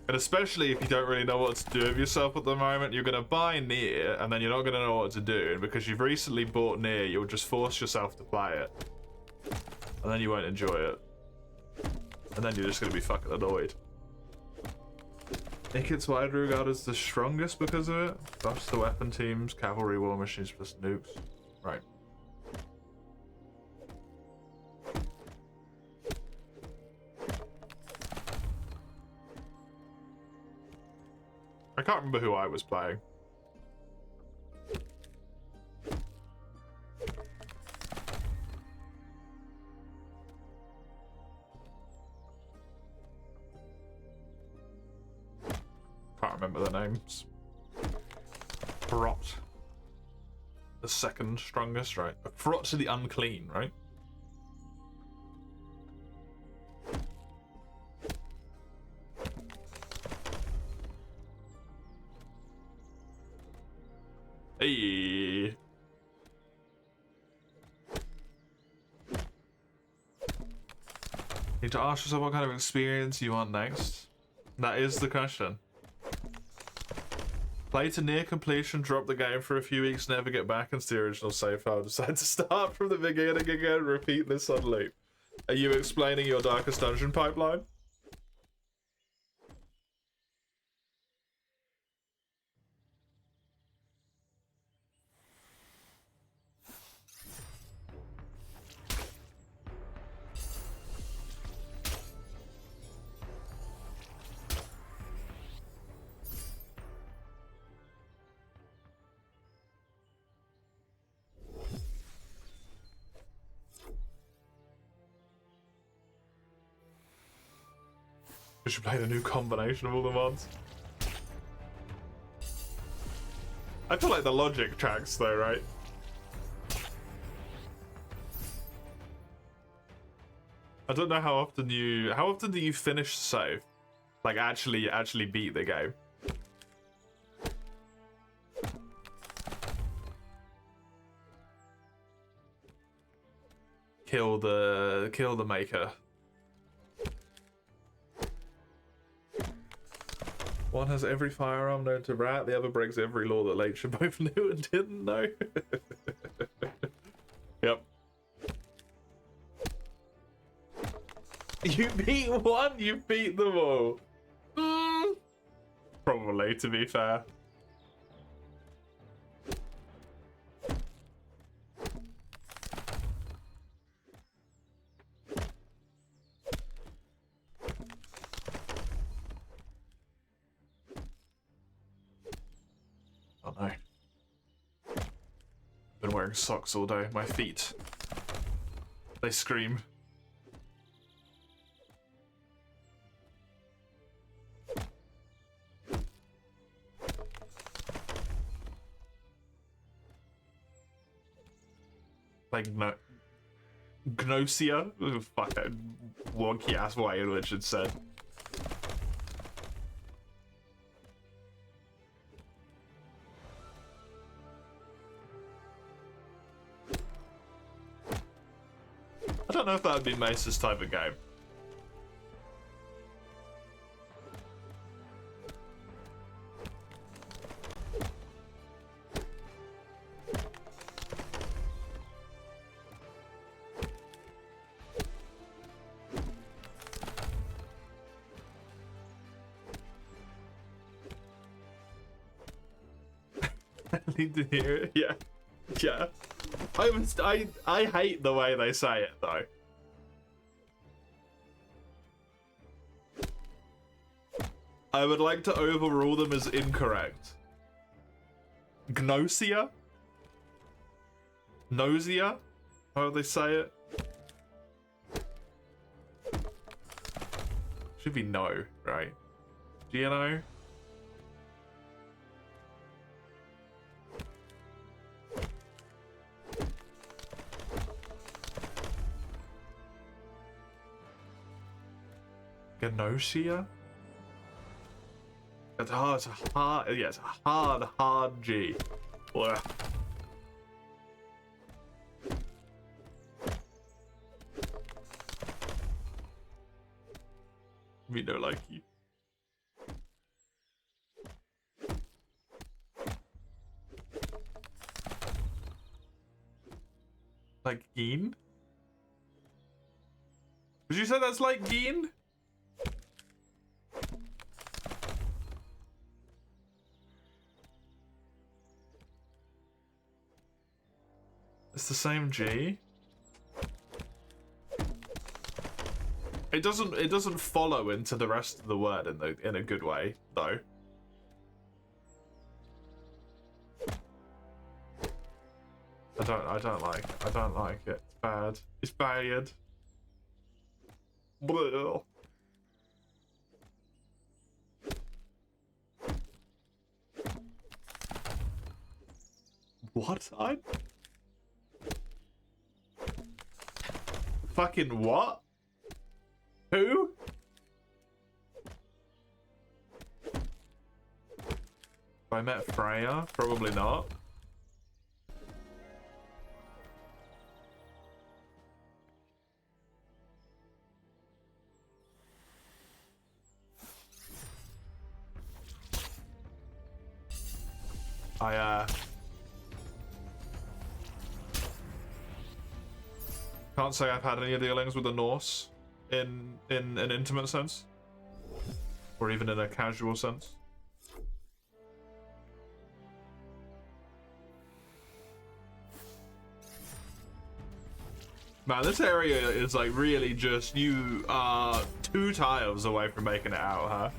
And especially if you don't really know what to do with yourself at the moment, you're going to buy Nier, and then you're not going to know what to do. And because you've recently bought Nier, you'll just force yourself to play it. And then you won't enjoy it. And then you're just going to be fucking annoyed. Ikit's widely regarded as the strongest because of it. Buffs the weapon teams, cavalry, war machines plus nukes. Right. I can't remember who I was playing. times. Frot. The second strongest, right? Frot to the unclean, right? Hey. Need to ask yourself what kind of experience you want next. That is the question. Play to near completion, drop the game for a few weeks, never get back, and the original save file. Decide to start from the beginning again, repeat this on loop. Are you explaining your Darkest Dungeon pipeline? We should play the new combination of all the mods. I feel like the logic tracks though, right? I don't know how often do you finish save? Like actually beat the game. Kill the maker. One has every firearm known to rat, the other breaks every law that Later both knew and didn't know. Yep. You beat one, you beat them all. Probably, to be fair. Oh no. Been wearing socks all day. My feet. They scream. Like no Gnosia? Fuck that wonky ass way in which it said. I don't know if that would be Mace's type of game. I need to hear it. Yeah. Yeah. I hate the way they say it though. I would like to overrule them as incorrect. Gnosia? Nausea? How do they say it? Should be no, right? Do you know? Gnosia? It's hard, yeah, it's a hard G. Blech. We know like you. Like Geen? Would you say that's like Geen? It's the same G. It doesn't follow into the rest of the word in a good way, though. I don't like it. It's bad. It's bad. Blech. What? Fucking what? Who? Have I met Freya? Probably not. Can't say I've had any dealings with the Norse in an intimate sense, or even in a casual sense. Man, this area is like really just, you are 2 tiles away from making it out, huh?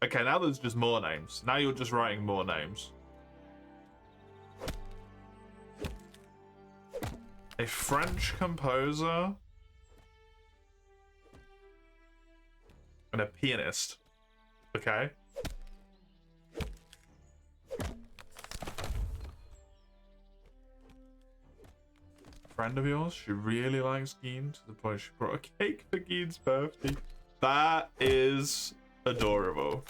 Okay, now there's just more names. Now you're just writing more names. A French composer and a pianist. Okay. Friend of yours, she really likes Geen to the point she brought a cake for Geen's birthday. That is adorable.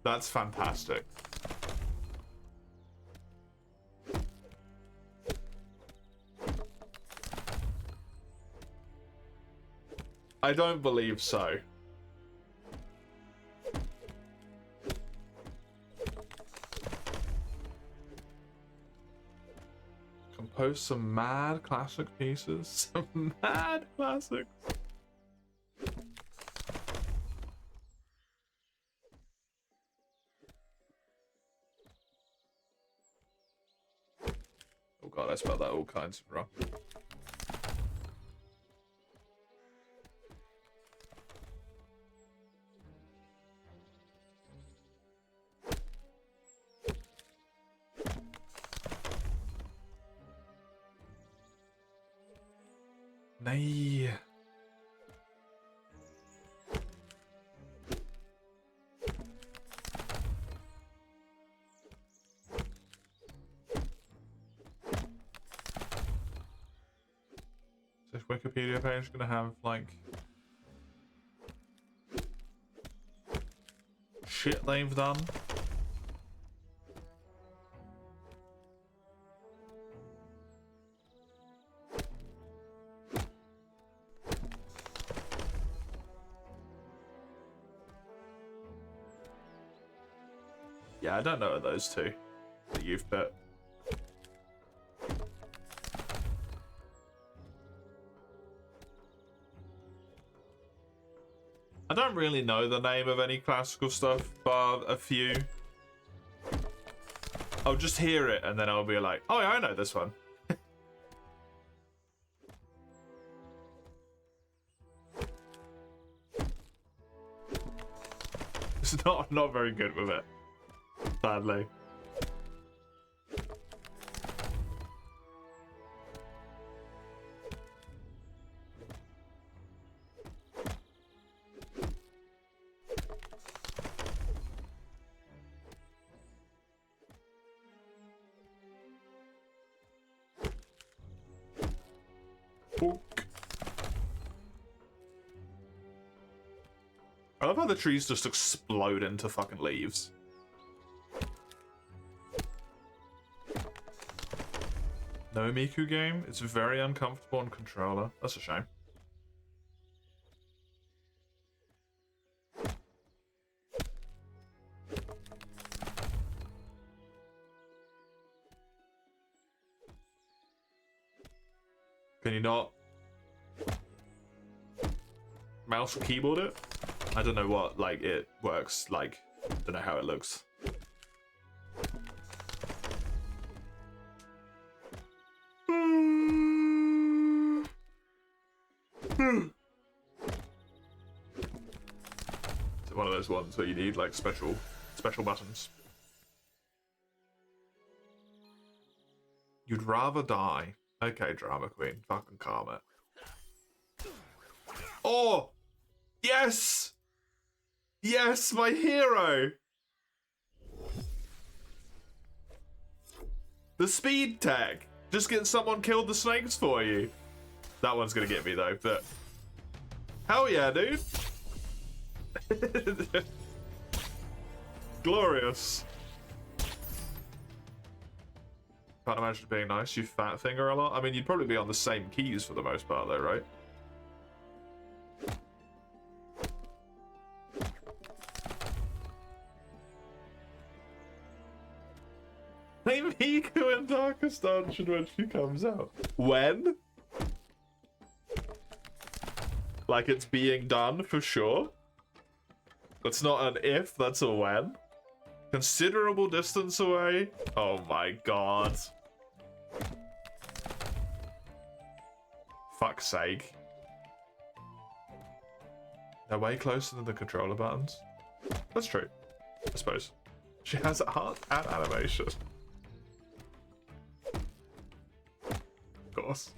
That's fantastic. I don't believe so. Compose some mad classic pieces. Some mad classics. Oh god, I spelled that all kinds of wrong. Nay. This Wikipedia page gonna have like shit they've done. Yeah, I don't know those two that you've put. I don't really know the name of any classical stuff, but a few. I'll just hear it and then I'll be like, oh yeah, I know this one. It's not very good with it, sadly. I love how the trees just explode into fucking leaves. No Miku game. It's very uncomfortable on controller. That's a shame. Can you not mouse or keyboard it? I don't know what, like, it works, like, don't know how it looks. It's one of those ones where you need, like, special buttons. You'd rather die. Okay, drama queen. Fucking calm it. Oh! Yes! Yes, my hero! The speed tag. Just get someone killed the snakes for you. That one's gonna get me though, but... Hell yeah, dude! Glorious. Can't imagine it being nice. You fat finger a lot. I mean, you'd probably be on the same keys for the most part though, right? Hey, Miku in Darkest Dungeon when she comes out. When? Like it's being done for sure. That's not an if, that's a when. Considerable distance away. Oh my god. Fuck's sake. They're way closer than the controller buttons. That's true, I suppose. She has art and animation. Of course.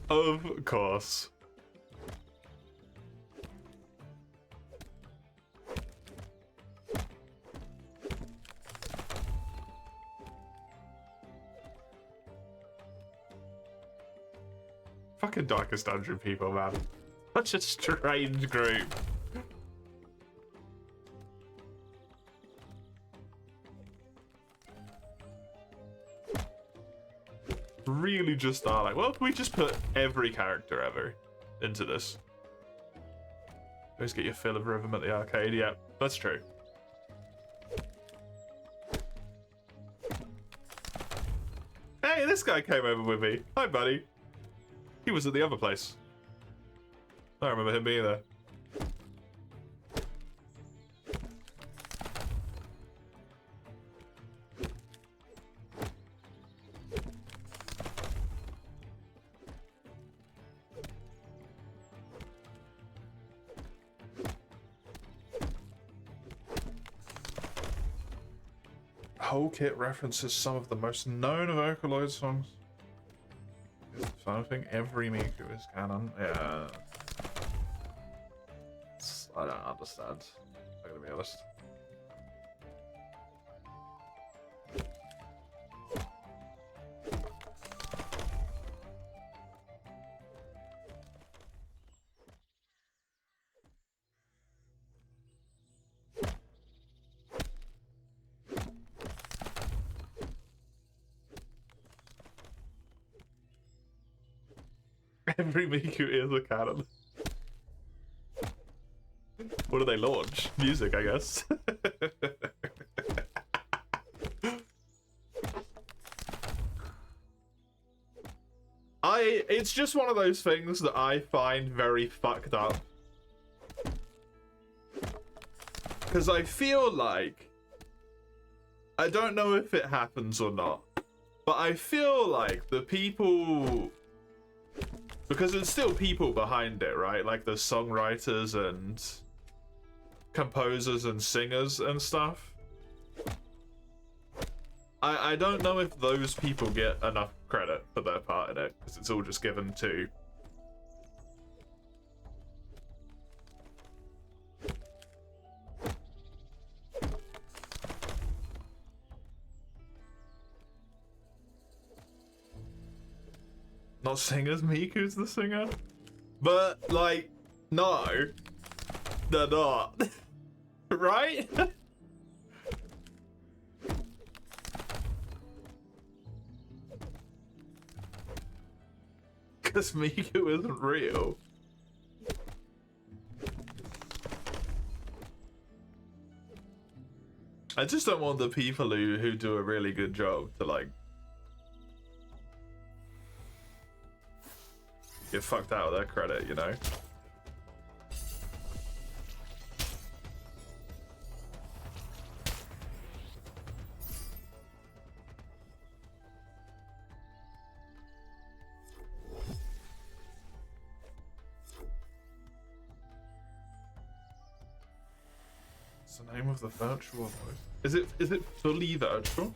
Of course. Fucking Darkest Dungeon people, man. Such a strange group. Really just are like, well, can we just put every character ever into this? Always get your fill of rhythm at the arcade. Yeah, that's true. Hey, this guy came over with me. Hi, buddy. He was at the other place. I don't remember him being there. Whole kit references some of the most known Vocaloid songs. So I think every Miku is canon. Yeah. I don't understand. I'm gonna be honest. Every Miku is a canon. What do they launch? Music, I guess. It's just one of those things that I find very fucked up. Because I feel like... I don't know if it happens or not. But I feel like the people... Because there's still people behind it, right? Like the songwriters and composers and singers and stuff. I don't know if those people get enough credit for their part in it, because it's all just given to... Not singers, Miku's the singer? But, like, no. They're not. Right? Because Miku isn't real. I just don't want the people who do a really good job to, like, get fucked out of their credit, you know? What's the name of the virtual voice? Is it fully virtual?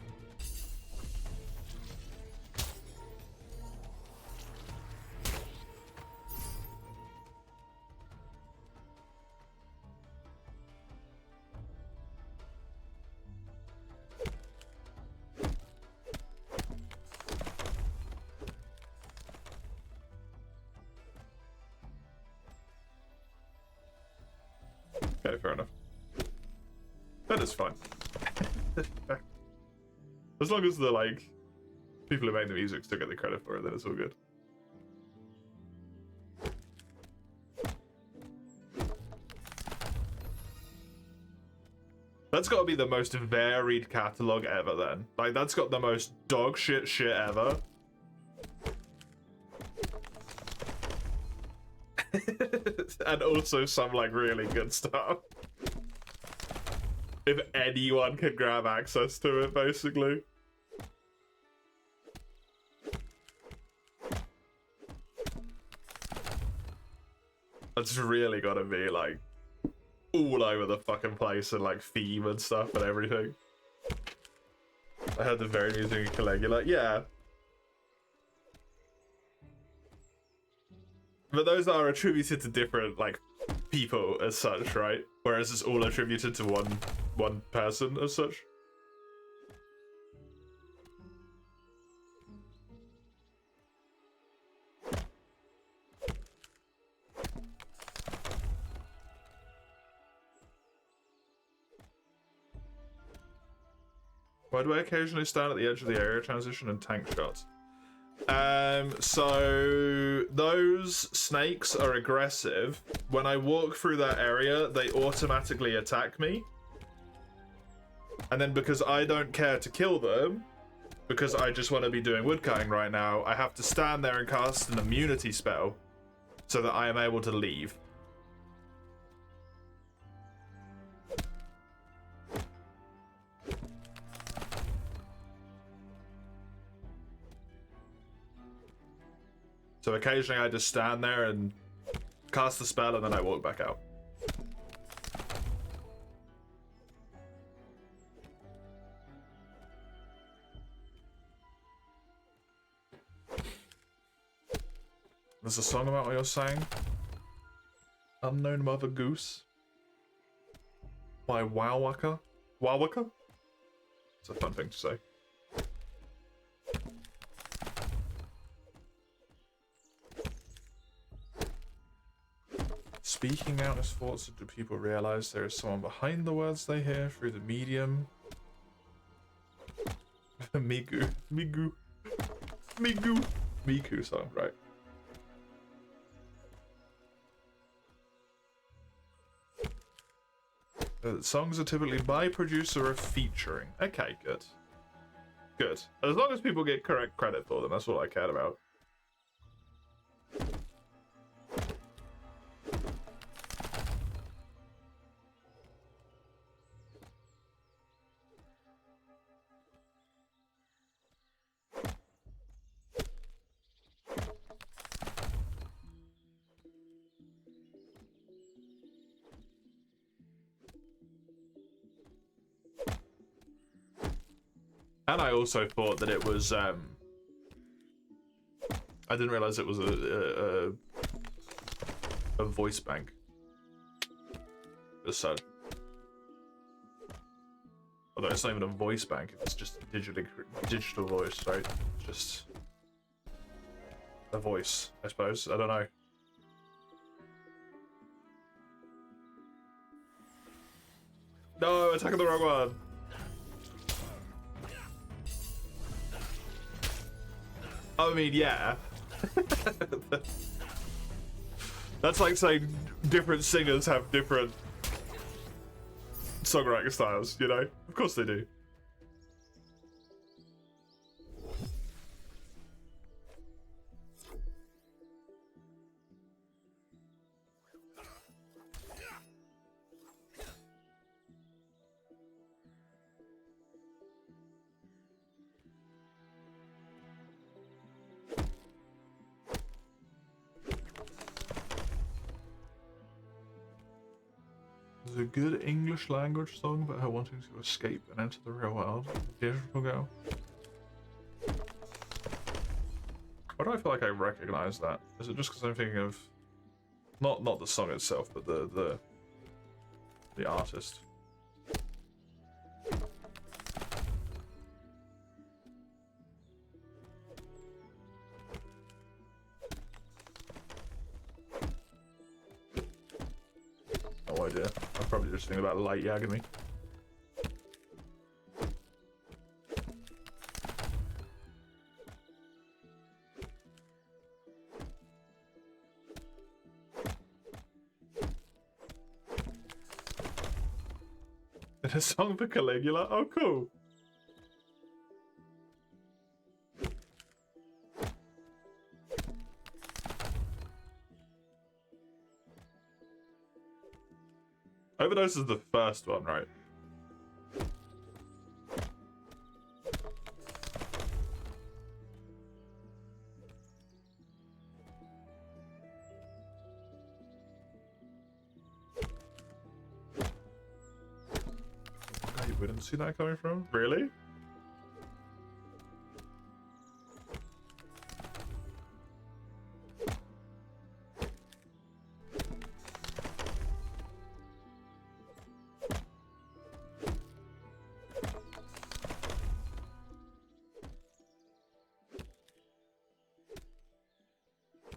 fair enough. That is fine. As long as the, like, people who make the music still get the credit for it, then it's all good. That's got to be the most varied catalog ever, then. Like, that's got the most dog shit ever. And also some, like, really good stuff. If anyone can grab access to it, basically. That's really gotta be, like, all over the fucking place and, like, theme and stuff and everything. I heard the very music in Caligula. Yeah. But those are attributed to different, like, people as such, right? Whereas it's all attributed to one person as such. Why do I occasionally stand at the edge of the area transition and tank shots? So those snakes are aggressive. When I walk through that area, they automatically attack me. And then because I don't care to kill them, because I just want to be doing woodcutting right now, I have to stand there and cast an immunity spell so that I am able to leave. So occasionally I just stand there and cast the spell and then I walk back out. There's a song about what you're saying. Unknown Mother Goose by Wowaka. Wowaka? It's a fun thing to say. Speaking out his thoughts, do people realize there is someone behind the words they hear through the medium? Migu. Miku song, right. Songs are typically by producer or featuring. Okay, good. Good. As long as people get correct credit for them, that's all I cared about. And I also thought that it was, I didn't realize it was a voice bank. As such. Although it's not even a voice bank, it's just digital voice, right? It's just a voice, I suppose. I don't know. No, attacking the wrong one. I mean, yeah. That's like saying different singers have different songwriting styles, you know? Of course they do. A good English language song about her wanting to escape and enter the real world. Digital girl. Why do I feel like I recognize that? Is it just because I'm thinking of not the song itself, but the artist? no idea. I'm probably just thinking about light yagging me. And a song for Caligula? Oh, cool. Overdose is the first one, right? You wouldn't see that coming from? Really?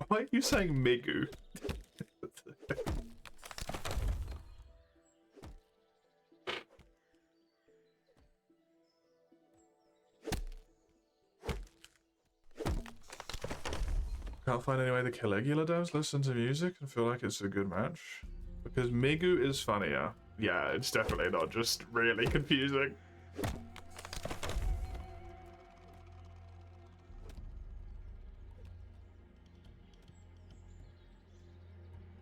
Why are you saying Migu? Can't find any way the Caligula devs listen to music and feel like it's a good match. Because Migu is funnier. Yeah, it's definitely not just really confusing.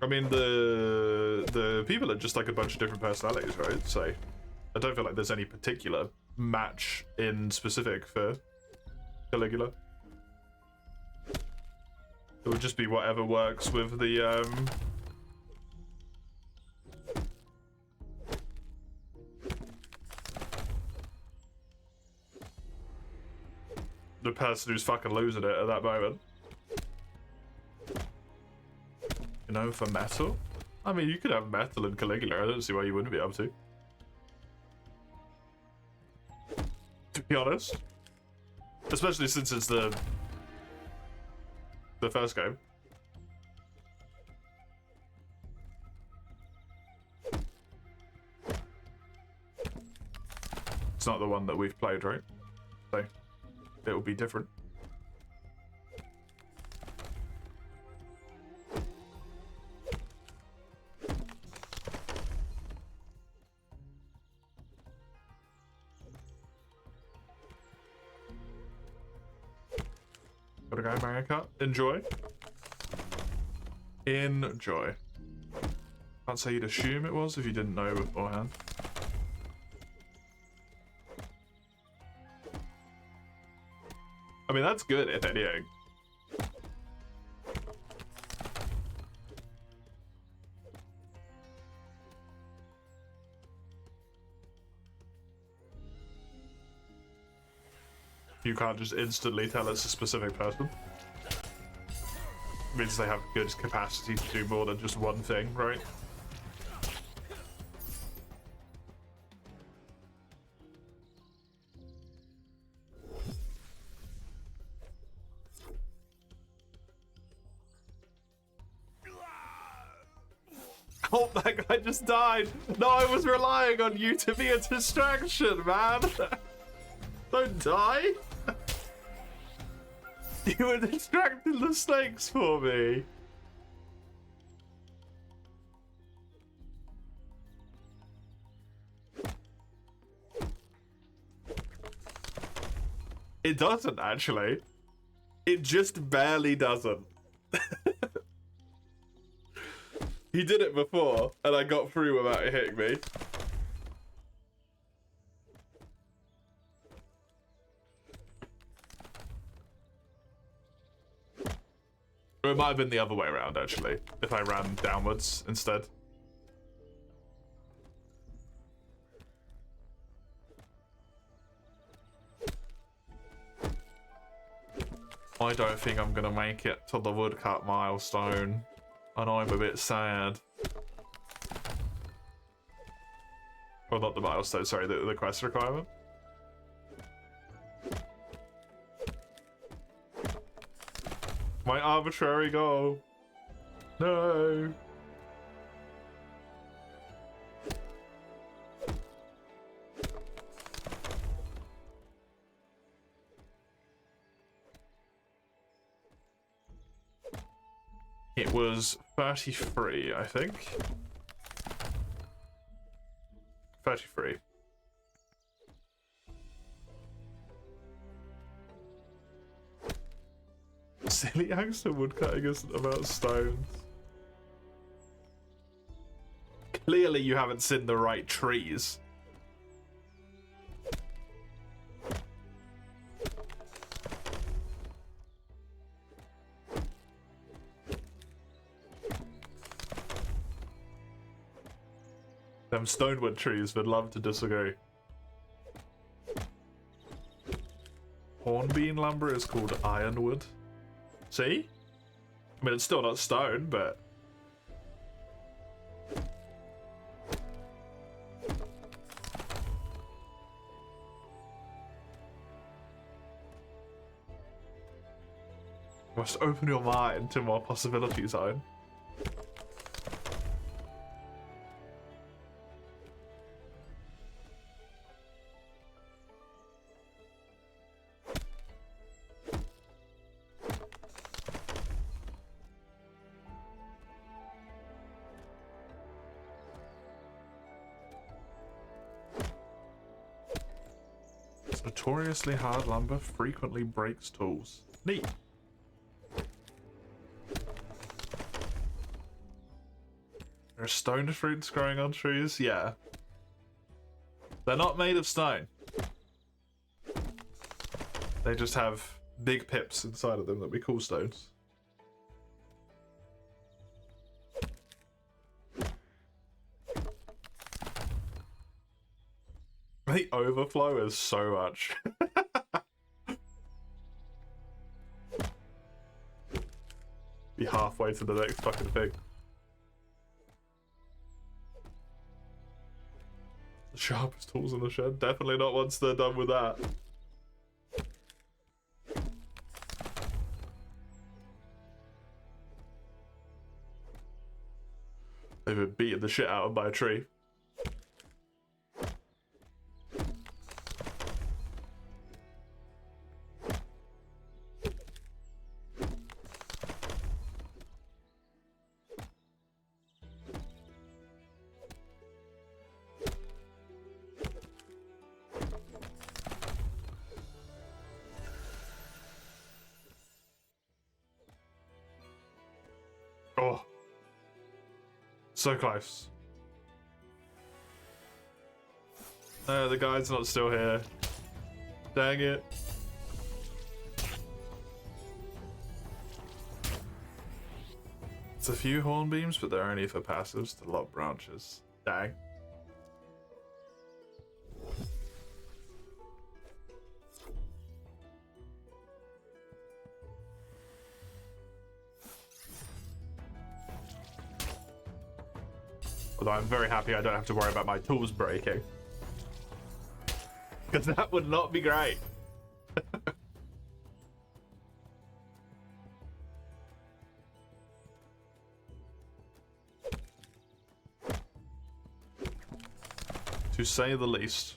I mean, the people are just like a bunch of different personalities, right? So I don't feel like there's any particular match in specific for Caligula. It would just be whatever works with the person who's fucking losing it at that moment. You know, for metal? I mean, you could have metal in Caligula. I don't see why you wouldn't be able to. To be honest. Especially since it's the first game. It's not the one that we've played, right? So, it will be different. Gotta go, Mario Kart. Enjoy. Enjoy. Can't say you'd assume it was if you didn't know beforehand. I mean, that's good, if anything. You can't just instantly tell it's a specific person. It means they have good capacity to do more than just one thing, right? Oh, that guy just died. No, I was relying on you to be a distraction, man. Don't die. You were distracting the snakes for me. It doesn't, actually. It just barely doesn't. He did it before, and I got through without it hitting me. Or it might have been the other way around, actually, if I ran downwards instead. I don't think I'm gonna make it to the woodcut milestone, and I'm a bit sad. Well, not the milestone, sorry, the quest requirement. My arbitrary goal. No. It was 33, I think. 33. Silly youngster woodcutting isn't about stones. Clearly you haven't seen the right trees. Them stonewood trees would love to disagree. Hornbeam lumber is called ironwood. See? I mean, it's still not stone, but... You must open your mind to more possibilities, Owen. Notoriously hard lumber frequently breaks tools. Neat. There are stone fruits growing on trees? Yeah. They're not made of stone. They just have big pips inside of them that we call stones. The overflow is so much. Be halfway to the next fucking thing. The sharpest tools in the shed? Definitely not once they're done with that. They've been beating the shit out of by a tree. Oh. So close. No, the guy's not still here. Dang it. It's a few hornbeams, but they're only for passives to lock branches. Dang. Although I'm very happy I don't have to worry about my tools breaking. Because that would not be great. To say the least.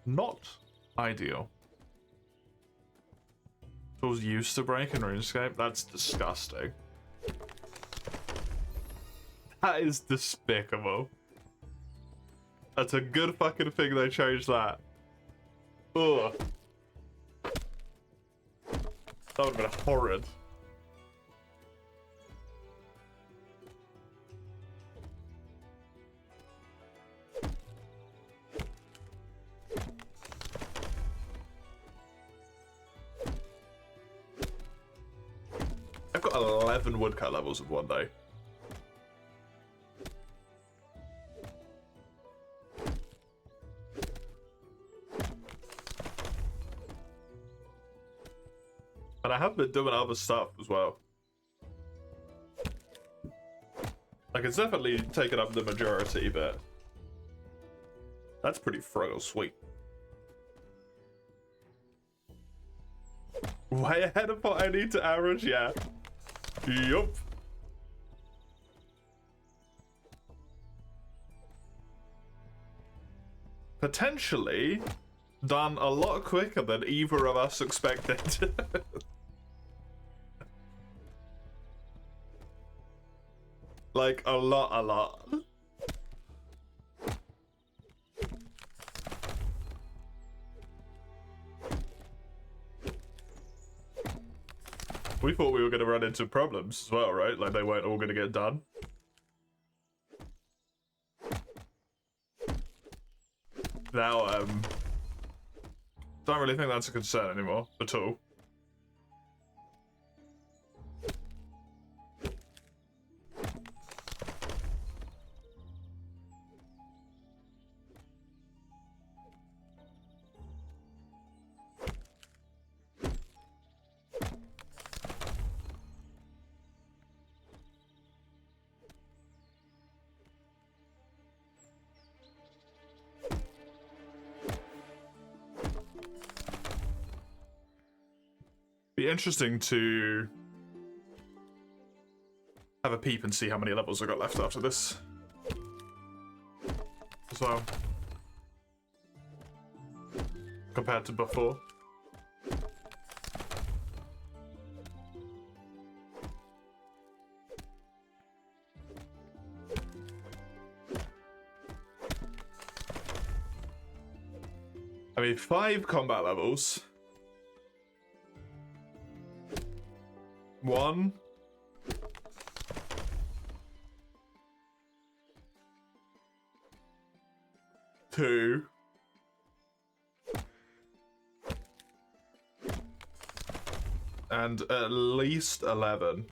Not ideal. Tools used to break in RuneScape? That's disgusting. That is despicable. That's a good fucking thing they changed that. Ugh. That would have been horrid. I've got 11 woodcut levels in one day. And I have been doing other stuff as well. Like, it's definitely taken up the majority, but that's pretty friggin' sweet. Way ahead of what I need to average, yeah. Yup. Potentially done a lot quicker than either of us expected. Like, a lot. We thought we were going to run into problems as well, right? Like, they weren't all going to get done. Now, don't really think that's a concern anymore, at all. Be interesting to have a peep and see how many levels I got left after this as well, compared to before. I mean, 5 combat levels. 1. 2. And at least 11.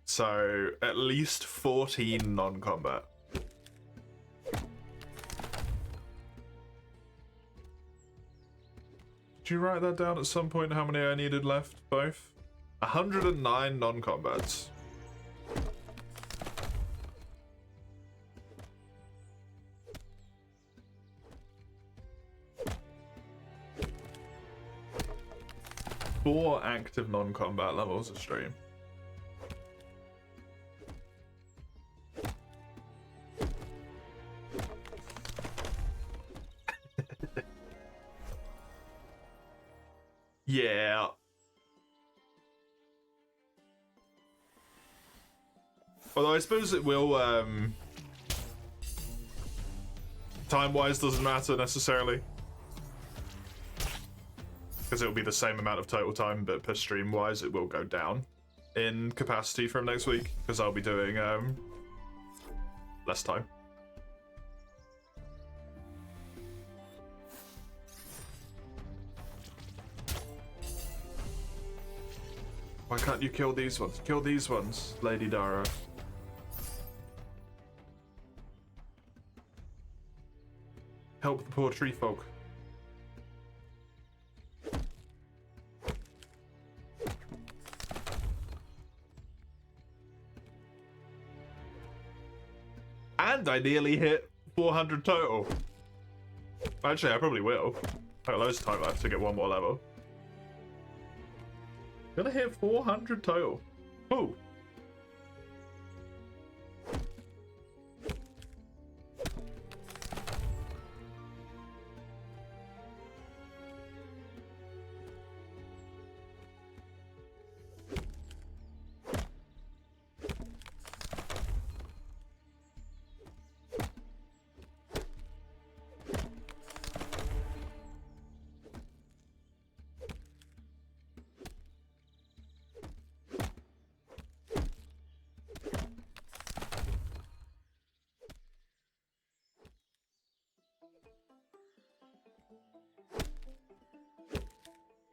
So, at least 14 non-combat. Did you write that down at some point, how many I needed left, both? 109 non-combats. Four active non-combat levels of stream. Yeah. Although I suppose it will, time-wise doesn't matter necessarily. Because it'll be the same amount of total time, but per stream-wise it will go down in capacity from next week, because I'll be doing, less time. Why can't you kill these ones? Kill these ones, Lady Dara. Help the poor tree folk. And I nearly hit 400 total. Actually, I probably will. I got loads of time left to get one more level. Gonna hit 400 total. Ooh.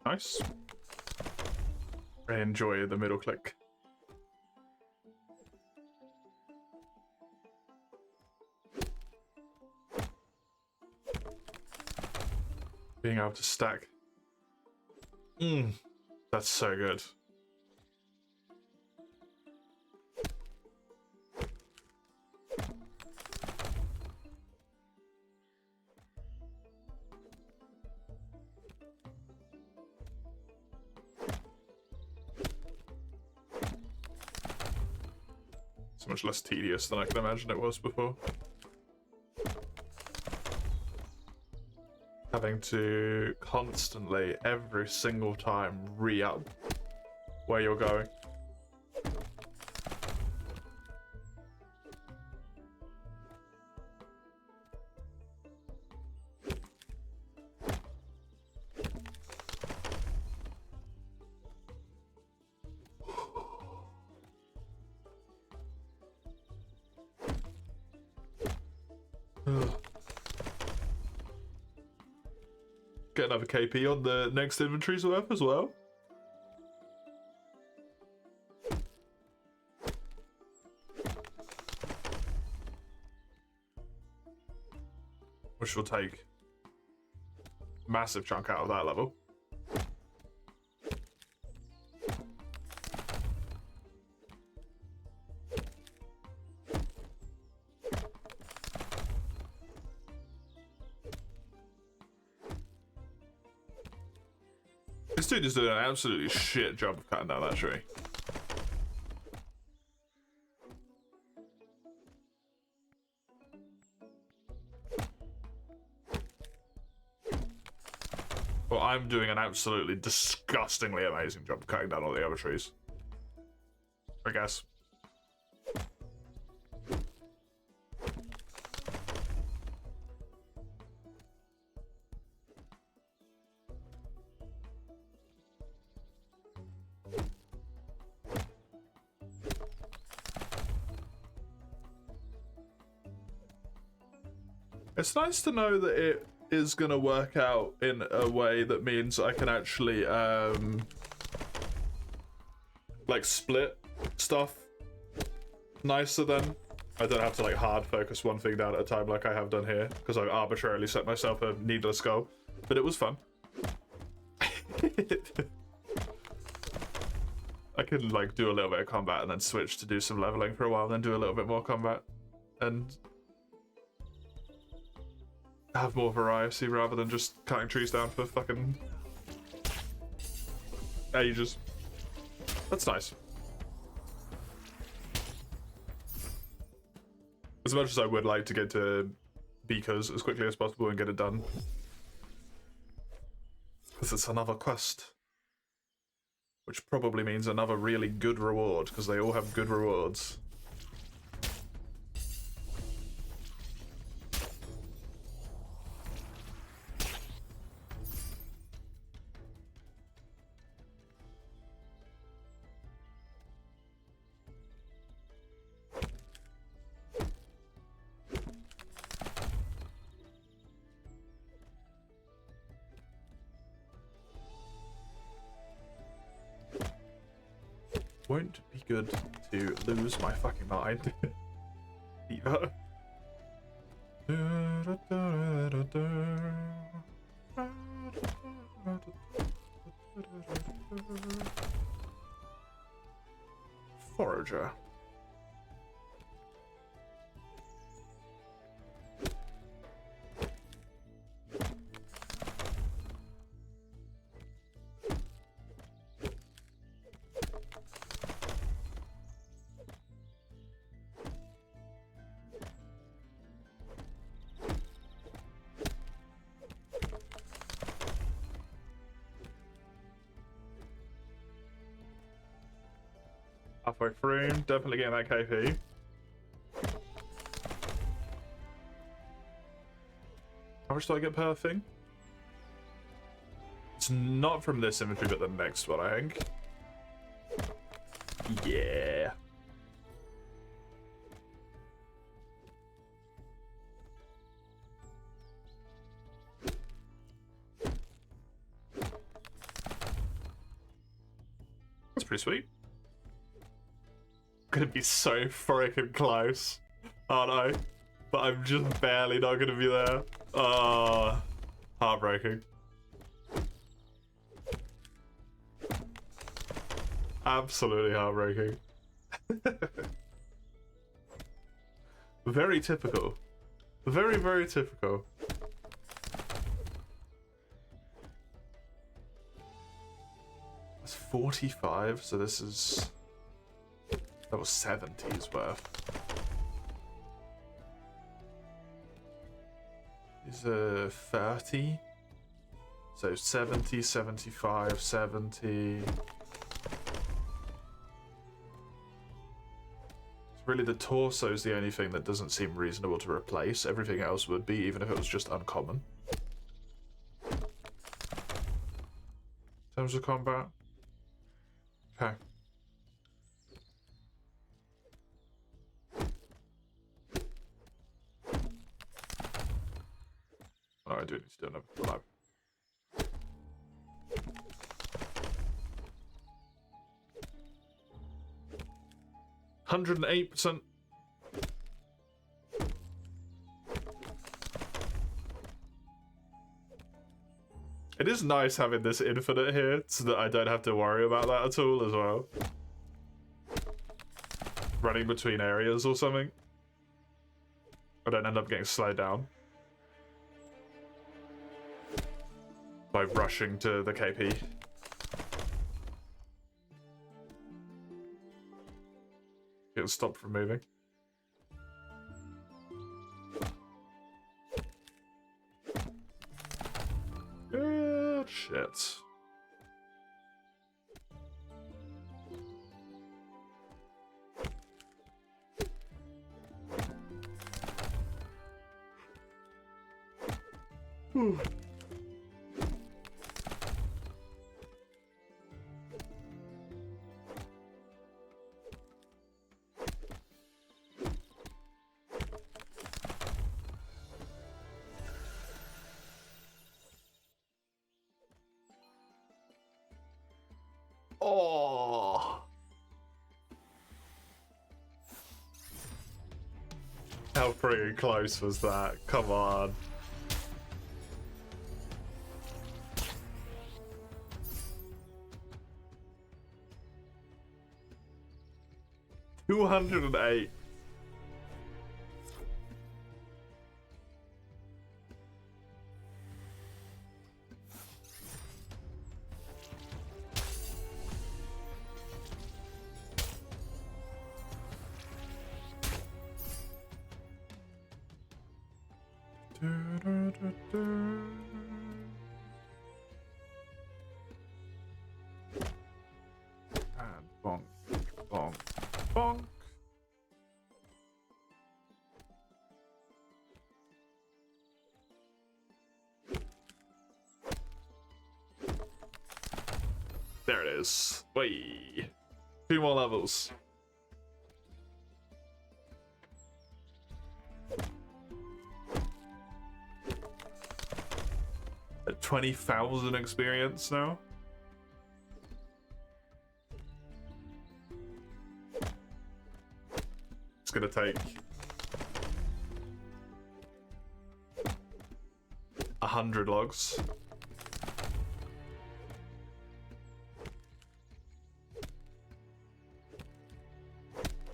Nice. I enjoy the middle click. Being able to stack. That's so good. So much less tedious than I can imagine it was before. Having to constantly, every single time, re-up where you're going. Get another KP on the next inventory's worth as well. Which will take a massive chunk out of that level. This dude is doing an absolutely shit job of cutting down that tree. Well, I'm doing an absolutely disgustingly amazing job of cutting down all the other trees, I guess. It's nice to know that it is going to work out in a way that means I can actually, like, split stuff nicer then. I don't have to, like, hard focus one thing down at a time like I have done here, because I arbitrarily set myself a needless goal. But it was fun. I can, like, do a little bit of combat and then switch to do some leveling for a while, then do a little bit more combat. And have more variety rather than just cutting trees down for fucking ages. That's nice. As much as I would like to get to Beakers as quickly as possible and get it done, because it's another quest, which probably means another really good reward, because they all have good rewards. Won't be good to lose my fucking mind. Either. Forager. Halfway through, definitely getting that KP. How much do I get per thing? It's not from this inventory, but the next one, I think. Yeah. That's pretty sweet. Gonna be so freaking close, aren't I? But I'm just barely not gonna be there. Oh, heartbreaking. Absolutely heartbreaking. Very typical. Very, very typical. That's 45, so this is... That was 70's worth. These are 30. So 70, 75, 70. It's really the torso is the only thing that doesn't seem reasonable to replace. Everything else would be, even if it was just uncommon. In terms of combat. Okay. Oh, I do need to do another collab. 108%. It is nice having this infinite here so that I don't have to worry about that at all as well. Running between areas or something. I don't end up getting slowed down by rushing to the KP. It'll stop from moving. Good shit. Whew. Oh. How freaking close was that? Come on. $208. And bonk, bonk, bonk. There it is. Whee! 2 more levels. At 20,000 experience now. It's gonna take 100 logs.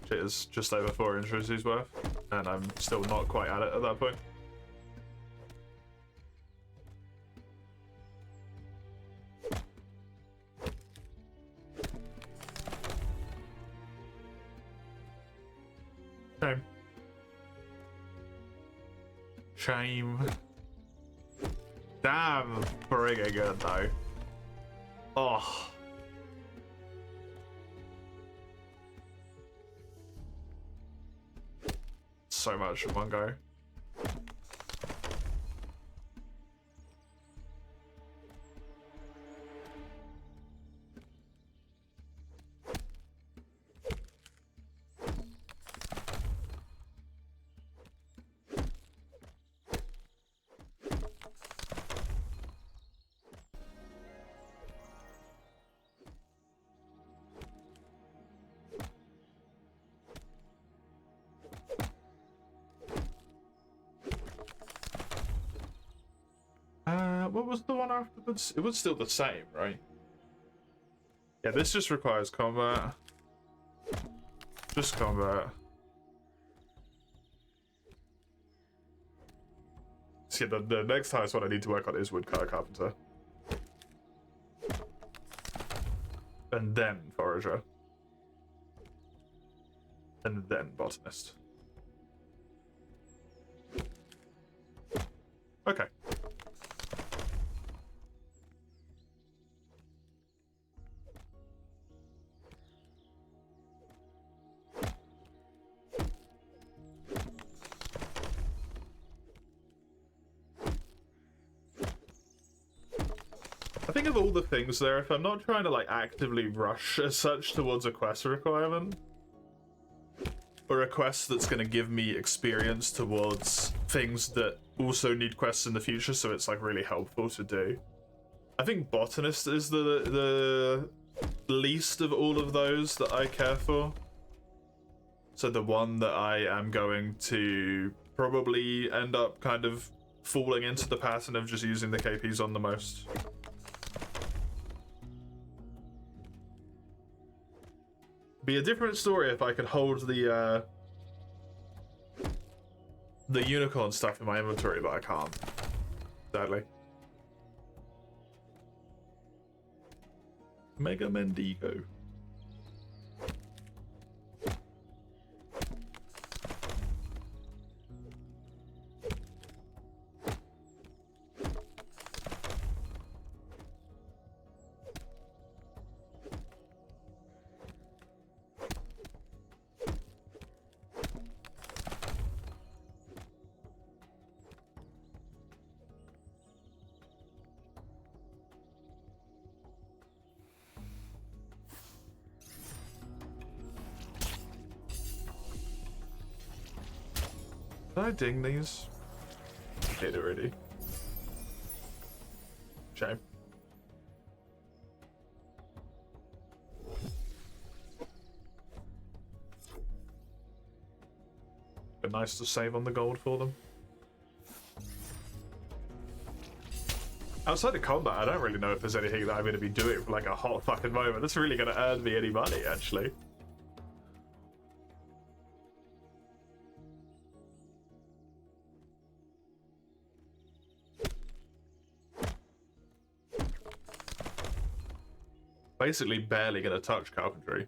It is just over 4 intros worth, and I'm still not quite at it at that point. Shame. Shame. Damn, friggin' good though. Oh. So much in one go. What was the one afterwards? It was still the same, right? Yeah, this just requires combat. Just combat. See, the next highest one I need to work on is Woodcutter Carpenter. And then Forager. And then Botanist. Okay. I think of all the things there, if I'm not trying to like actively rush as such towards a quest requirement, or a quest that's going to give me experience towards things that also need quests in the future, so it's like really helpful to do. I think Botanist is the least of all of those that I care for. So the one that I am going to probably end up kind of falling into the pattern of just using the KPs on the most. Be a different story if I could hold the unicorn stuff in my inventory, but I can't, sadly. Mega Mendigo. Did I ding these? I did already. Shame. Been nice to save on the gold for them. Outside of combat, I don't really know if there's anything that I'm going to be doing for like a hot fucking moment that's really going to earn me any money, actually. Basically barely gonna touch carpentry.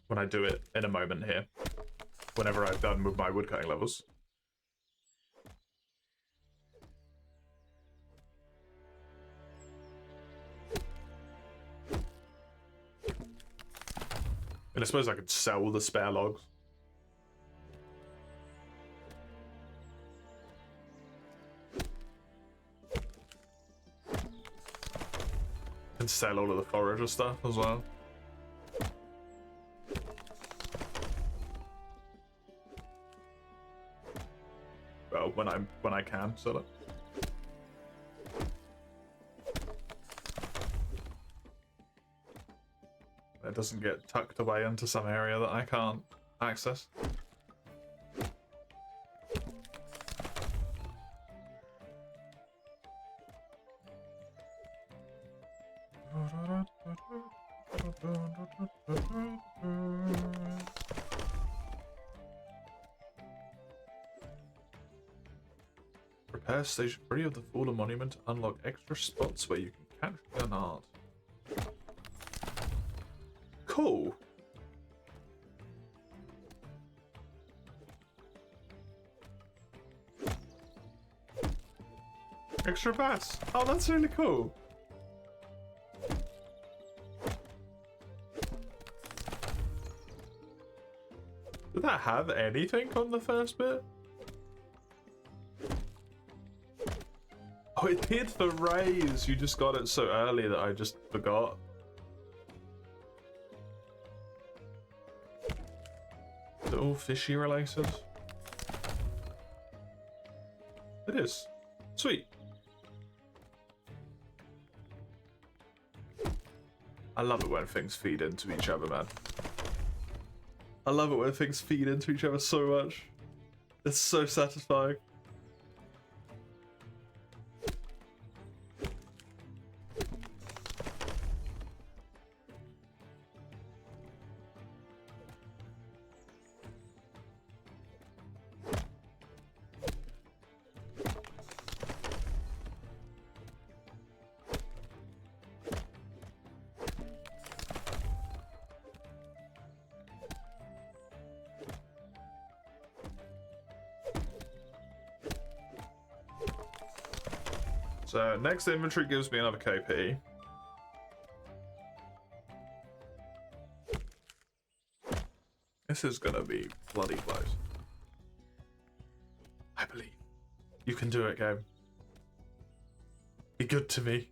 When I do it in a moment here. Whenever I've done with my woodcutting levels. And I suppose I could sell the spare logs. And sell all of the forager stuff as well. Well, when I can sell it. It doesn't get tucked away into some area that I can't access. Prepare stage 3 of the Fallen Monument to unlock extra spots where you can catch gun art. Cool. Extra pass. Oh, that's really cool. Did that have anything on the first bit? Oh, it did for Rays. You just got it so early that I just forgot. Is it all fishy related? It is. Sweet. I love it when things feed into each other, man. I love it when things feed into each other so much. It's so satisfying. So next inventory gives me another KP. This is gonna be bloody close. I believe you can do it, game. Be good to me.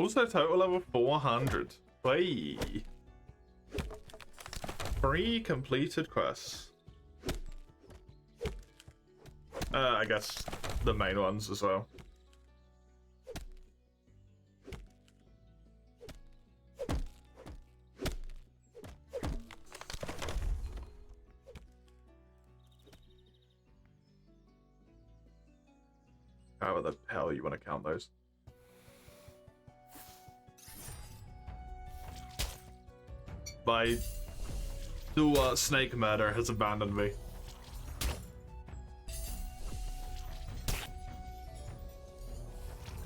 Also, total level 400. Hey. 3 completed quests. I guess the main ones as well. How the hell you want to count those? My snake murder has abandoned me.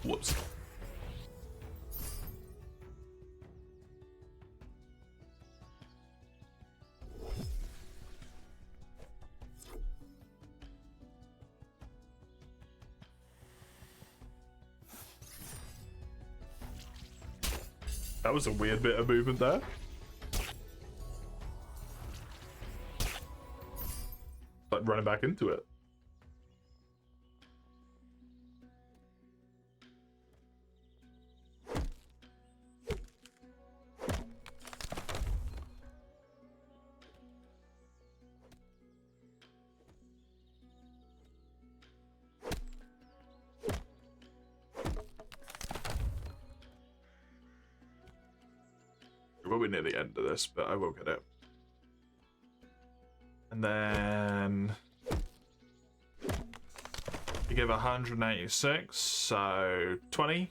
Whoops. That was a weird bit of movement there. Like running back into it. We're near the end of this, but I will get it. And then you give 186, so 20.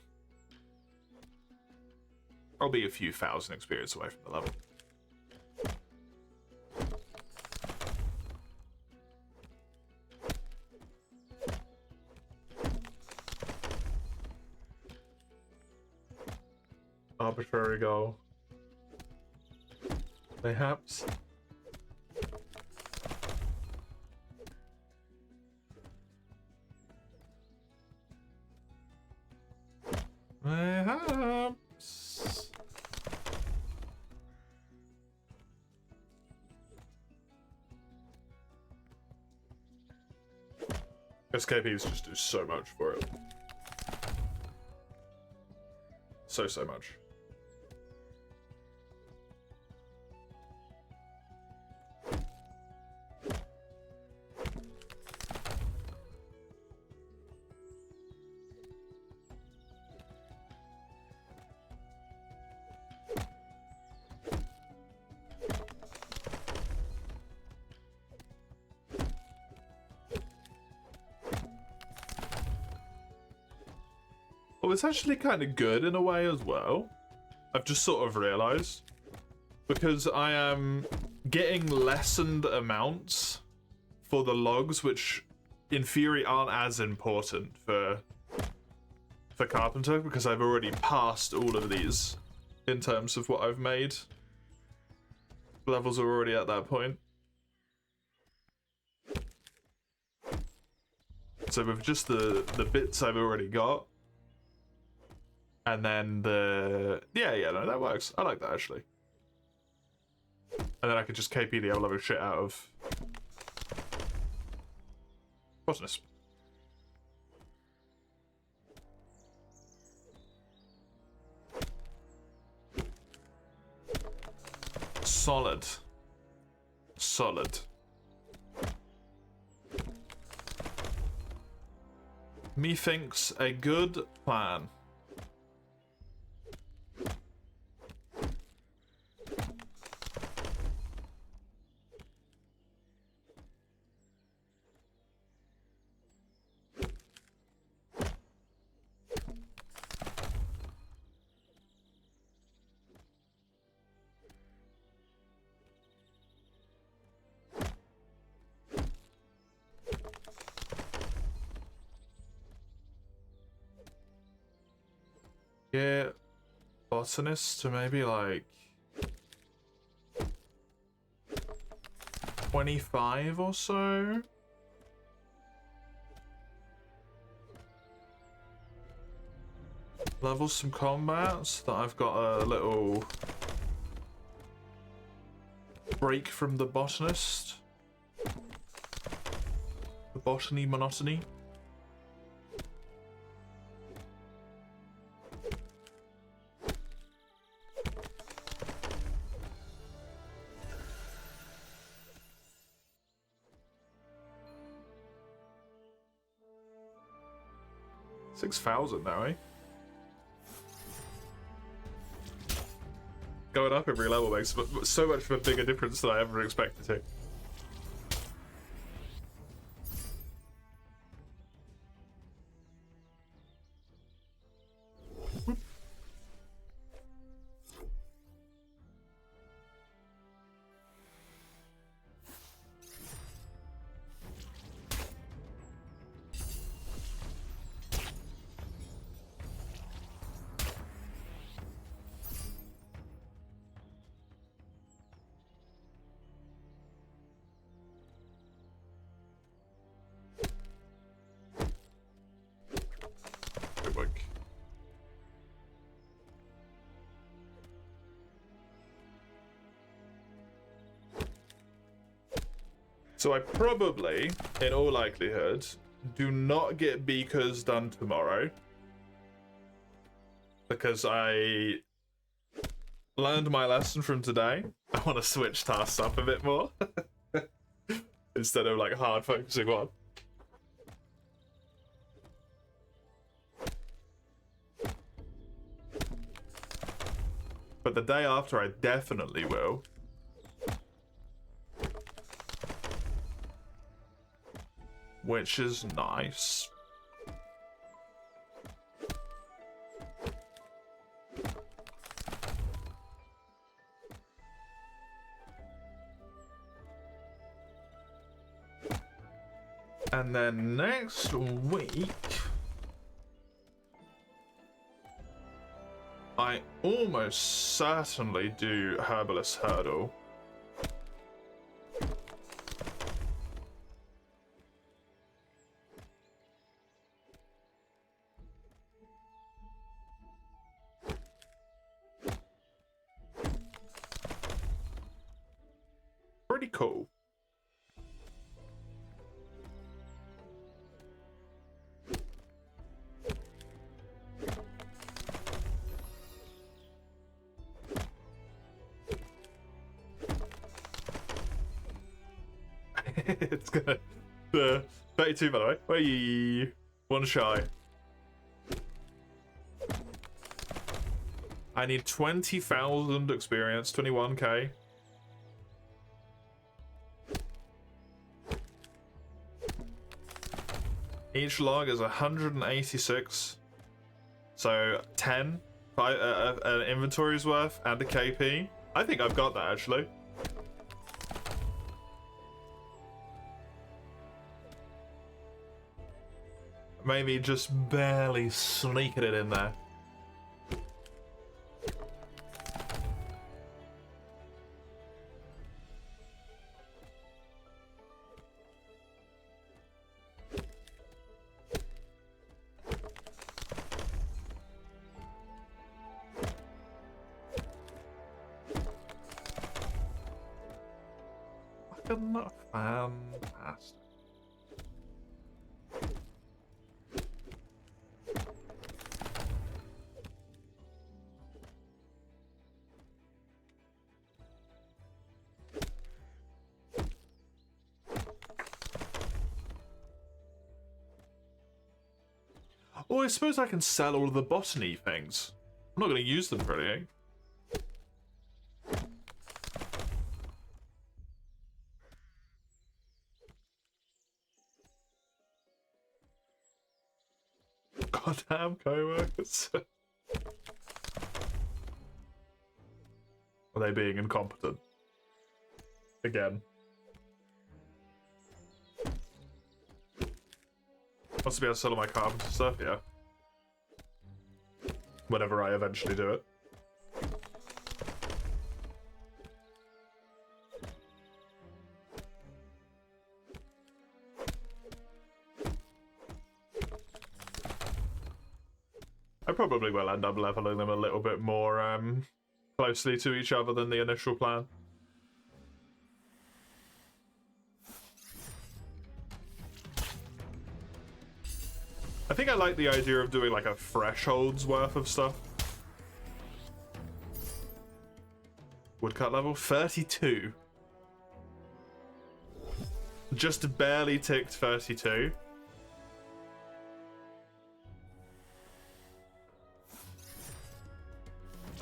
I'll be a few thousand experience away from the level. Arbitrary goal. Perhaps. Perhaps. SKPs just do so much for it. So much. Well, it's actually kind of good in a way as well. I've just sort of realized. Because I am getting lessened amounts for the logs, which in theory aren't as important for Carpenter, because I've already passed all of these in terms of what I've made. Levels are already at that point. So with just the bits I've already got, and then no, that works. I like that actually. And then I could just KP the level shit out of botanist. Solid. Methinks a good plan. Get botanist to maybe like 25 or so. Level some combats that I've got a little break from the botanist. The botany monotony. 6,000 now, eh? Going up every level makes so much of a bigger difference than I ever expected to. So I probably, in all likelihood, do not get Beakers done tomorrow. Because I learned my lesson from today. I want to switch tasks up a bit more. Instead of like hard focusing on. But the day after I definitely will. Which is nice. And then next week, I almost certainly do Herbalist Hurdle. Pretty cool. It's gonna 32 by the way. Wait, one shy. I need 20,000 experience, 21k. Each log is 186, so 10 an inventory's worth and a KP. I think I've got that actually. Maybe just barely sneaking it in there. Fantastic. Oh, I suppose I can sell all of the botany things. I'm not going to use them for anything. Goddamn co-workers. Are they being incompetent? Again. Must be able to sell all my carpenter stuff, yeah. Whenever I eventually do it. I probably will end up leveling them a little bit more closely to each other than the initial plan. I think I like the idea of doing like a threshold's worth of stuff. Woodcut level 32. Just barely ticked 32.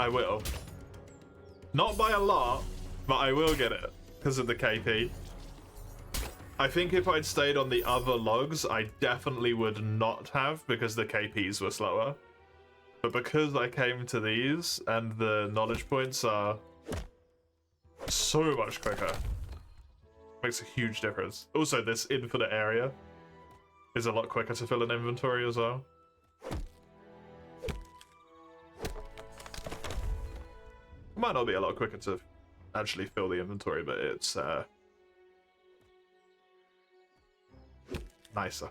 I will. Not by a lot, but I will get it because of the KP. I think if I'd stayed on the other logs, I definitely would not have because the KPs were slower. But because I came to these and the knowledge points are so much quicker, makes a huge difference. Also, this infinite area is a lot quicker to fill an inventory as well. Might not be a lot quicker to actually fill the inventory, but it's nicer.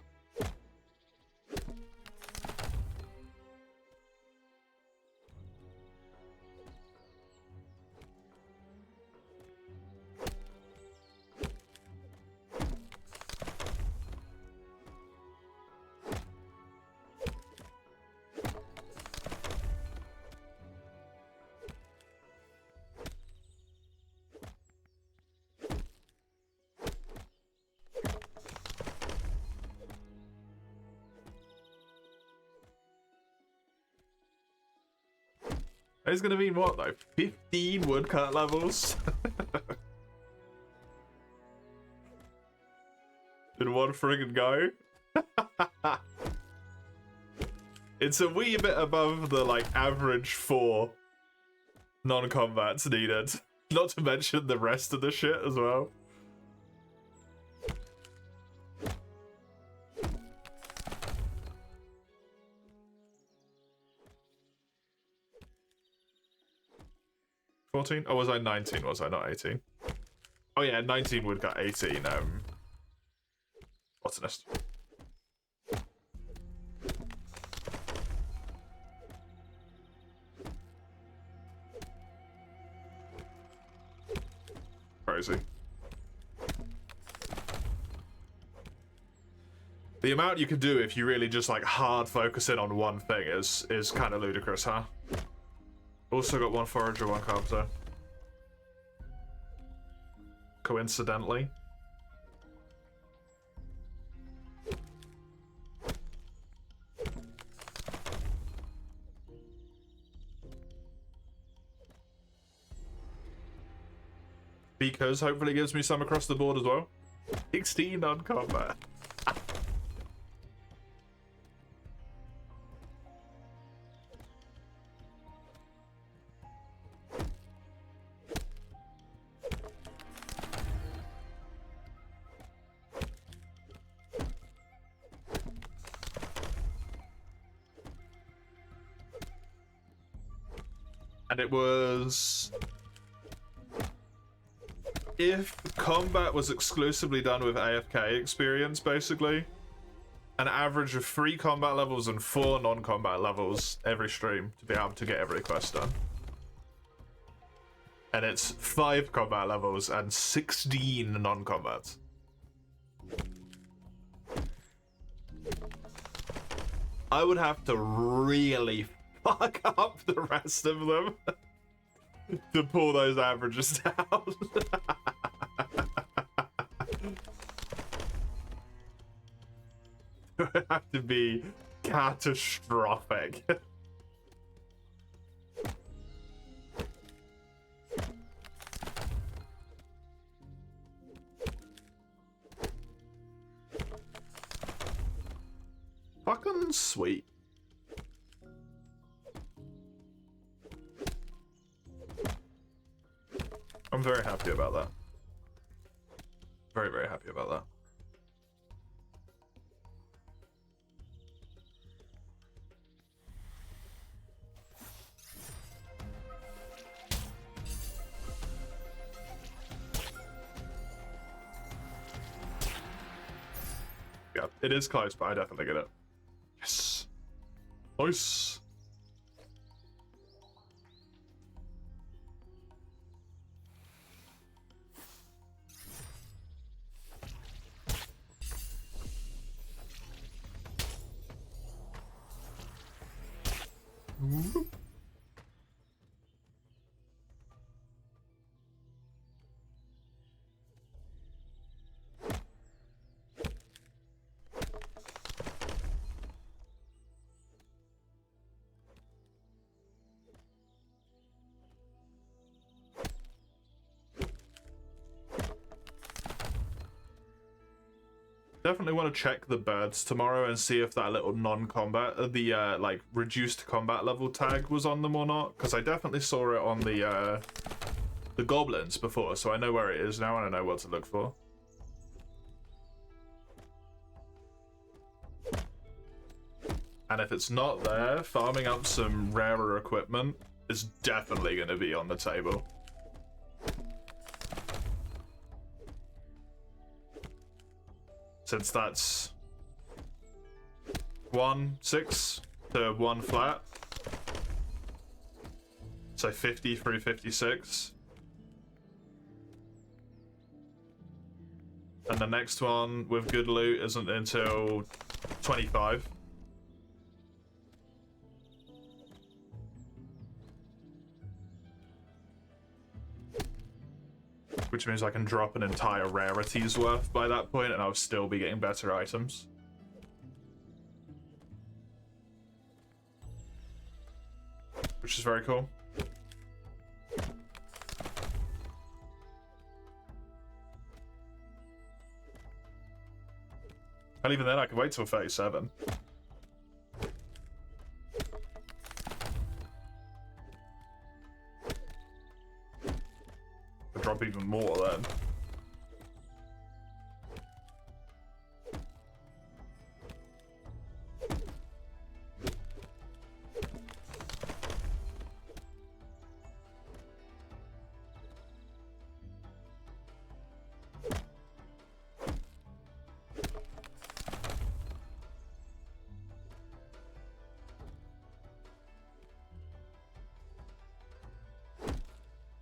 It's gonna mean what though? 15 woodcut levels? In one friggin' go? It's a wee bit above the like average 4 non-combats needed. Not to mention the rest of the shit as well. Oh, was I 19? Was I not 18? Oh yeah, 19 would got 18. Botanist. Crazy. The amount you can do if you really just like hard focus in on one thing is kind of ludicrous, huh? Also got one forager, one carpenter. Coincidentally. Because hopefully gives me some across the board as well. 16 on combat. And it was... if combat was exclusively done with AFK experience, basically, an average of 3 combat levels and 4 non-combat levels every stream to be able to get every quest done. And it's 5 combat levels and 16 non-combats. I would have to really fuck up the rest of them to pull those averages down. It would have to be catastrophic. Fucking sweet. I'm very happy about that. Very, very happy about that. Yeah, it is close, but I definitely get it. Yes. Nice. Definitely want to check the birds tomorrow and see if that little non-combat, the like reduced combat level tag was on them or not. Because I definitely saw it on the goblins before, so I know where it is now and I know what to look for. And if it's not there, farming up some rarer equipment is definitely going to be on the table. Since that's 1/6 to 1 flat. So 50 through 56. And the next one with good loot isn't until 25. Which means I can drop an entire rarity's worth by that point and I'll still be getting better items. Which is very cool. And even then I could wait till 37. Drop even more then.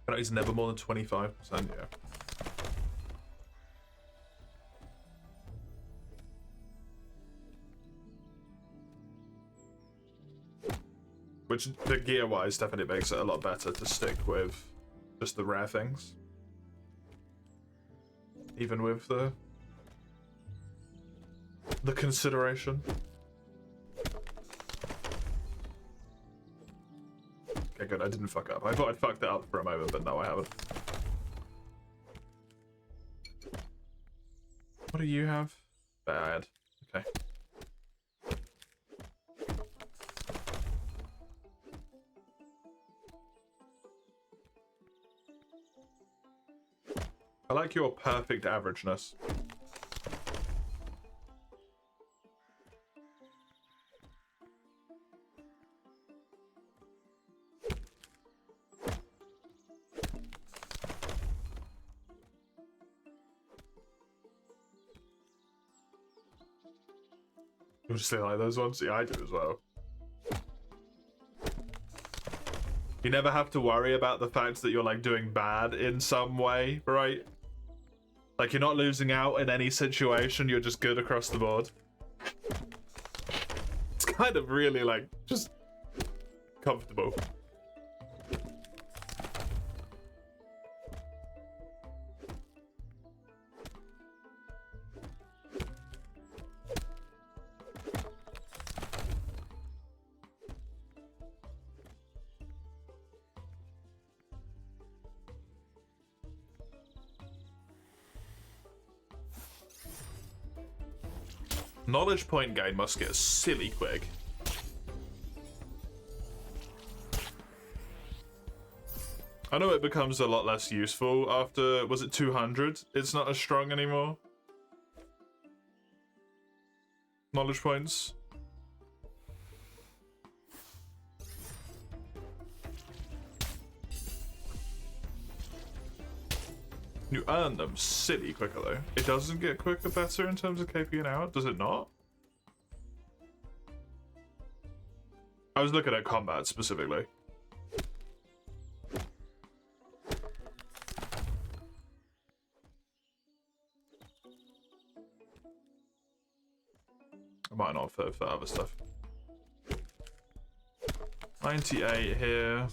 But it's never more than 25%, yeah. Which, the gear-wise, definitely makes it a lot better to stick with just the rare things. Even with the consideration. Okay, good, I didn't fuck up. I thought I'd fucked it up for a moment, but no, I haven't. What do you have? Bad. Okay. I like your perfect averageness. You just say like those ones? Yeah, I do as well. You never have to worry about the fact that you're like doing bad in some way, right? Like you're not losing out in any situation, you're just good across the board. It's kind of really like just comfortable. Knowledge point gain must get silly quick. I know it becomes a lot less useful after, was it 200? It's not as strong anymore. Knowledge points. You earn them silly quicker though. It doesn't get quicker better in terms of KP an hour, does it not? I was looking at combat specifically. I might not for other stuff. 98 here.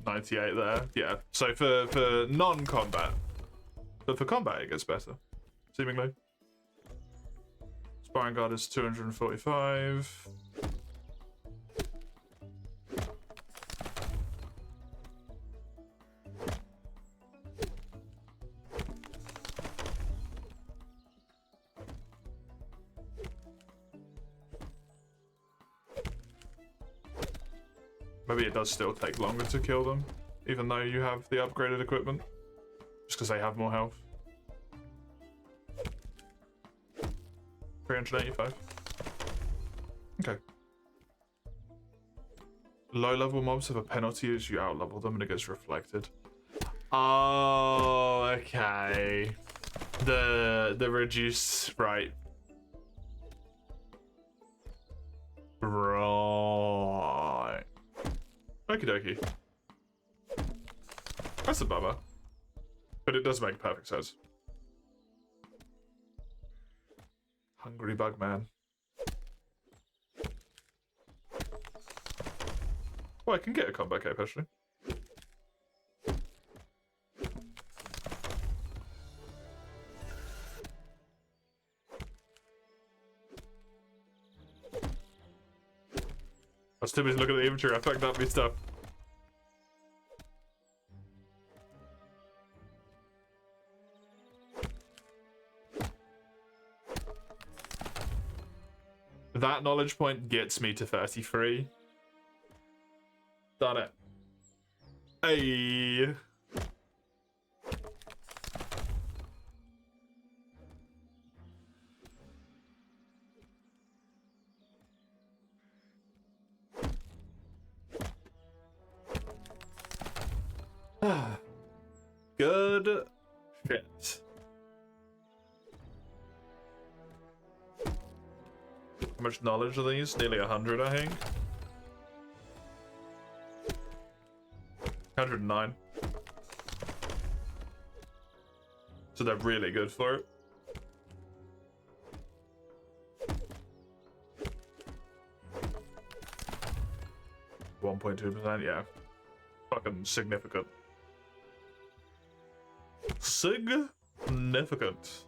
98 there, yeah. So for non-combat, but for combat it gets better, seemingly. Sparring guard is 245. Maybe it does still take longer to kill them, even though you have the upgraded equipment. Just because they have more health. 385. Okay. Low level mobs have a penalty as you outlevel them and it gets reflected. Oh, okay. The reduced, right. Right. Okie dokie. That's a bummer. But it does make perfect sense. Hungry bug man. Well, I can get a combat cape actually. I was too busy looking at the inventory, I fucked up my stuff. That knowledge point gets me to 33. Done it. Hey. Good shit. How much knowledge are these? Nearly 100, I think. 109. So they're really good for it. .2%, yeah. Fucking significant. Significant.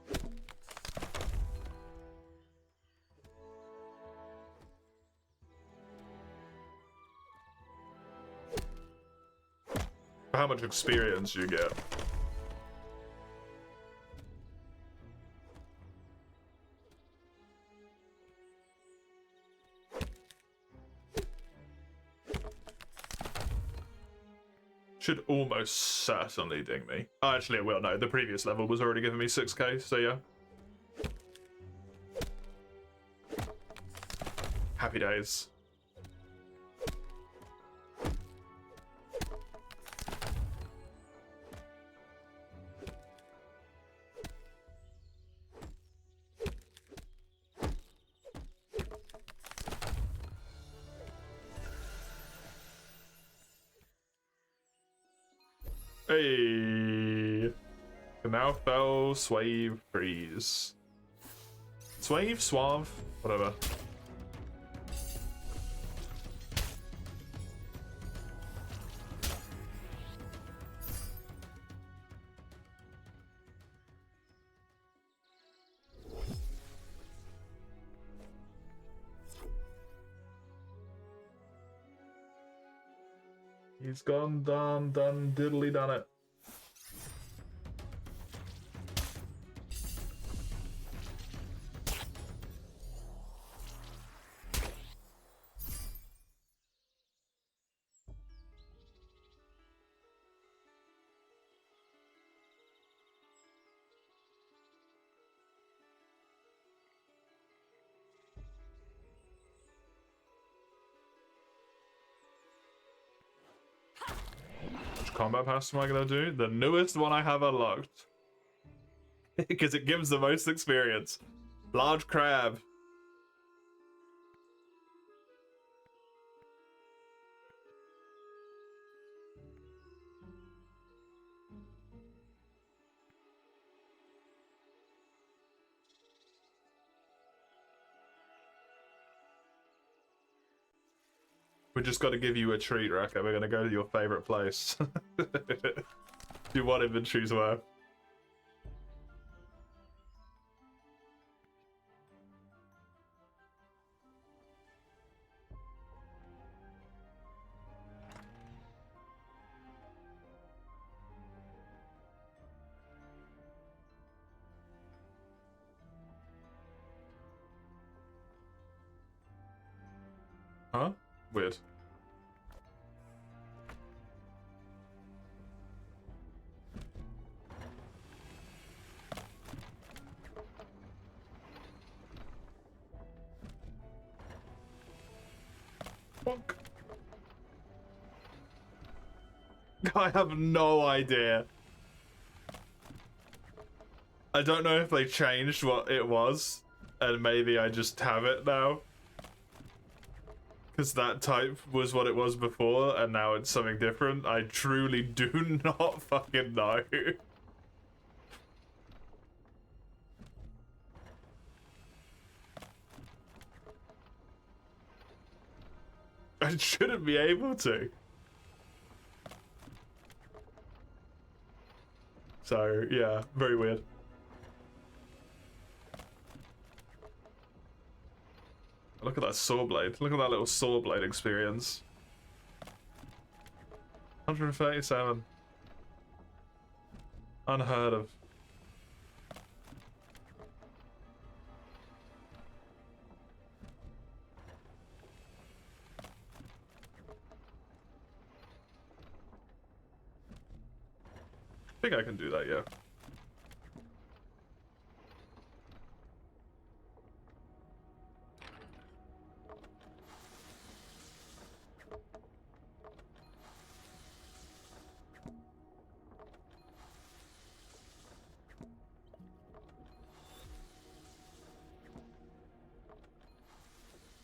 How much experience you get. Should almost certainly ding me. Oh, actually, it will. No, the previous level was already giving me 6k, so yeah. Happy days. Hey. Now fell, swave, freeze. Swave, suave, whatever. He's gone, done, diddly done it. Which combat pass am I gonna do? The newest one I have unlocked. Because it gives the most experience. Large crab. We just got to give you a treat, Raka. We're gonna go to your favorite place. Do what inventory's worth. Huh? Weird. Bonk. I have no idea. I don't know if they changed what it was, and maybe I just have it now. Because that type was what it was before, and now it's something different. I truly do not fucking know. I shouldn't be able to. So, yeah, very weird. Look at that saw blade. Look at that little saw blade experience. 137. Unheard of. I think I can do that, yeah.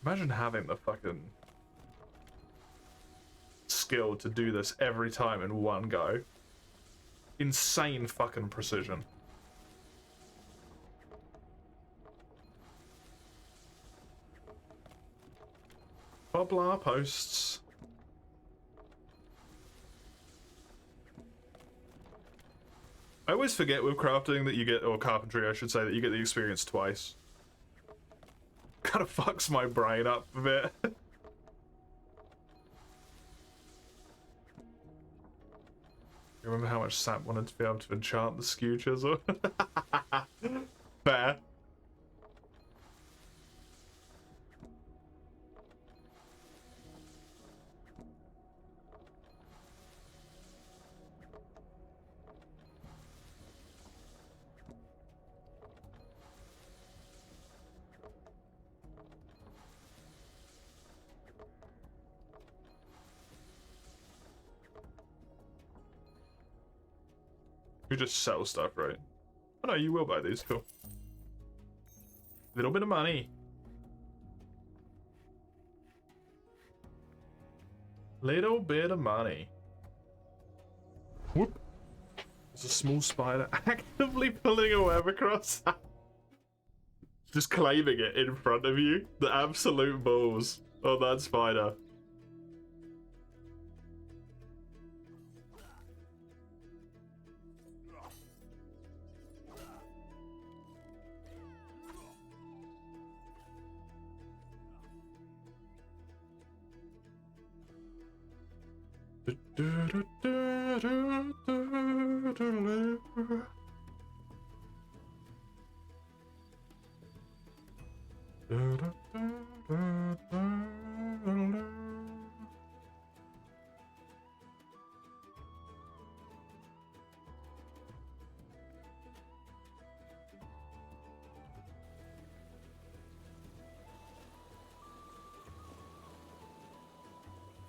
Imagine having the fucking skill to do this every time in one go. Insane fucking precision. Boblar posts. I always forget with crafting that you get, or carpentry I should say, that you get the experience twice. Kind of fucks my brain up a bit. Remember how much Sap wanted to be able to enchant the skew chisel? Fair. You just sell stuff, right? Oh no, you will buy these, cool. Little bit of money. Little bit of money. Whoop. There's a small spider actively pulling a web across. Just claiming it in front of you. The absolute balls of that spider.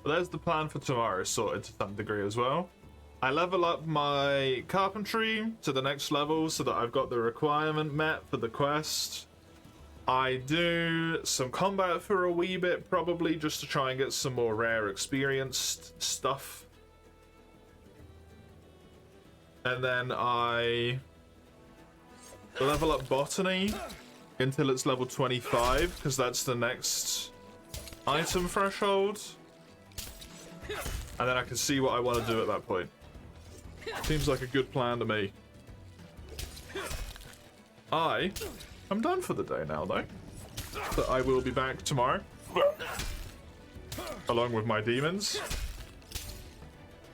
There's the plan for tomorrow sorted to some degree as well. I level up my carpentry to the next level so that I've got the requirement met for the quest. I do some combat for a wee bit, probably just to try and get some more rare experienced stuff. And then I level up botany until it's level 25, because that's the next item threshold. And then I can see what I want to do at that point. Seems like a good plan to me. I'm done for the day now, though. But I will be back tomorrow. Along with my demons.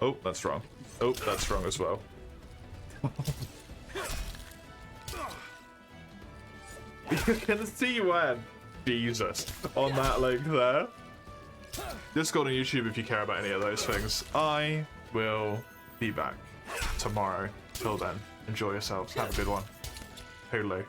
Oh, that's wrong. Oh, that's wrong as well. You can see when. Jesus. On that link there. Discord and YouTube if you care about any of those things. I will be back tomorrow. Till then, enjoy yourselves. Have a good one. Hulu.